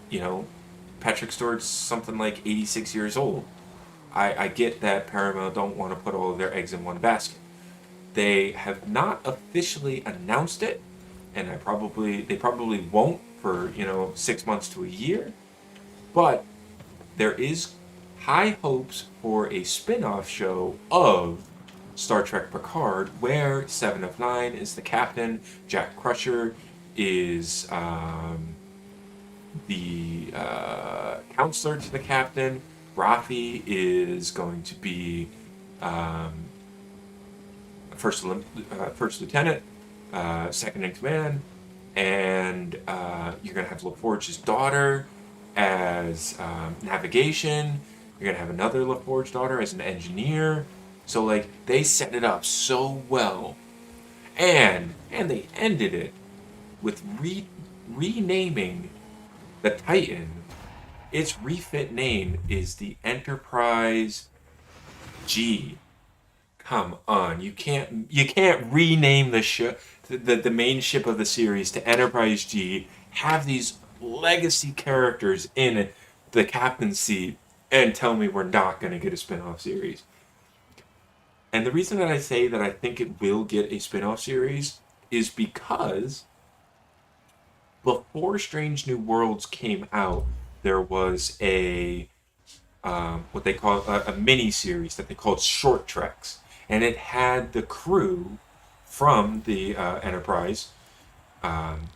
Patrick Stewart's something like 86 years old. I get that Paramount don't want to put all of their eggs in one basket. They have not officially announced it, and they probably won't for 6 months to a year. But there is high hopes for a spin-off show of Star Trek Picard, where Seven of Nine is the captain, Jack Crusher is the counselor to the captain, Rafi is going to be um, first lieutenant, second in command, and you're going to have LaForge's daughter as navigation. You're going to have another LaForge daughter as an engineer. So like they set it up so well, and they ended it with renaming the Titan. Its refit name is the Enterprise G. Come on, you can't rename the ship, the main ship of the series, to Enterprise G. Have these legacy characters in the captain's seat, and tell me we're not going to get a spin-off series. And the reason that I say that I think it will get a spin-off series is because before Strange New Worlds came out, there was a what they call a mini series that they called Short Treks, and it had the crew from the Enterprise,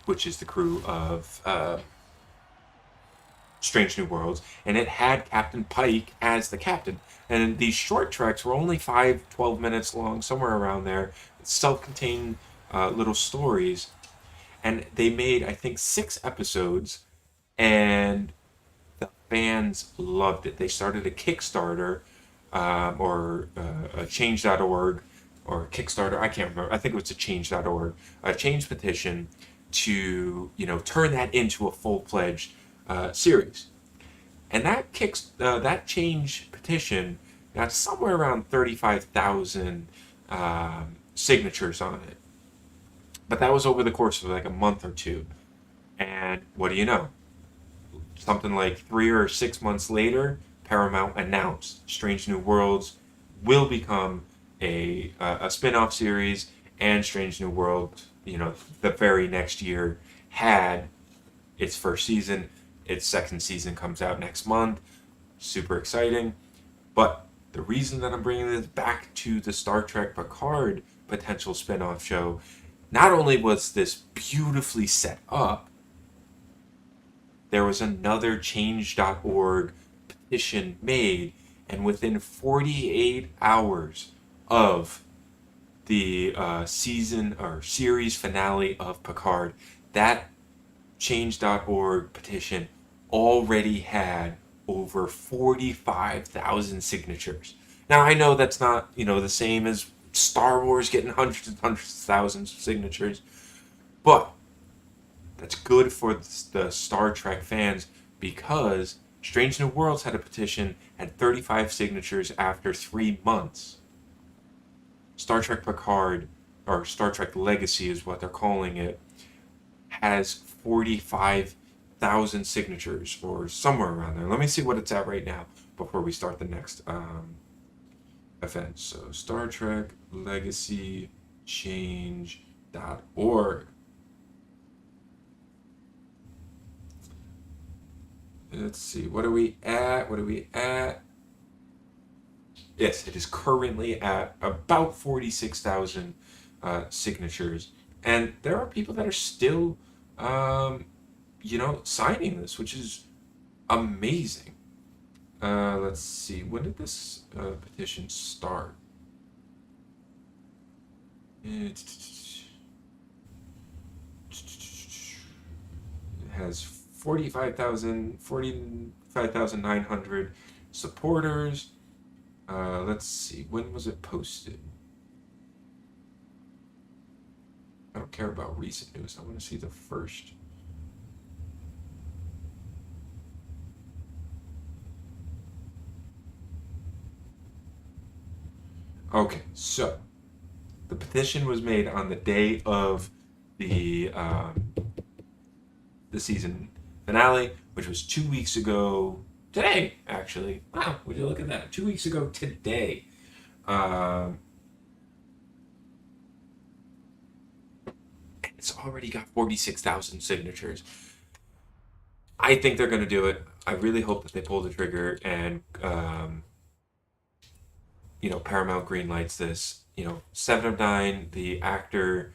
which is the crew of Strange New Worlds, and it had Captain Pike as the captain. And these short treks were only 12 minutes long, somewhere around there, self-contained little stories. And they made, I think, 6 episodes, and the fans loved it. They started a Kickstarter or a change.org or Kickstarter. I can't remember. I think it was a change.org, a change petition to turn that into a full-fledged series. And that change petition got somewhere around 35,000 signatures on it. But that was over the course of like a month or two. And what do you know? Something like 3 or 6 months later, Paramount announced Strange New Worlds will become a spin-off series, and Strange New World, the very next year had its first season. Its second season comes out next month. Super exciting. But the reason that I'm bringing this back to the Star Trek Picard potential spin-off show, not only was this beautifully set up, there was another change.org petition made, and within 48 hours of the season or series finale of Picard, that change.org petition already had over 45,000 signatures. Now I know that's not, the same as Star Wars getting hundreds and hundreds of thousands of signatures, but that's good for the Star Trek fans because Strange New Worlds had a petition, had 35 signatures after 3 months. Star Trek Picard, or Star Trek Legacy is what they're calling it, has 45,000 signatures or somewhere around there. Let me see what it's at right now before we start the next event. So Star Trek Legacy Change.org. Let's see. What are we at? Yes, it is currently at about 46,000 signatures. And there are people that are still, signing this, which is amazing. Let's see. When did this petition start? It has 45,900 supporters. Let's see. When was it posted? I don't care about recent news. I want to see the first. Okay, so the petition was made on the day of the season finale, which was 2 weeks ago today, actually. Wow, would you look at that? 2 weeks ago today. It's already got 46,000 signatures. I think they're going to do it. I really hope that they pull the trigger and, Paramount greenlights this. Seven of Nine, the actor,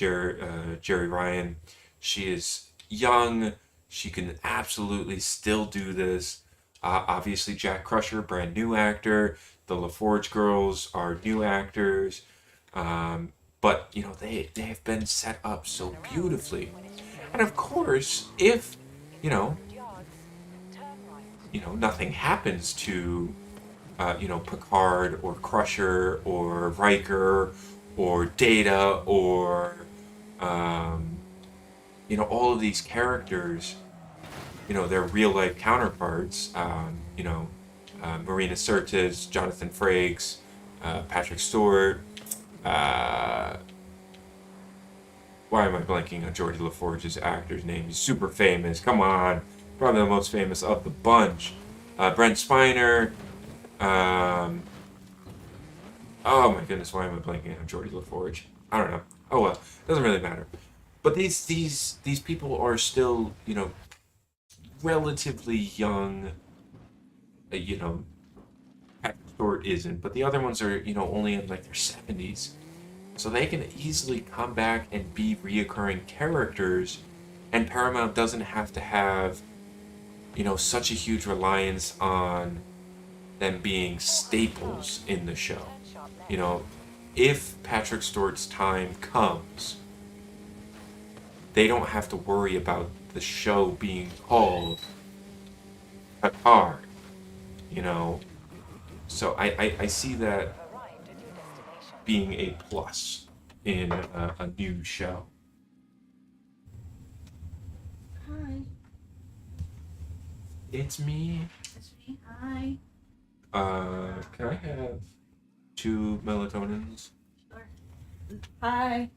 Jerry Ryan, she is young. She can absolutely still do this. Obviously, Jack Crusher, brand new actor. The LaForge girls are new actors. But they have been set up so beautifully. And of course, if you know 200 yards, turn right. nothing happens to Picard or Crusher or Riker or Data or all of these characters, their real life counterparts. Marina Sirtis, Jonathan Frakes, Patrick Stewart. Uh, why am I blanking on Geordi LaForge's actor's name? He's super famous. Come on, probably the most famous of the bunch. Brent Spiner. Um, oh my goodness, why am I blanking on Geordi LaForge? I don't know. Oh well, doesn't really matter. But these people are still relatively young. Patrick Stewart isn't, but the other ones are only in like their 70s, so they can easily come back and be reoccurring characters, and Paramount doesn't have to have such a huge reliance on them being staples in the show. Turn sharp left. If Patrick Stewart's time comes, they don't have to worry about the show being called Picard. You know, so I see that Arrived at your destination. being a plus in a new show. Hi. It's me. It's me. Hi. Can I have 2 melatonins? Sure. Hi.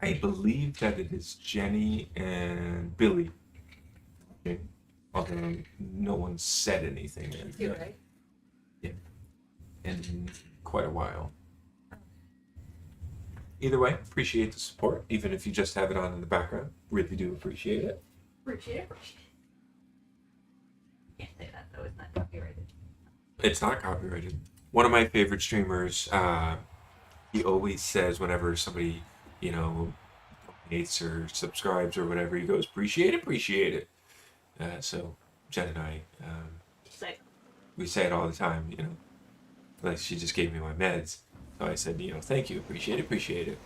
I believe that it is Jenny and Billy. Okay. Although no one said anything You right? in quite a while. Either way, appreciate the support, even if you just have it on in the background. Really do appreciate it. Appreciate it. Can't say that though. It's not copyrighted. It's not copyrighted. One of my favorite streamers, he always says whenever somebody, donates or subscribes or whatever, he goes, appreciate it. So Jen and I, Say. we say it all the time, Like she just gave me my meds. So I said, thank you, appreciate it.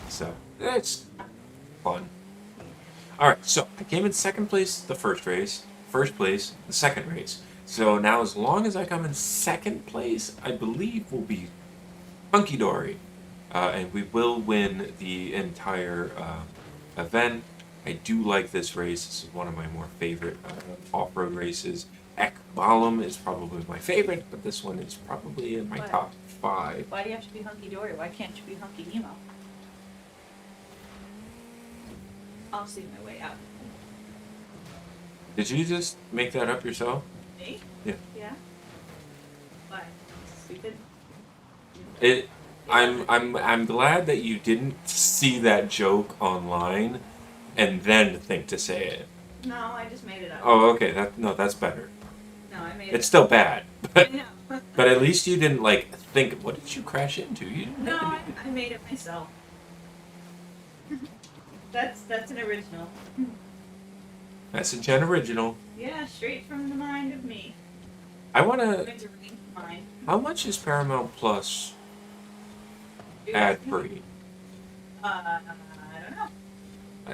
So it's fun. Alright, so I came in second place the first race the second race. So now as long as I come in second place, I believe we'll be hunky dory. And we will win the entire event. I do like this race. This is one of my more favorite off-road races. Ekbalum is probably my favorite, but this one is probably in my What? top 5. Why do you have to be hunky dory? Why can't you be hunky Nemo? I'll see my way out. Did you just make that up yourself? Me? Yeah. Yeah. Why? Stupid. I'm glad that you didn't see that joke online and then think to say it. No, I just made it up. Oh, okay. That's better. No, I made It's it still bad, up. but I know. but at least you didn't think. What did you crash into? You didn't. No, have to I made it myself. That's an original. Message and original. Yeah, straight from the mind of me. I wanna. Misery mind. How much is Paramount Plus ad free? I don't know.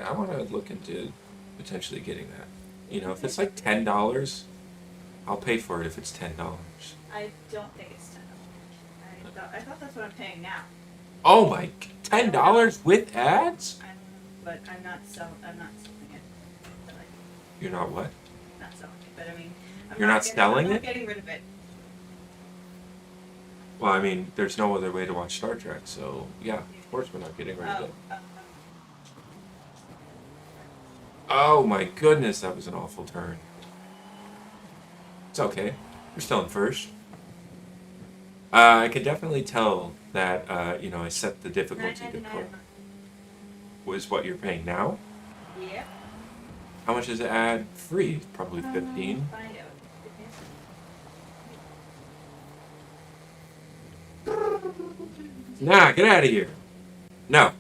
I want to look into potentially getting that. If it's like $10, I'll pay for it. If it's $10. I don't think it's $10. I thought that's what I'm paying now. Oh my! $10 with ads? I don't know, but I'm not selling it. But You're not what? not selling it. But I mean, You're not selling I'm it? not getting rid of it. Well, I mean, there's no other way to watch Star Trek, so yeah, of course we're not getting rid of Oh, it. Oh my goodness, that was an awful turn. It's okay. We're still in first. I could definitely tell that, I set the difficulty to $9.99 a put. month. Was what you're paying now? Yep. How much is it ad free? Probably 15. Find out. Nah, get out of here. No,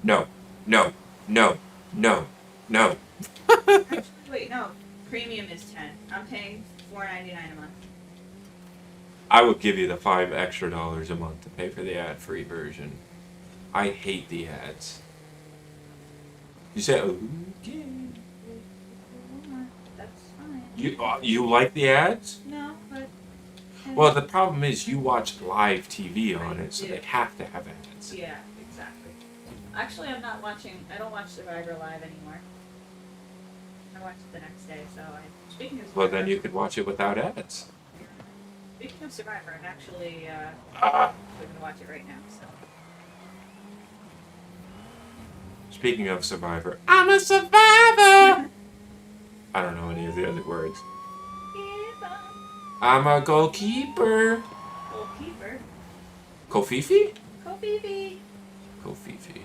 no, no, no, no, no. Actually, wait, no. Premium is 10. I'm paying $4.99 a month. I would give you the $5 extra a month to pay for the ad-free version. I hate the ads. You say, okay. That's fine. You like the ads? No, but. Well, the problem is you watch live TV on I it, so do. they have to have ads. Yeah, exactly. Actually, I'm not watching. I don't watch Survivor live anymore. I watch it the next day, so I. Speaking of Survivor. Well, then you could watch it without ads. Speaking of Survivor, I'm actually Ah. we're gonna watch it right now. So. Speaking of Survivor, I'm a survivor! I don't know any of the other words. I'm a goalkeeper. Goalkeeper. Kofifi? Kofifi. Kofifi.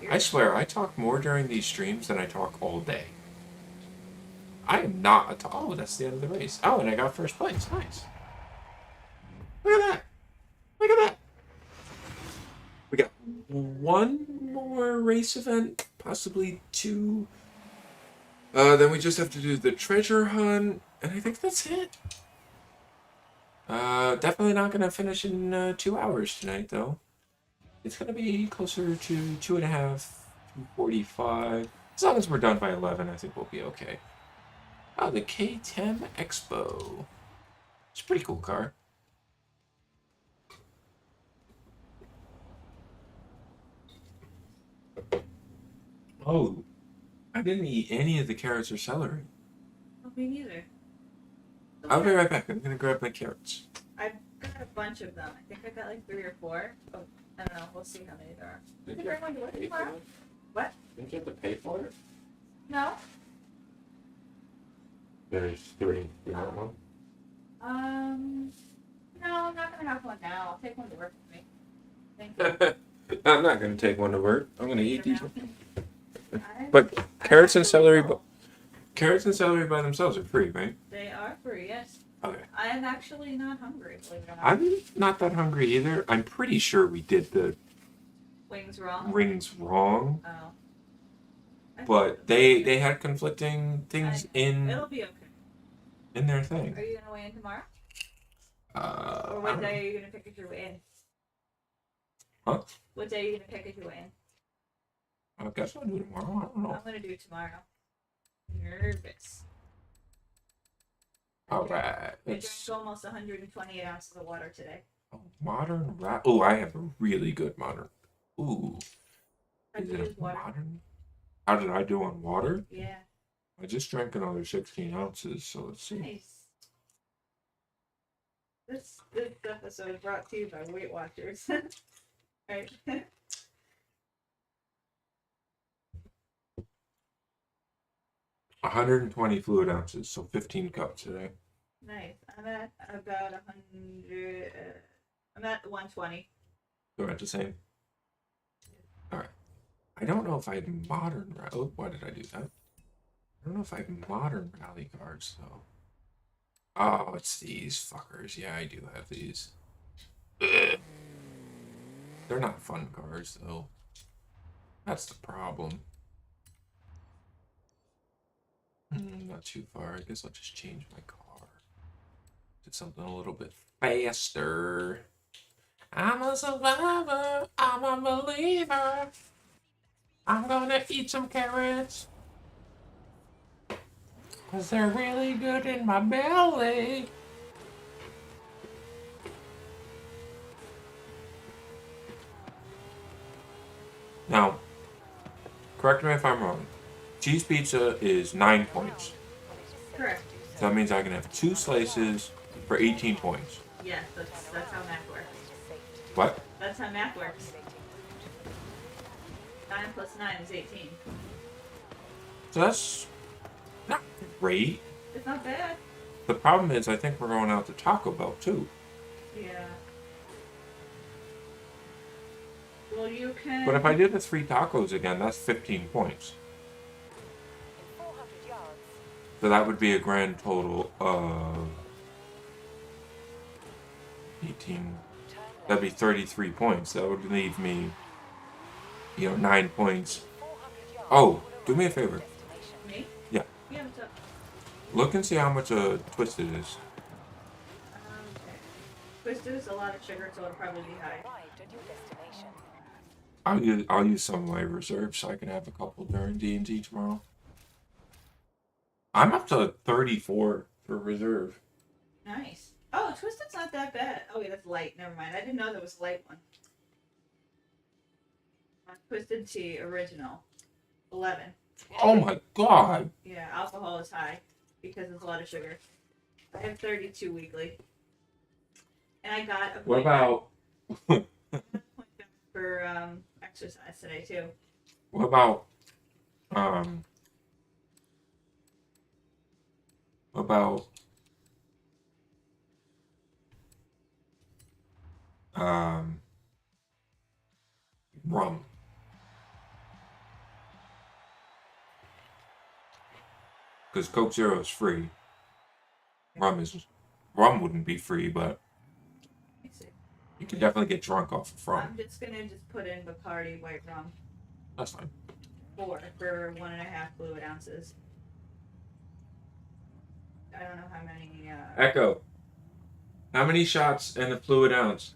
I swear, I talk more during these streams than I talk all day. I am not a oh, that's the end of the race. Oh, and I got first place. Nice. Look at that. Look at that. We got one more race event, possibly two. Then we just have to do the treasure hunt, and I think that's it. Definitely not gonna finish in 2 hours tonight, though. It's gonna be closer to 2.5, 2:45. As long as we're done by 11, I think we'll be okay. Oh, the K10 Expo. It's a pretty cool car. Oh, I didn't eat any of the carrots or celery. Oh, me neither. I'll be right back. I'm gonna grab my carrots. I've got a bunch of them. I think I got like 3 or 4. Oh, I don't know. We'll see how many there are. Did Is everyone doing it tomorrow? What? Didn't you have to pay for it? No. There's 3. You want one? No, I'm not gonna have one now. I'll take one to work with me. Thank you. I'm not gonna take one to work. I'm gonna eat these. I- But I carrots and actually celery, don't. carrots and celery by themselves are free, right? They are free, yes. Okay. I am actually not hungry, believe it or not. I'm not that hungry either. I'm pretty sure we did the Wings wrong? rings wrong, Oh. I but think they had conflicting things it'll be okay. in their thing. Are you gonna weigh in tomorrow? Or I what don't day know. are you gonna pick as your weigh in? Huh? What day are you gonna pick as your weigh in? I guess I'll do it tomorrow. I don't know. I'm gonna do it tomorrow. Nervous. All right. I drank It's almost 128 ounces of water today. modern rap. Oh, I have a really good modern. Ooh, How'd is you it use a water? modern? How did I do on water? Yeah. I just drank another 16 ounces, so let's see. Nice. This episode is brought to you by Weight Watchers. Right. 120 fluid ounces, so 15 cups today. Nice. I'm at about 100. I'm at 120. We're at the same. All right. I don't know if I had modern. Oh, why did I do that? I don't know if I have modern rally cars though. Oh, it's these fuckers. Yeah, I do have these. Ugh. They're not fun cars though. That's the problem. Not too far. I guess I'll just change my car. Did something a little bit faster. I'm a survivor. I'm a believer. I'm gonna eat some carrots. 'Cause they're really good in my belly. Now, correct me if I'm wrong. Cheese pizza is 9 points. Correct. So that means I can have 2 slices for 18 points. Yes, that's how math works. What? That's how math works. 9 plus 9 is 18. So that's not great. It's not bad. The problem is I think we're going out to Taco Bell too. Yeah. Well, you can. But if I did the 3 tacos again, that's 15 points. In 400 yards, So that would be a grand total of 18. turn That'd be 33 points. That would leave me, 9 points. 400 yards. Oh, do me a favor. Destination. Me? Yeah. Yeah, what's up? Look and see how much a Twisted is. Okay. Twisted is a lot of sugar, so it'll probably be high. Arrived at your destination. I'll use some of my reserves so I can have a couple during D&D tomorrow. I'm up to 34 for reserve. Nice. Oh, Twisted's not that bad. Oh, wait, that's light. Never mind. I didn't know there was a light one. Twisted Tea Original. 11. Oh my god! Yeah, alcohol is high because it's a lot of sugar. I have 32 weekly. And I got a What point back about for exercise today, too. what about um what about um rum? Because Coke Zero is free. Rum wouldn't be free, but Let me see. you could definitely get drunk off of rum. I'm just gonna put in Bacardi white rum. That's fine. 4 for 1.5 fluid ounces. I don't know how many. Echo. How many shots in a fluid ounce?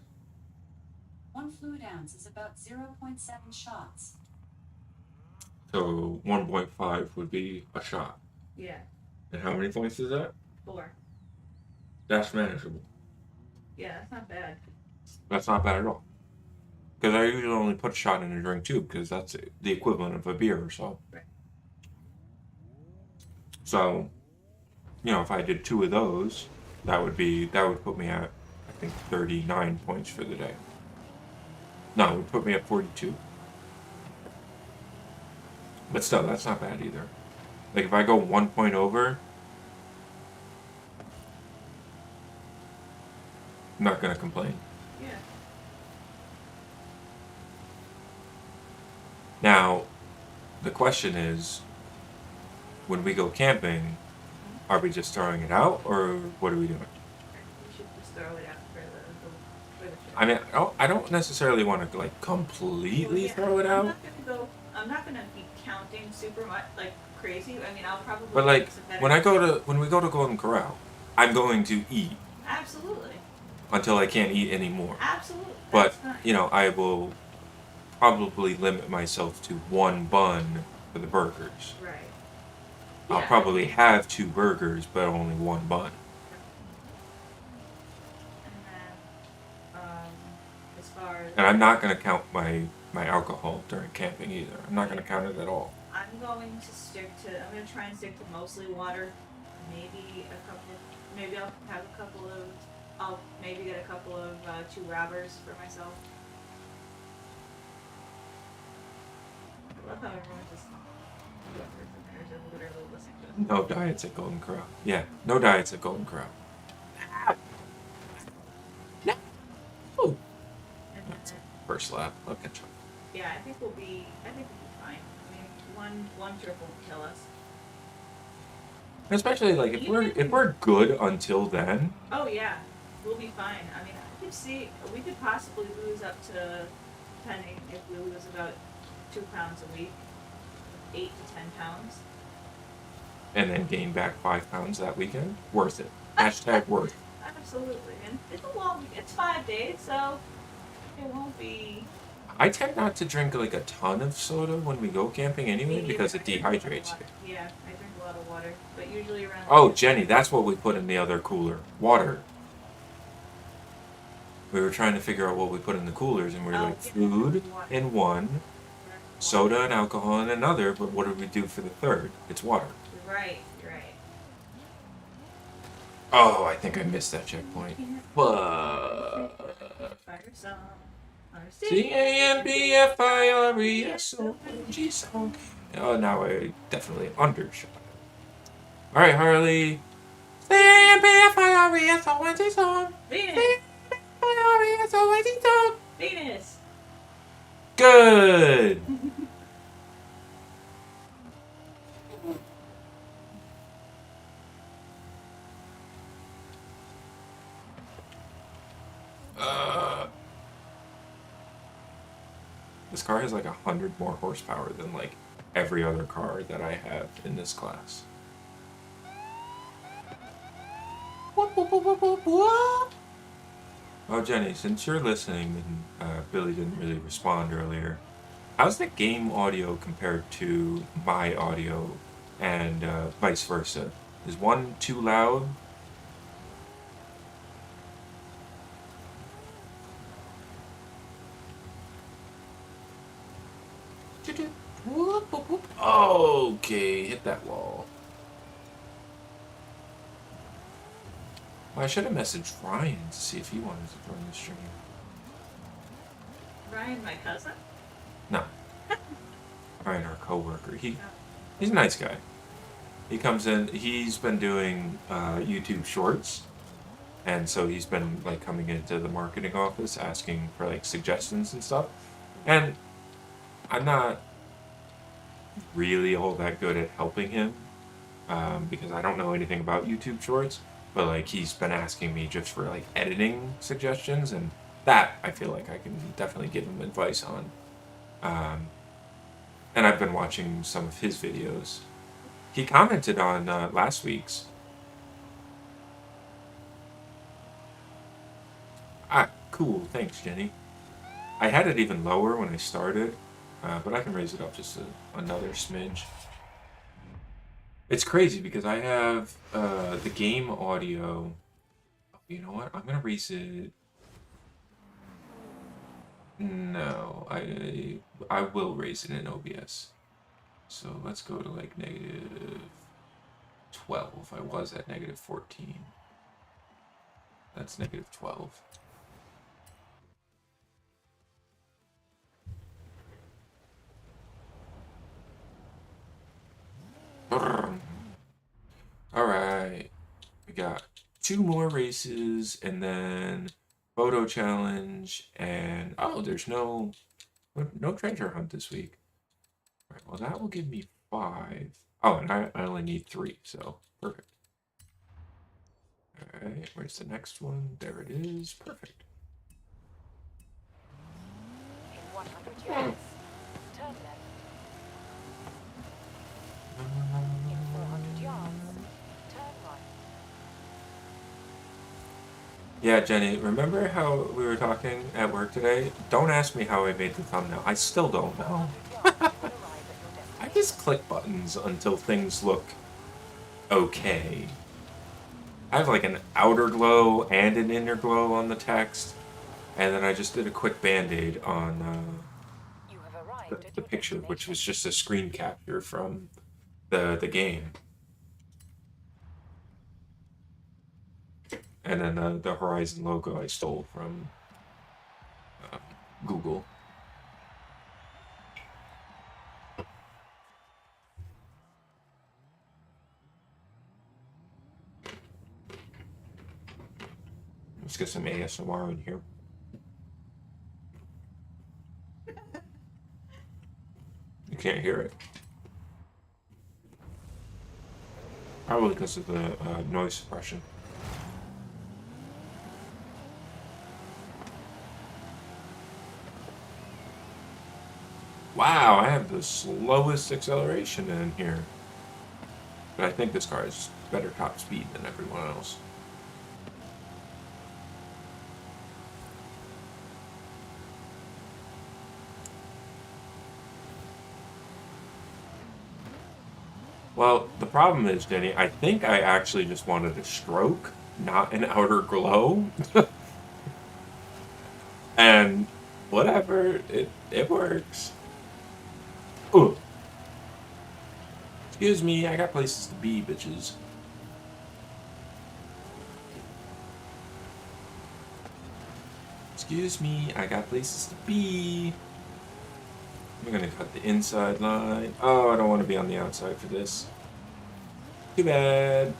1 fluid ounce is about 0.7 shots. So 1.5 would be a shot. Yeah, And how many points is that? 4. That's manageable. Yeah, that's not bad. That's not bad at all. Because I usually only put a shot in a drink too, because that's the equivalent of a beer or so. Right. So, if I did 2 of those, that would put me at, I think, 39 points for the day. No, it would put me at 42. But still, that's not bad either. Like if I go 1 point over, I'm not gonna complain. Yeah. Now, the question is, when we go camping, are we just throwing it out, or what are we doing? We should just throw it out for the trip. I mean, I don't necessarily want to like completely Yeah, throw it out, I'm not gonna be counting super much, like crazy. I mean, I'll probably. but like make some better- when we go to Golden Corral, I'm going to eat Absolutely. until I can't eat anymore. Absolutely. But That's fine. I will probably limit myself to 1 bun for the burgers. Right. I'll Yeah. probably have 2 burgers, but only 1 bun. And then, as far as And I'm not gonna count my alcohol during camping either. I'm not gonna count it at all. I'm going to try and stick to mostly water. Maybe I'll have a couple of. I'll maybe get a couple of 2 robbers for myself. I love how everyone just literally listening to us. No diets at Golden Corral. Yeah, no diets at Golden Corral. No. Oh, And that's then, a first lap. I'll catch up. yeah, I think we'll be fine. I mean, one trip won't kill us. Especially like if we're good until then. Oh yeah, we'll be fine. I mean, we could possibly lose up to, depending if we lose about 2 pounds a week, 8 to 10 pounds. And then gain back 5 pounds that weekend. Worth it. Hashtag worth. Absolutely, and it's 5 days, so it won't be. I tend not to drink like a ton of soda when we go camping anyway because it I drink a lot of dehydrates water. you. Yeah, I drink a lot of water, but usually around. Oh, Jenny, that's what we put in the other cooler. Water. We were trying to figure out what we put in the coolers, and we were Oh, like, yeah. food in one, soda and alcohol in another, but what did we do for the third? It's water. Right. Oh, I think I missed that checkpoint. Fire song. CAMBFIRESONG song. Oh, now I definitely undershot it. Alright, Harley. CAMBFIRESONG song. Venus. CAMBFIRESONG song. Venus. Good. This car has like 100 more horsepower than like every other car that I have in this class. Oh, Jenny, since you're listening and Billy didn't really respond earlier, how's the game audio compared to my audio and vice versa? Is one too loud? Okay, hit that wall. Well, I should have messaged Ryan to see if he wanted to join the stream. Ryan, my cousin? No. Ryan, our coworker. He's a nice guy. He comes in. He's been doing YouTube Shorts, and so he's been like coming into the marketing office asking for like suggestions and stuff. And I'm not really all that good at helping him because I don't know anything about YouTube Shorts. But like he's been asking me just for like editing suggestions, and that I feel like I can definitely give him advice on. And I've been watching some of his videos. He commented on last week's. Ah, cool. Thanks, Jenny. I had it even lower when I started, but I can raise it up just another smidge. It's crazy because I have the game audio. You know what? I'm gonna raise it. No, I will raise it in OBS. So let's go to like -12. I was at -14. That's -12. Alright. We got 2 more races and then photo challenge and oh, there's no treasure hunt this week. Alright, well that will give me 5. Oh, and I only need 3, so perfect. Alright, where's the next one? There it is. Perfect. In 100 yards, turn left. In 400 yards, turn right. Yeah, Jenny, remember how we were talking at work today? Don't ask me how I made the thumbnail. I still don't know. 400 yards, you will arrive at your I just click buttons until things look okay. I have like an outer glow and an inner glow on the text, and then I just did a quick band-aid on You have arrived at the your picture, which destination. was just a screen capture from the game. And then the Horizon logo I stole from Google. Let's get some ASMR in here. You can't hear it. Probably because of the noise suppression. Wow, I have the slowest acceleration in here. But I think this car has better top speed than everyone else. Well, the problem is, Jenny, I think I actually just wanted a stroke, not an outer glow. And whatever, it works. Ooh. Excuse me, I got places to be, bitches. Excuse me, I got places to be. I'm gonna cut the inside line. Oh, I don't want to be on the outside for this. Too bad.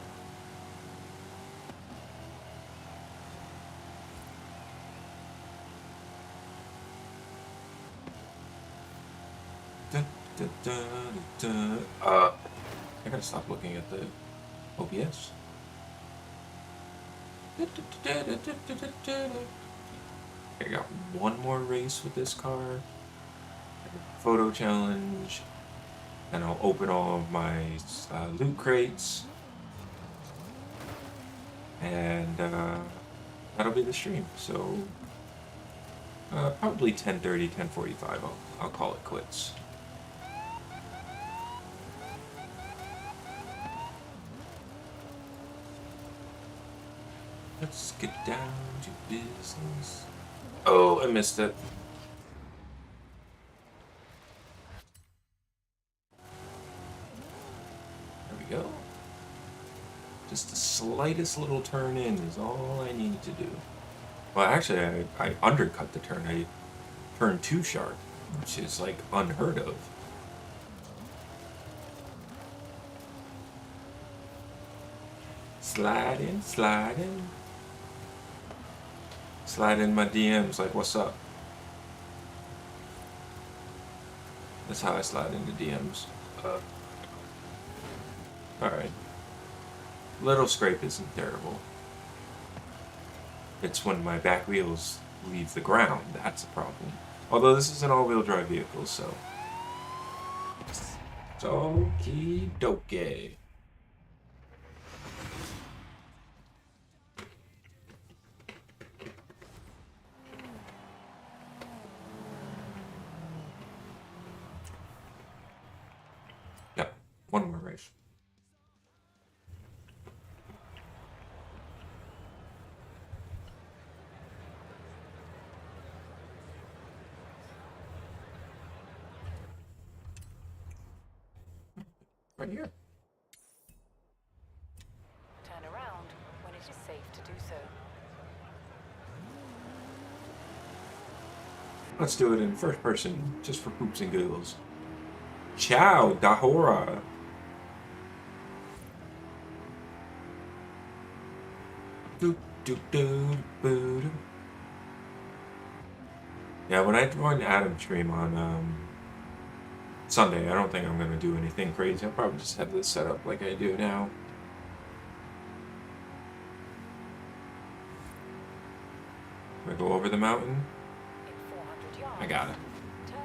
Da, da, da, da, da. I gotta stop looking at the OBS. Da, da, da, da, da, da, da, da. I got one more race with this car. photo challenge, and I'll open all of my loot crates, and that'll be the stream. So probably 10:30, 10:45. I'll call it quits. Let's get down to business. Oh, I missed it. There we go. Just the slightest little turn in is all I need to do. Well, actually, I undercut the turn. I turned too sharp, which is like unheard of. Slide in, slide in. Slide in my DMs like, what's up? That's how I slide into DMs. Alright. Little scrape isn't terrible. It's when my back wheels leave the ground that's a problem. Although this is an all-wheel drive vehicle, so... It's okie dokie. Yep, one more race. Right here. Turn around when it is safe to do so. Let's do it in first person, just for poops and giggles. Ciao, Dahora. Doop, doop, doop, doop. Yeah, when I join Adam's stream on Sunday, I don't think I'm going to do anything crazy. I'll probably just have this set up like I do now. Do I go over the mountain? In 400 yards. I got it. Turn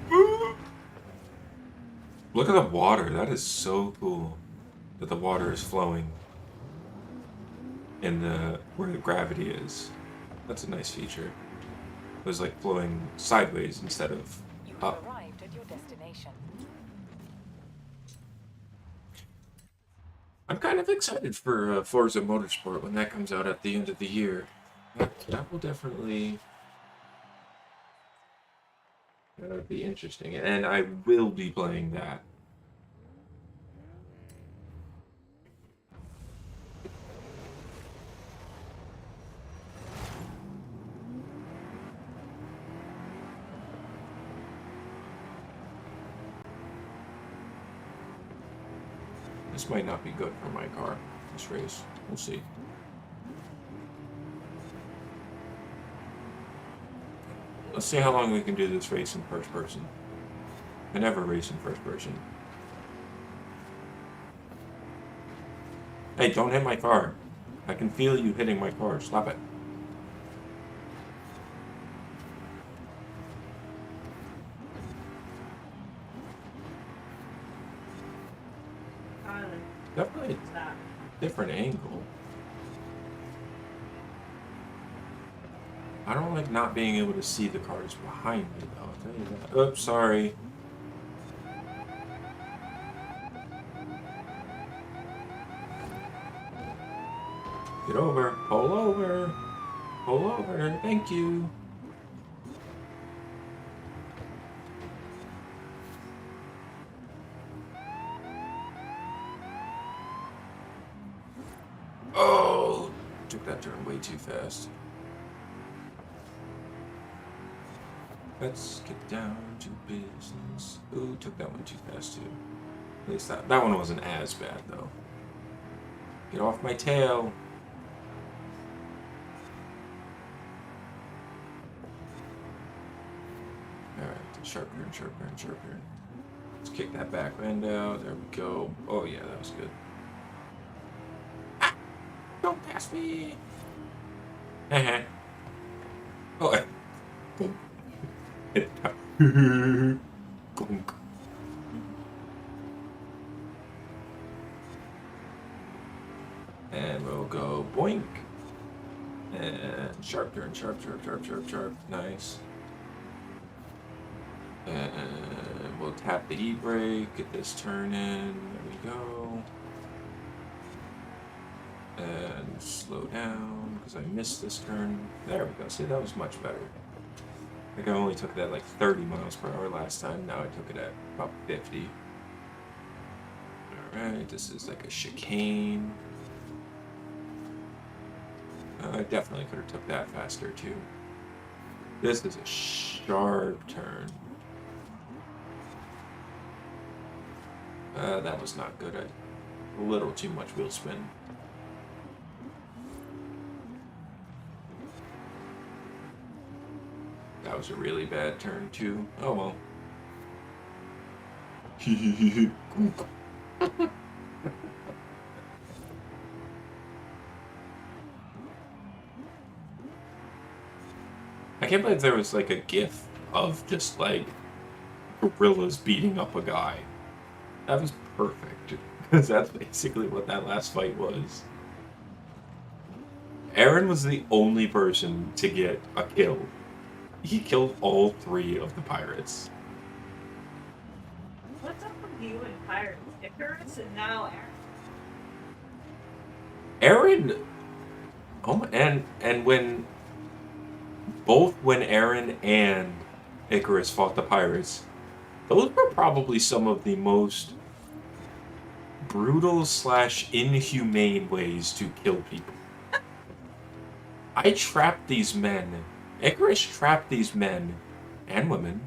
right. Look at the water. That is so cool that the water is flowing in the where the gravity is. That's a nice feature. It was like flowing sideways instead of You have up. arrived at your destination. I'm kind of excited for Forza Motorsport when that comes out at the end of the year. That will definitely be interesting, and I will be playing that. This might not be good for my car, this race. We'll see. Let's see how long we can do this race in first person. I never race in first person. Hey, don't hit my car. I can feel you hitting my car. Stop it. Tyler, Definitely stop. a different angle. I don't like not being able to see the cars behind me, though. I'll tell you that. Oops, sorry. Get over. Pull over. Pull over. Thank you. Oh! Took that turn way too fast. Let's get down to business. Ooh, took that one too fast too. At least that one wasn't as bad though. Get off my tail. Alright, sharp turn, sharp turn, sharp turn. Let's kick that back end out. There we go. Oh yeah, that was good. Ah! Don't pass me! Oh, Gunk. And we'll go boink. And sharp turn, sharp, sharp, sharp, sharp, sharp. Nice. And we'll tap the e-brake, get this turn in. There we go. And slow down because I missed this turn. There we go. See, that was much better. I think I only took that like 30 miles per hour last time. Now I took it at about 50. Alright, this is like a chicane. I definitely could have took that faster too. This is a sharp turn. That was not good. A little too much wheel spin. That was a really bad turn too. Oh well. I can't believe there was like a gif of just like gorillas beating up a guy. That was perfect. Because that's basically what that last fight was. Aaron was the only person to get a kill. He killed all 3 of the pirates. What's up with you and Pirates? Icarus and now Aaron, oh, and when Aaron and Icarus fought the pirates, those were probably some of the most brutal / inhumane ways to kill people. I trapped these men. Icarus trapped these men and women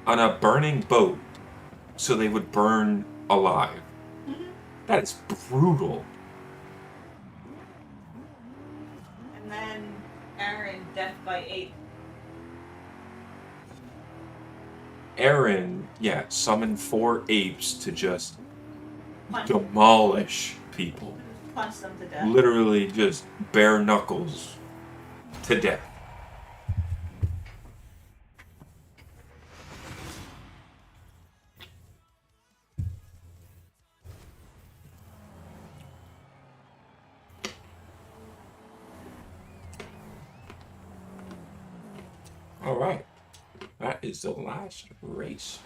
on a burning boat so they would burn alive. That is brutal. And then Aaron, death by 8. Aaron, yeah, summoned 4 apes to just Punch, demolish people. punch them to death. Literally just bare knuckles to death. All right, that is the last race.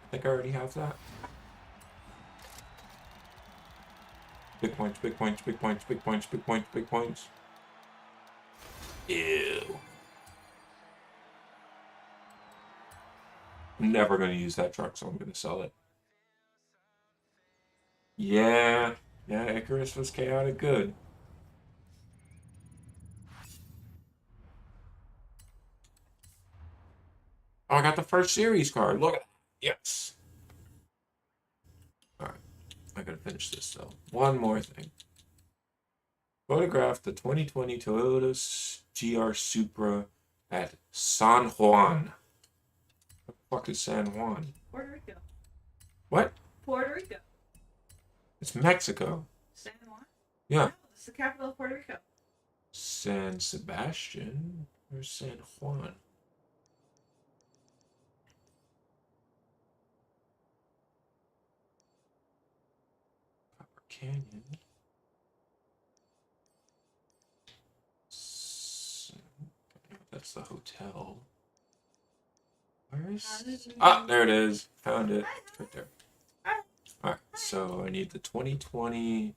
I think I already have that. Big points, big points, big points, big points, big points, big points. Ew. I'm never going to use that truck, so I'm going to sell it. Yeah, Icarus was chaotic good. Oh, I got the first series card. Look at that. Yes. Alright. I gotta finish this though. One more thing. Photograph the 2020 Toyota GR Supra at San Juan. What the fuck is San Juan? Puerto Rico. What? Puerto Rico. It's Mexico. San Juan? Yeah. No, it's the capital of Puerto Rico. San Sebastian? Where's San Juan? Copper Canyon. That's the hotel. Where is... Ah, there it is. Found it. It's right there. Alright, so I need the 2020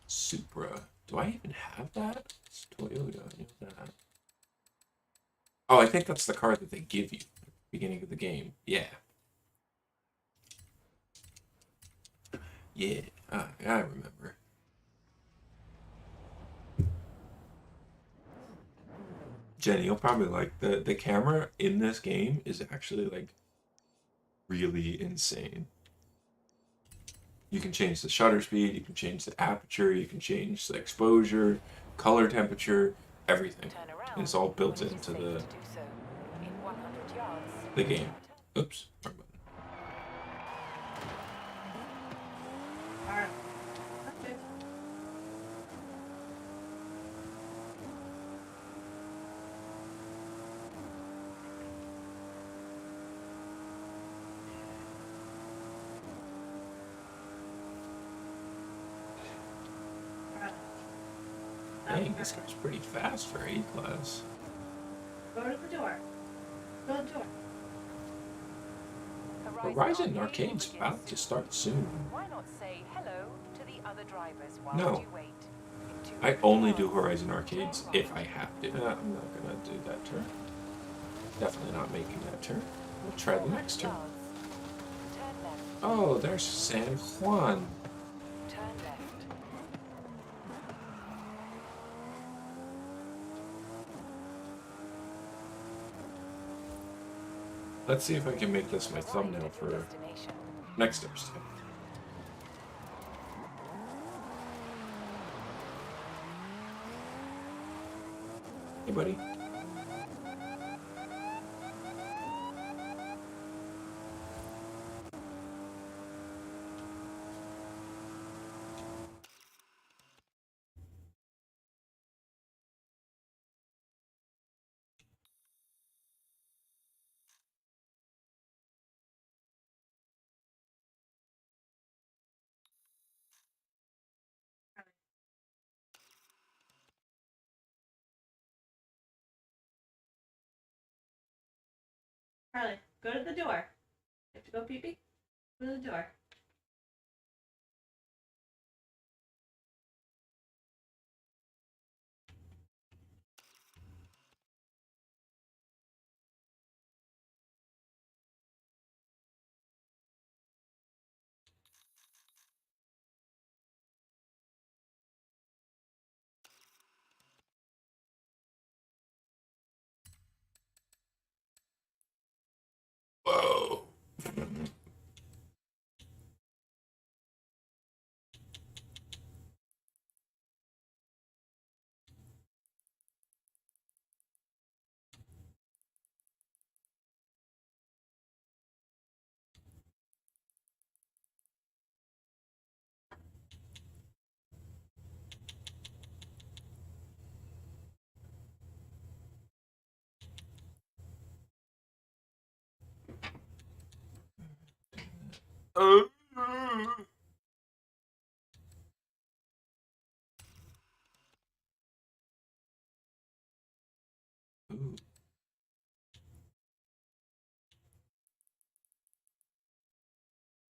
Supra. Do I even have that? It's Toyota. I need that. Oh, I think that's the car that they give you at the beginning of the game. Yeah. Yeah. I remember. Jenny, you'll probably like the camera in this game is actually like really insane. You can change the shutter speed, you can change the aperture, you can change the exposure, color temperature, everything. Turn around And it's all built when it is into safe the to do so. In 100 yards, game. Oops. Wrong button. Alright. Okay. Dang, this guy's pretty fast for A-class. Go to the door. Go to the door. Horizon Arcade's about to start soon. Why not say hello to the other drivers while No. you wait? In 2 I only hours, do Horizon Arcades if I have to. I'm not gonna do that turn. Definitely not making that turn. We'll try the next turn. yards. Turn left. Oh, there's San Juan. Turn left. Let's see if I can make this my thumbnail Right at your for destination. next Thursday. Hey, buddy. Carly, go to the door. You have to go pee pee? Go to the door. Whoa. Ooh.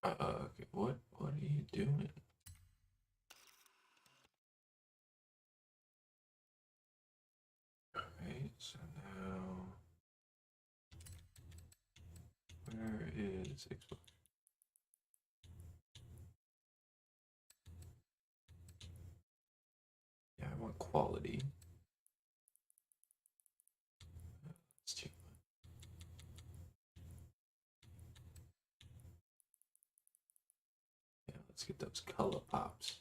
Okay, what are you doing? Alright, so now where is Xbox? Yeah, I want quality. It's too much. Yeah, let's get those color pops.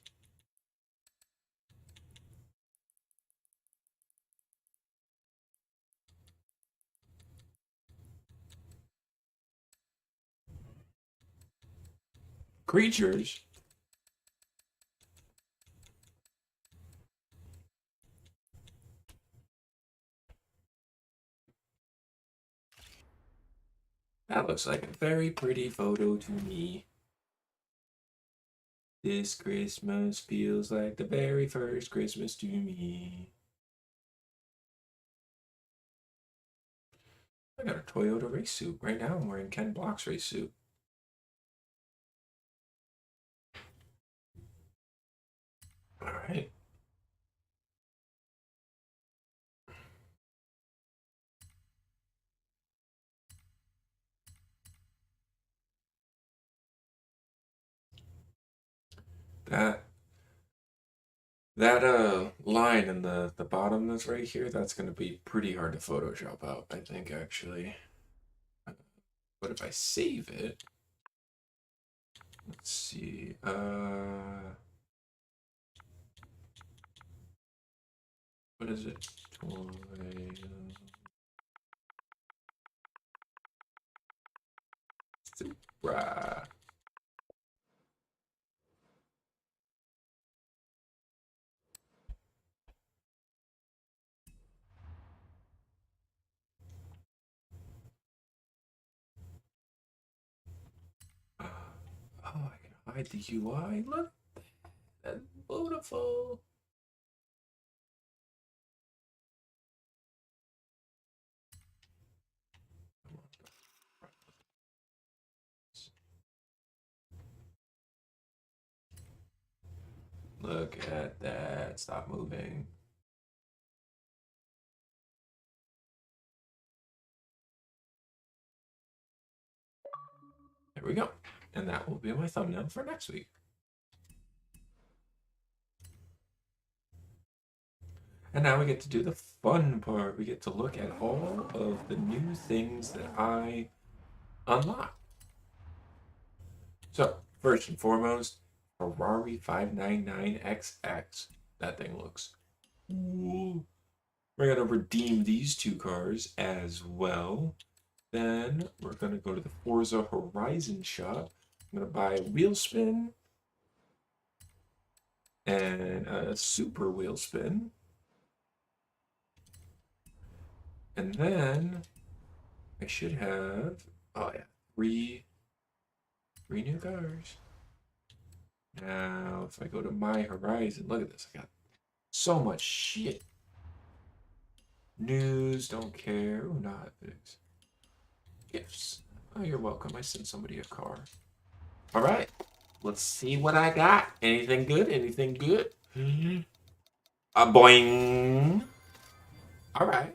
Creatures. That looks like a very pretty photo to me. This Christmas feels like the very first Christmas to me. I got a Toyota race suit. Right now I'm wearing Ken Block's race suit. Alright. That line in the bottom that's right here, that's gonna be pretty hard to Photoshop out, I think actually. But if I save it, let's see. What is it? Supra. Oh, I can hide the UI. Look, that's beautiful. Look at that. Stop moving. There we go. And that will be my thumbnail for next week. And now we get to do the fun part. We get to look at all of the new things that I unlocked. So, first and foremost, Ferrari 599XX. That thing looks cool. We're going to redeem these two cars as well. Then we're going to go to the Forza Horizon shop. I'm going to buy a wheel spin and a super wheel spin. And then I should have, oh yeah, three new cars. Now, if I go to my Horizon, look at this. I got so much shit. News, don't care. Ooh, not fix. Gifts. Oh, you're welcome. I sent somebody a car. All right. Let's see what I got. Anything good? Anything good? A boing. All right.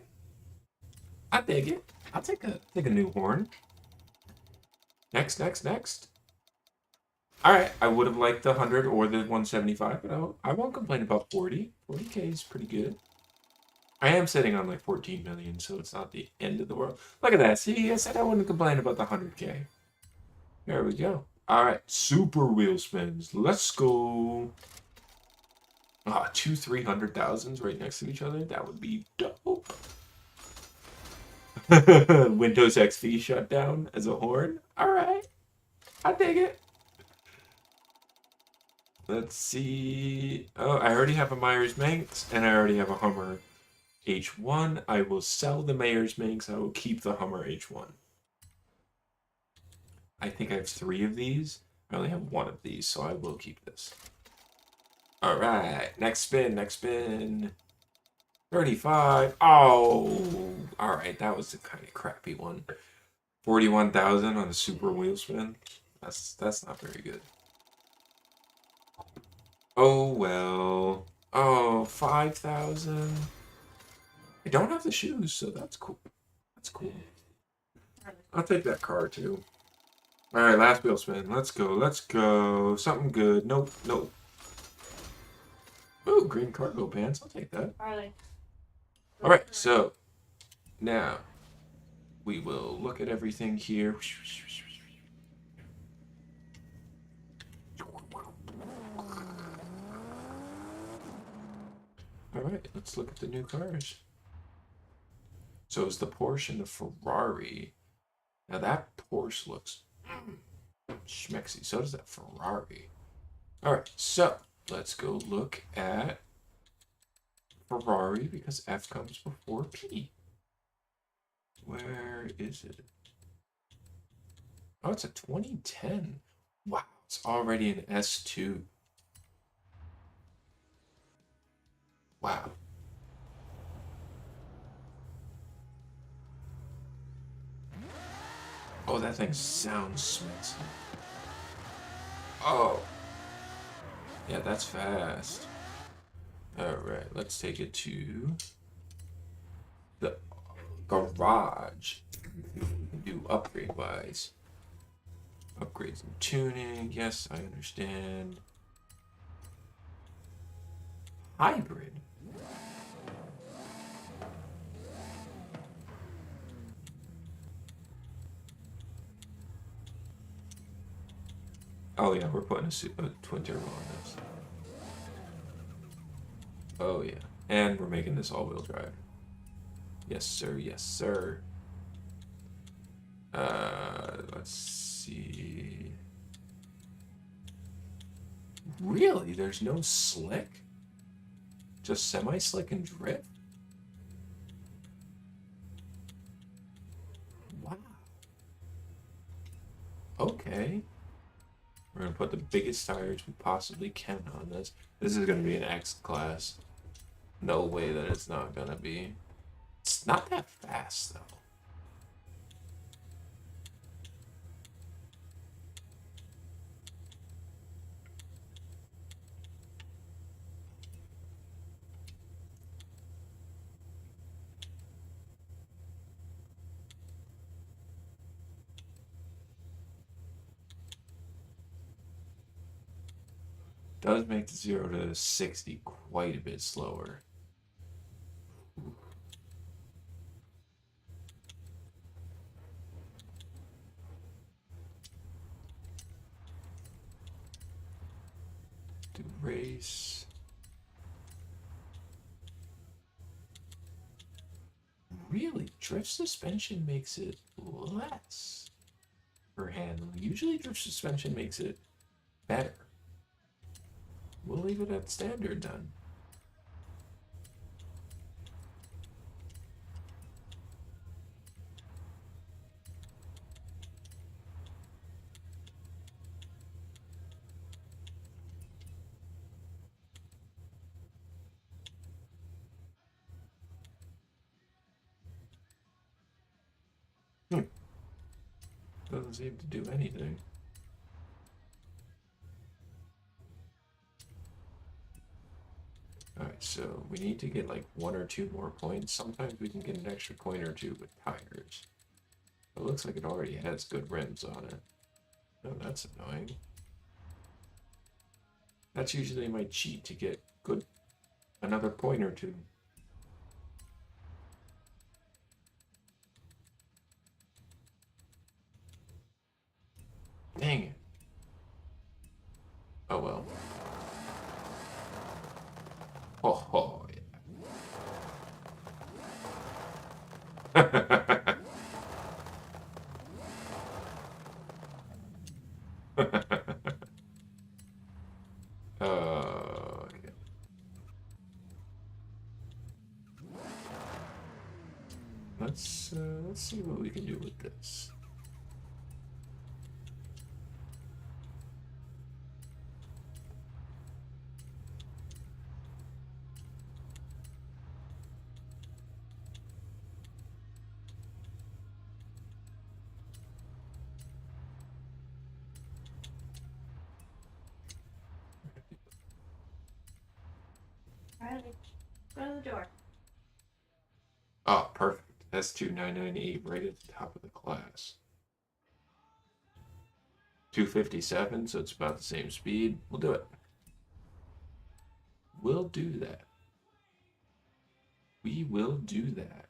I dig it. I'll take a new horn. Next. All right. I would have liked the 100 or the 175, but I won't complain about 40. 40K is pretty good. I am sitting on like 14 million, so it's not the end of the world. Look at that. See, I said I wouldn't complain about the 100K. There we go. All right. Super wheel spins. Let's go. Ah, two 300,000s right next to each other. That would be dope. Windows XP shut down as a horn. All right. I dig it. Let's see. Oh, I already have a Myers Manx and I already have a Hummer H1. I will sell the Myers Manx. I will keep the Hummer H1. I think I have 3 of these. I only have 1 of these, so I will keep this. All right. Next spin. 35. Oh, all right. That was a kind of crappy one. 41,000 on a super wheel spin. That's not very good. Oh well. Oh, 5,000. I don't have the shoes, so that's cool. That's cool. I'll take that car too. All right, last wheel spin. Let's go. Something good. Nope. Ooh, green cargo pants. I'll take that. Harley. All right, so now we will look at everything here. All right, let's look at the new cars. So it's the Porsche and the Ferrari. Now that Porsche looks schmexy. So does that Ferrari. All right, so let's go look at Ferrari because F comes before P. Where is it? Oh, it's a 2010. Wow, it's already an S2. Wow. Oh, that thing sounds smexy. Oh. Yeah, that's fast. Alright, let's take it to the garage. We can do upgrade-wise. Upgrades and tuning. Yes, I understand. Hybrid. Oh yeah, we're putting a twin turbo on this. Oh yeah, and we're making this all-wheel drive. Yes sir, yes sir. Let's see. Really? There's no slick? Just semi-slick and drift? Wow. Okay. We're gonna put the biggest tires we possibly can on this. This is gonna be an X class. No way that it's not gonna be. It's not that fast though. Does make the 0 to 60 quite a bit slower. Do race. Really, drift suspension makes it less for handling. Usually drift suspension makes it better. We'll leave it at standard then. Doesn't seem to do anything. Alright, so we need to get like 1 or 2 more points. Sometimes we can get an extra point or 2 with tires. It looks like it already has good rims on it. Oh, that's annoying. That's usually my cheat to get good another point or 2. Dang it. Oh well. Oh, yeah. Okay. Let's see what we can do with this. Alright, go to the door. Oh, perfect. S2998 right at the top of the class. 257, so it's about the same speed. We'll do it. We'll do that. We will do that.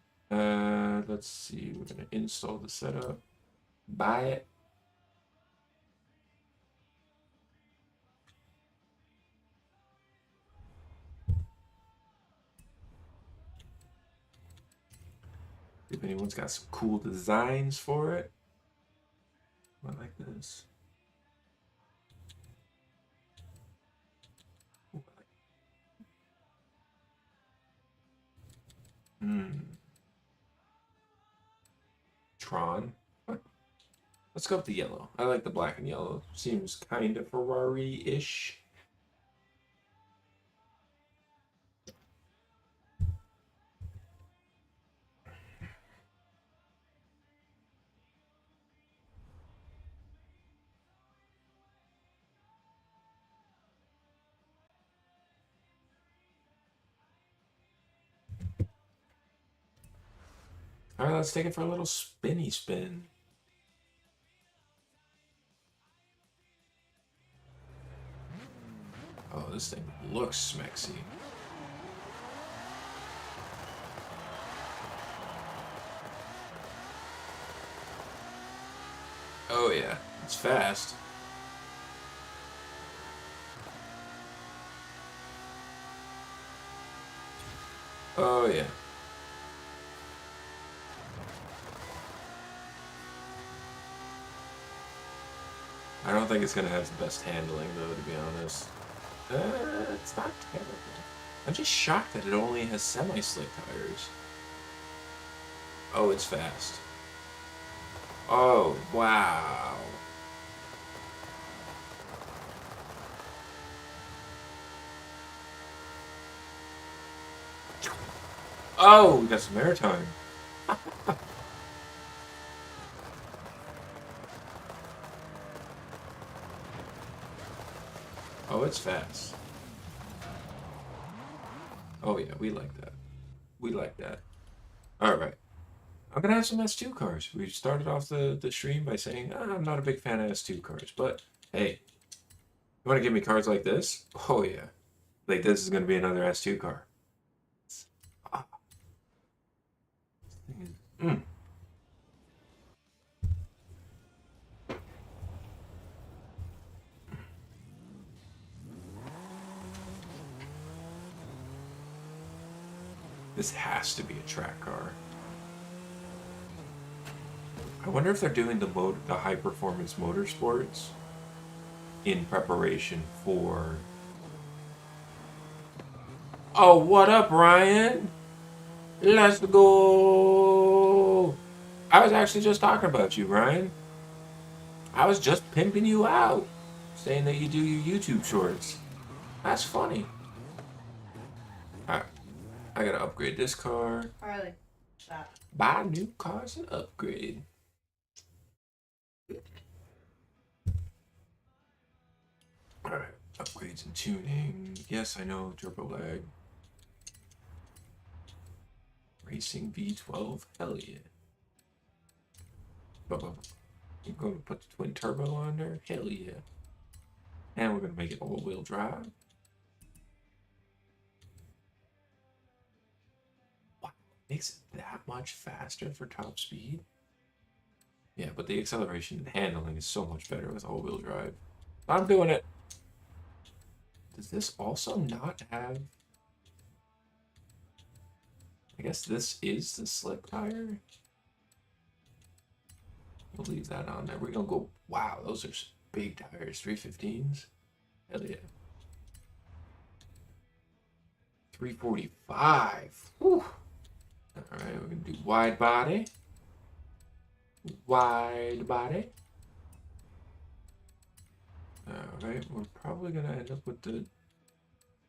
Let's see. We're going to install the setup. Buy it. If anyone's got some cool designs for it. I like this. Tron. Let's go with the yellow. I like the black and yellow. Seems kind of Ferrari-ish. All right, let's take it for a little spinny spin. Oh, this thing looks smexy. Oh yeah, it's fast. Oh yeah. I don't think it's gonna have the best handling though, to be honest. It's not terrible. I'm just shocked that it only has semi-slick tires. Oh, it's fast. Oh, wow. Oh, we got some airtime. Oh, it's fast. Oh yeah, we like that. We like that. Alright. I'm gonna have some S2 cars. We started off the stream by saying I'm not a big fan of S2 cars, but hey, You want to give me cars like this? Oh yeah. Like this is going to be another S2 car. Ah. Mm. This has to be a track car. I wonder if they're doing the high performance motorsports in preparation for. Oh, what up, Ryan? Let's go. I was actually just talking about you, Ryan. I was just pimping you out, saying that you do your YouTube shorts. That's funny. Alright, I gotta upgrade this car. Harley, stop. Buy new cars and upgrade. Alright, upgrades and tuning. Yes, I know, turbo lag. Racing V12, hell yeah. I'm going to put the twin turbo on there, hell yeah. And we're gonna make it all-wheel drive. Wow, makes it that much faster for top speed. Yeah, but the acceleration and handling is so much better with all-wheel drive. I'm doing it. Does this also not have... I guess this is the slick tire. We'll leave that on there. We're gonna go, wow, those are big tires, 315s. Hell yeah. 345. Whew. Alright, we're gonna do wide body. Wide body. Alright, we're probably gonna end up with the...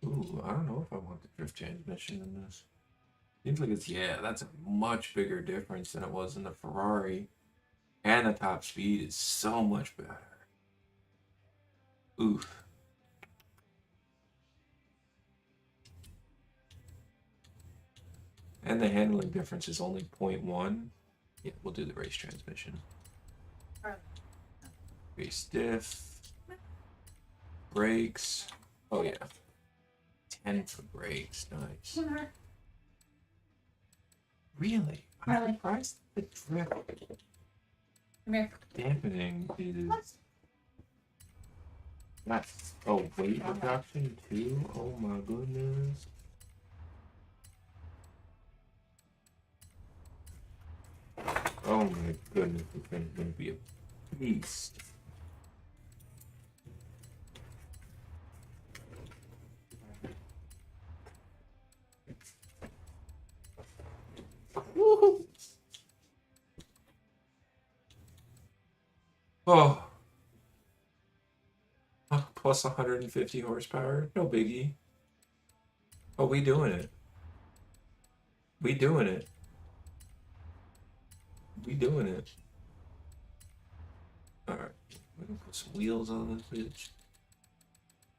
Ooh, I don't know if I want the drift transmission in this. Seems like it's, yeah, that's a much bigger difference than it was in the Ferrari. And the top speed is so much better. Oof. And the handling difference is only 0.1. Yeah, we'll do the race transmission. Race diff. Brakes. Oh yeah. 10 for brakes. Nice. Really? I'm surprised the drift Come here. dampening is... That's... Oh, weight reduction too? Oh my goodness. Oh my goodness, this thing's gonna be a beast. Woohoo! Oh. Plus 150 horsepower, no biggie. Oh, we doing it. We doing it. We doing it. Alright, we're gonna put some wheels on this bitch.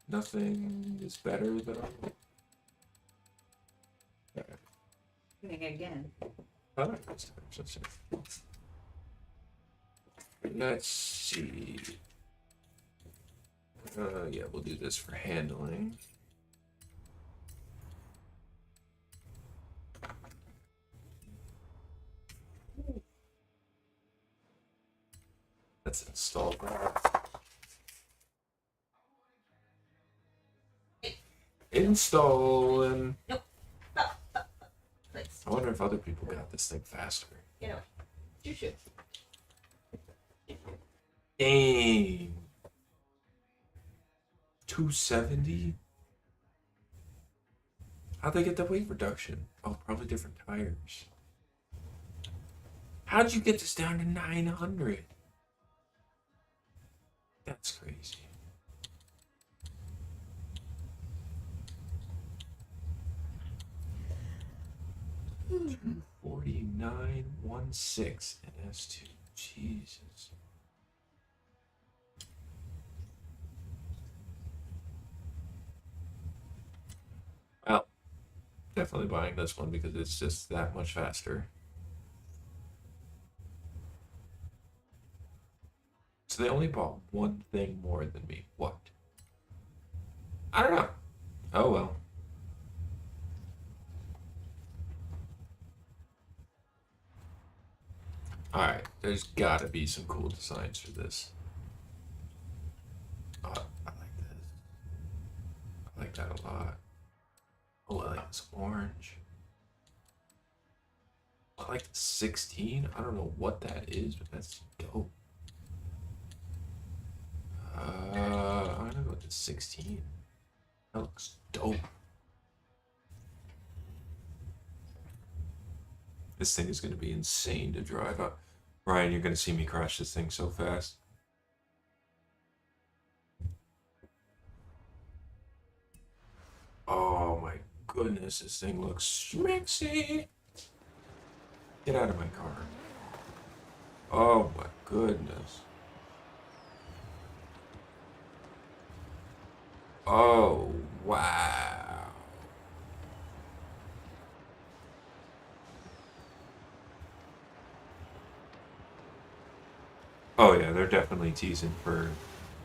Nothing is better though. Alright. Doing it again. Alright, let's see. Yeah, we'll do this for handling. Let's install that. Installing. Nope. Stop. Please. I wonder if other people got this thing faster. Get away. Shoot. Dang. 270? How'd they get the weight reduction? Oh, probably different tires. How'd you get this down to 900? That's crazy. $49.16 and S2. Jesus. Well, definitely buying this one because it's just that much faster. So they only bought one thing more than me. What? I don't know. Oh well. Alright, there's gotta be some cool designs for this. Oh, I like this. I like that a lot. Oh, I like this orange. I like the 16. I don't know what that is, but that's dope. I'm gonna go with the 16. That looks dope. This thing is gonna be insane to drive up. Ryan, you're gonna see me crash this thing so fast. Oh my goodness, this thing looks schmixy. Get out of my car. Oh my goodness. Oh, wow. Oh yeah, they're definitely teasing for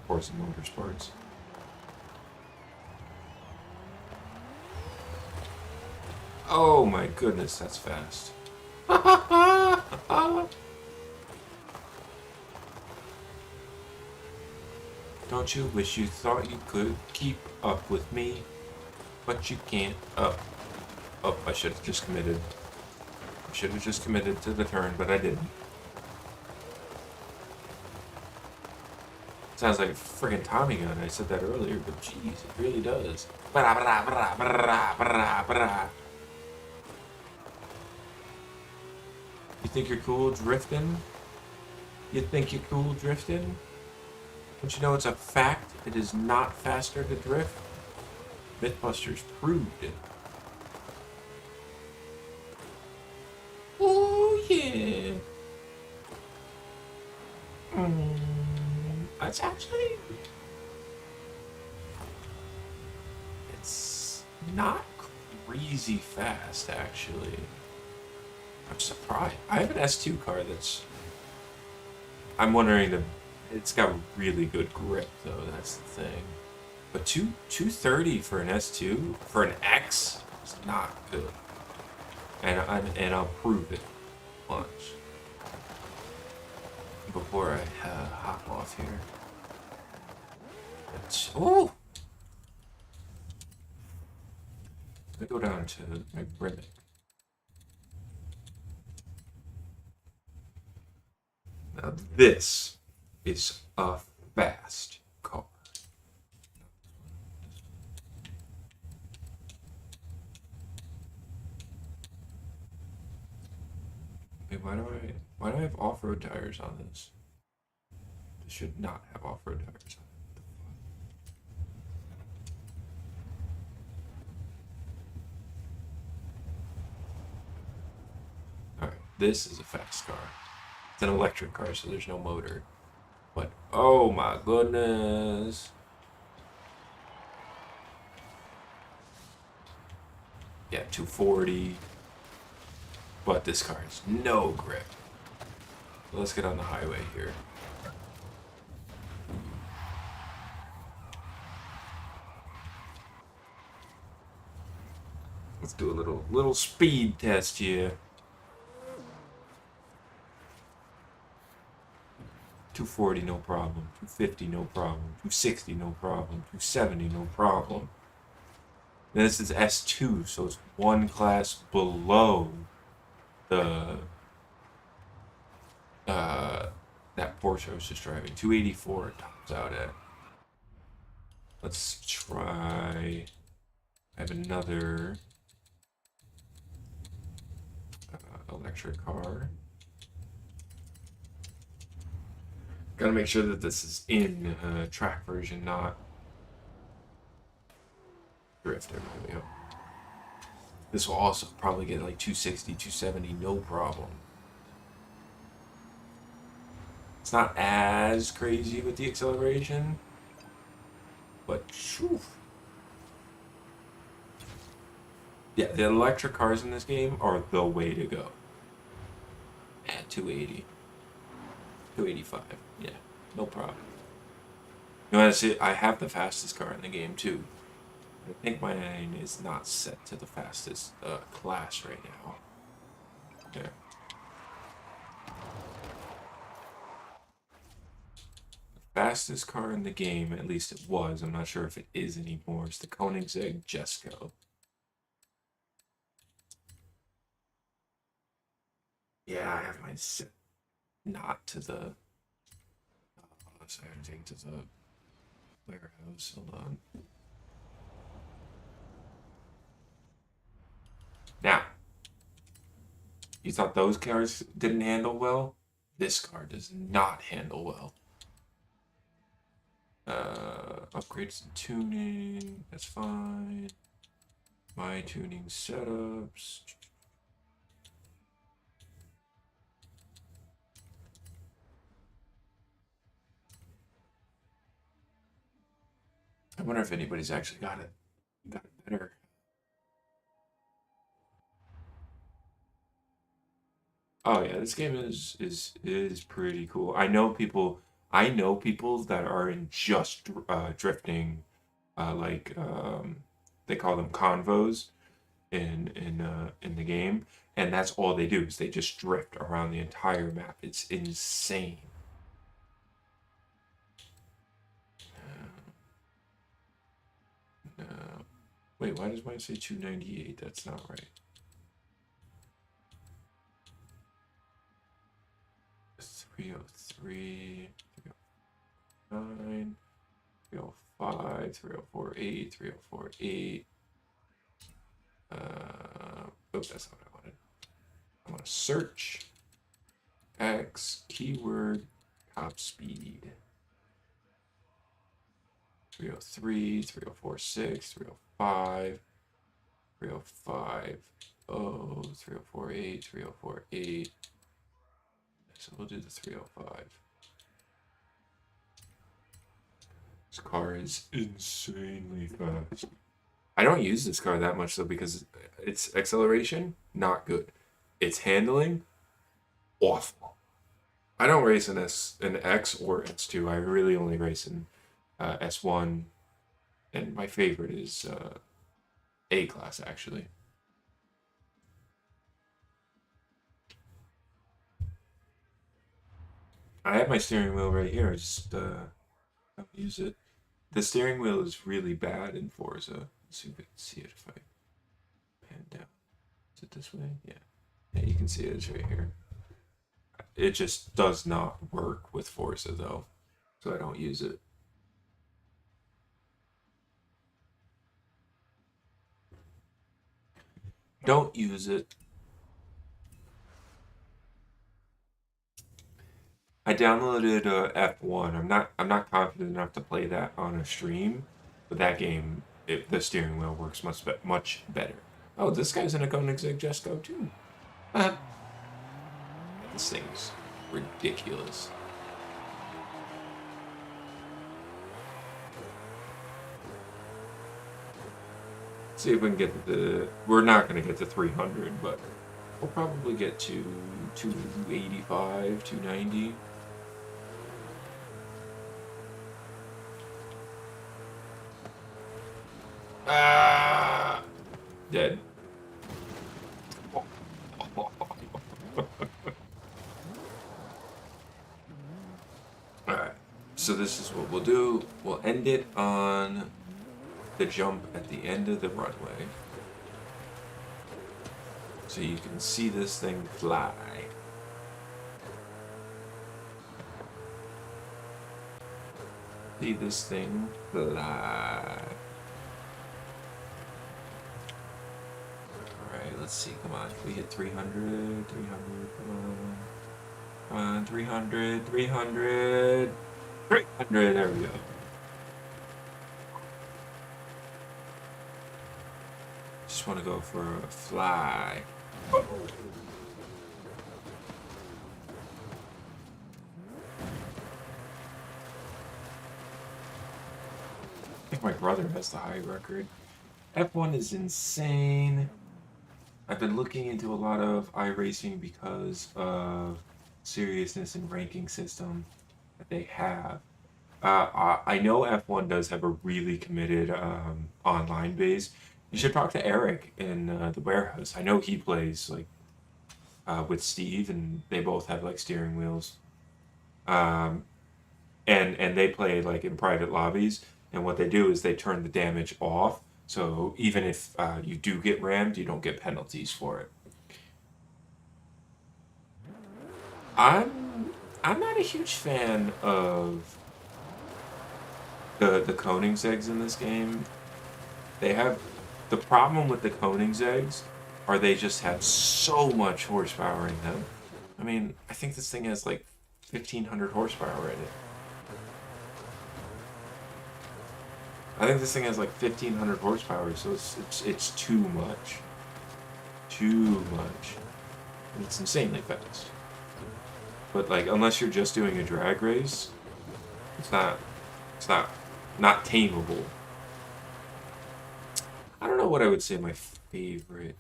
Forza Motorsports. Oh my goodness, that's fast. Don't you wish you thought you could keep up with me? But you can't. Oh. Oh, I should have just committed. I should have just committed to the turn, but I didn't. Sounds like a friggin' Tommy gun. I said that earlier, but jeez, it really does. You think you're cool drifting? You think you're cool drifting? Don't you know it's a fact? It is not faster to drift. Mythbusters proved it. Oh yeah. It's actually. It's not crazy fast, actually. I'm surprised. I have an S2 car that's. I'm wondering if it's got really good grip, though. That's the thing. But 230 for an S2 for an X is not good. And I'll prove it once before I hop off here. Oh, I go down to my Rimmick. Now this is a fast car. Wait, why do I have off-road tires on this? This should not have off-road tires on it. Alright, this is a fast car. It's an electric car, so there's no motor. But, oh my goodness. Yeah, 240. But this car has no grip. So let's get on the highway here. Let's do a little speed test here. 240, no problem. 250, no problem. 260, no problem. 270, no problem. And this is S2, so it's one class below the that Porsche I was just driving. 284 it tops out at. Let's try. I have another electric car. Gotta make sure that this is in track version, not drift. There we go. This will also probably get like 260, 270, no problem. It's not as crazy with the acceleration, but phew. Yeah, the electric cars in this game are the way to go. At 280. 285. Yeah, no problem. You want to see? I have the fastest car in the game too. I think mine is not set to the fastest class right now. Yeah. Fastest car in the game, at least it was. I'm not sure if it is anymore. It's the Koenigsegg Jesko. Yeah, I have mine set not to the. So I have to take it to the warehouse. Hold on. Now, you thought those cars didn't handle well? This car does not handle well. Upgrades and tuning. That's fine. My tuning setups. I wonder if anybody's actually got it better. Oh yeah, this game is pretty cool. I know people. I know people that are in just drifting, they call them convos in the game, and that's all they do is they just drift around the entire map. It's insane. Wait, why does mine say 298? That's not right. 303, 309, 305, 3048, 3048. Oops, that's not what I wanted. I want to search X keyword top speed. 303, 3046, 305, 3050, 3048, 3048. So we'll do the 305. This car is insanely fast. I don't use this car that much though because its acceleration, not good. Its handling, awful. I don't race in an X or S2. I really only race in S1, and my favorite is A class actually. I have my steering wheel right here. I just don't use it. The steering wheel is really bad in Forza. Let's see if we can see it if I pan down. Is it this way? Yeah. Yeah, you can see it. It's right here. It just does not work with Forza though, so I don't use it. Don't use it. I downloaded F1. I'm not confident enough to play that on a stream, but that game, the steering wheel works much better. Oh, this guy's in a Koenigsegg Jesko too. Uh, this thing's ridiculous. See if we can get the. We're not going to get to 300, but we'll probably get to 285, 290. Ah, dead. Alright, so this is what we'll do. We'll end it on the jump at the end of the runway. So you can see this thing fly. See this thing fly. Alright, let's see. Come on. We hit 300. 300. Come on. Come on. 300. 300. 300. There we go. Just want to go for a fly. I think my brother has the high record. F1 is insane. I've been looking into a lot of iRacing because of seriousness and ranking system that they have. I know F1 does have a really committed online base. You should talk to Eric in the warehouse. I know he plays like with Steve, and they both have like steering wheels. Um, and they play like in private lobbies. And what they do is they turn the damage off. So even if you do get rammed, you don't get penalties for it. I'm I'm not a huge fan of the Koenigseggs in this game. They have the problem with the Koenigseggs are they just have so much horsepower in them. I mean, I think this thing has like 1,500 horsepower in it. I think this thing has like 1,500 horsepower, so it's too much, too much. And it's insanely fast. But like, unless you're just doing a drag race, it's not it's not tameable. I don't know what I would say my favorite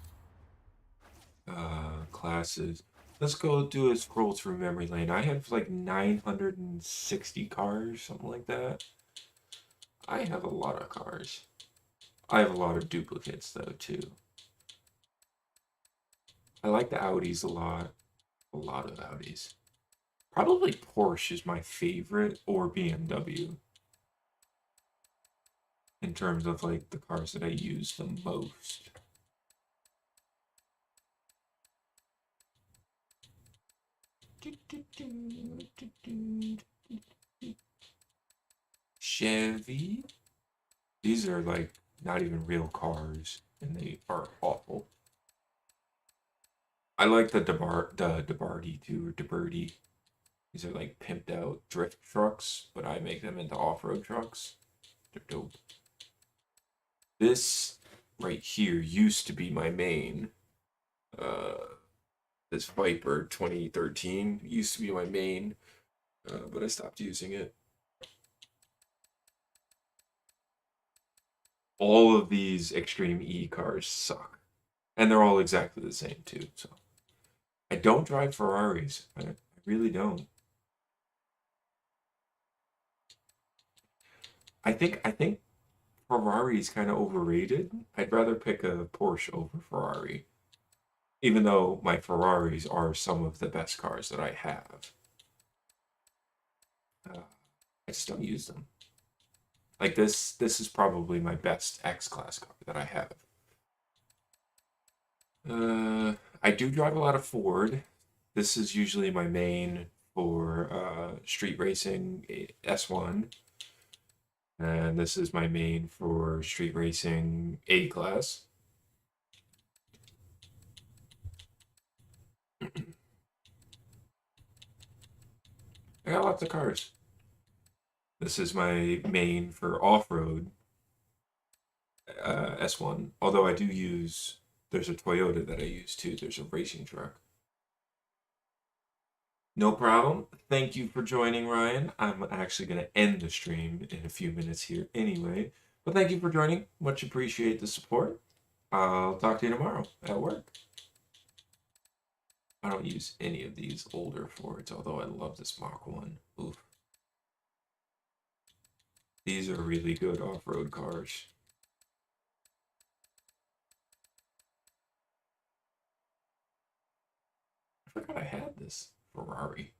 classes. Let's go do a scroll through memory lane. I have like 960 cars, something like that. I have a lot of cars. I have a lot of duplicates though too. I like the Audis a lot. A lot of Audis. Probably Porsche is my favorite, or BMW, in terms of like the cars that I use the most. Chevy. These are like not even real cars, and they are awful. I like the Debardi too, or Deberti. These are like pimped out drift trucks, but I make them into off-road trucks. They're dope. This right here used to be my main. Uh, this Viper 2013 used to be my main, but I stopped using it. All of these Extreme E cars suck, and they're all exactly the same too. So I don't drive Ferraris. I really don't. I think Ferrari is kind of overrated. I'd rather pick a Porsche over Ferrari, even though my Ferraris are some of the best cars that I have. I just don't use them. Like this is probably my best X class car that I have. I do drive a lot of Ford. This is usually my main for street racing S1, and this is my main for street racing A class. I got lots of cars. This is my main for off-road S1. Although I do use, there's a Toyota that I use too. There's a racing truck. No problem. Thank you for joining, Ryan. I'm actually going to end the stream in a few minutes here anyway. But thank you for joining. Much appreciate the support. I'll talk to you tomorrow at work. I don't use any of these older Fords, although I love this Mach 1. Oof. These are really good off-road cars. I forgot I had this Ferrari.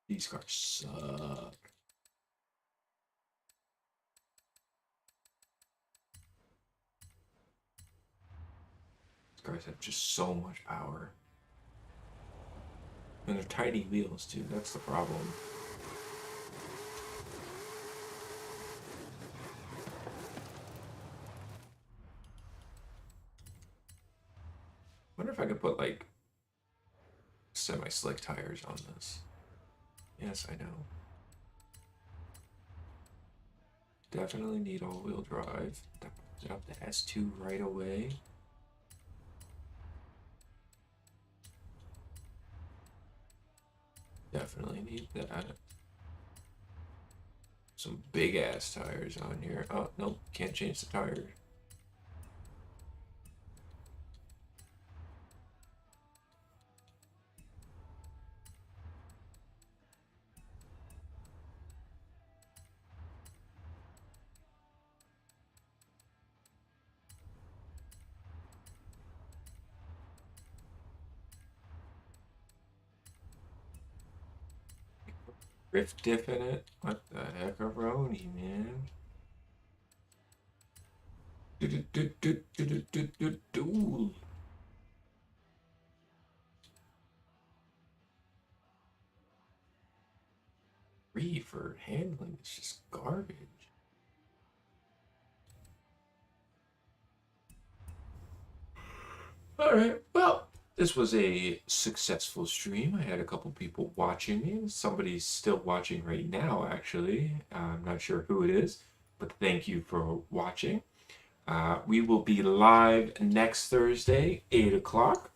These cars suck. These cars have just so much power. And they're tiny wheels too, that's the problem. Wonder if I could put like semi-slick tires on this. Yes, I know. Definitely need all-wheel drive. That puts it up to S2 right away. Definitely need that. Some big ass tires on here. Oh, nope, can't change the tire. Rift diff in it? What the heckaroni, man? Do-do-do-do-do-do-do-do. Free for handling is just garbage. All right, well, this was a successful stream. I had a couple people watching me. Somebody's still watching right now, actually. I'm not sure who it is, but thank you for watching. We will be live next Thursday, 8 o'clock,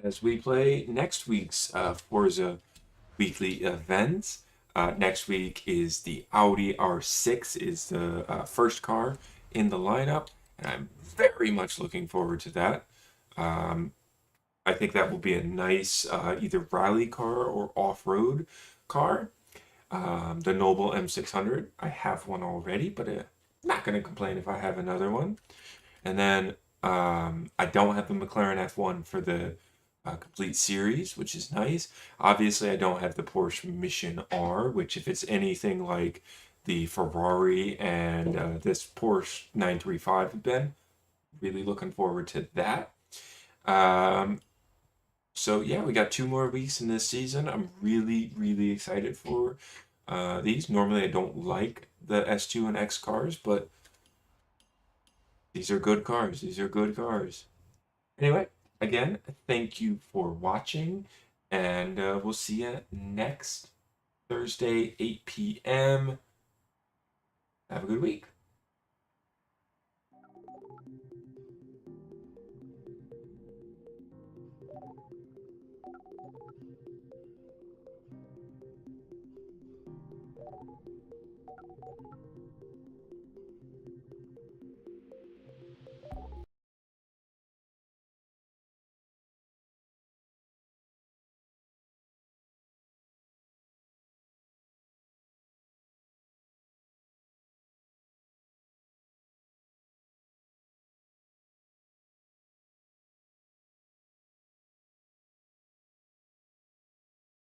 as we play next week's Forza weekly events. Next week is the Audi R6 is the first car in the lineup, and I'm very much looking forward to that. Um, I think that will be a nice either rally car or off-road car. The Noble M600, I have one already, but not going to complain if I have another one. And then I don't have the McLaren F1 for the complete series, which is nice. Obviously, I don't have the Porsche Mission R, which if it's anything like the Ferrari and this Porsche 935 have been, really looking forward to that. Um, so yeah, we got 2 more weeks in this season. I'm really, really excited for these. Normally, I don't like the S2 and X cars, but these are good cars. These are good cars. Anyway, again, thank you for watching, and we'll see you next Thursday, 8 p.m. Have a good week.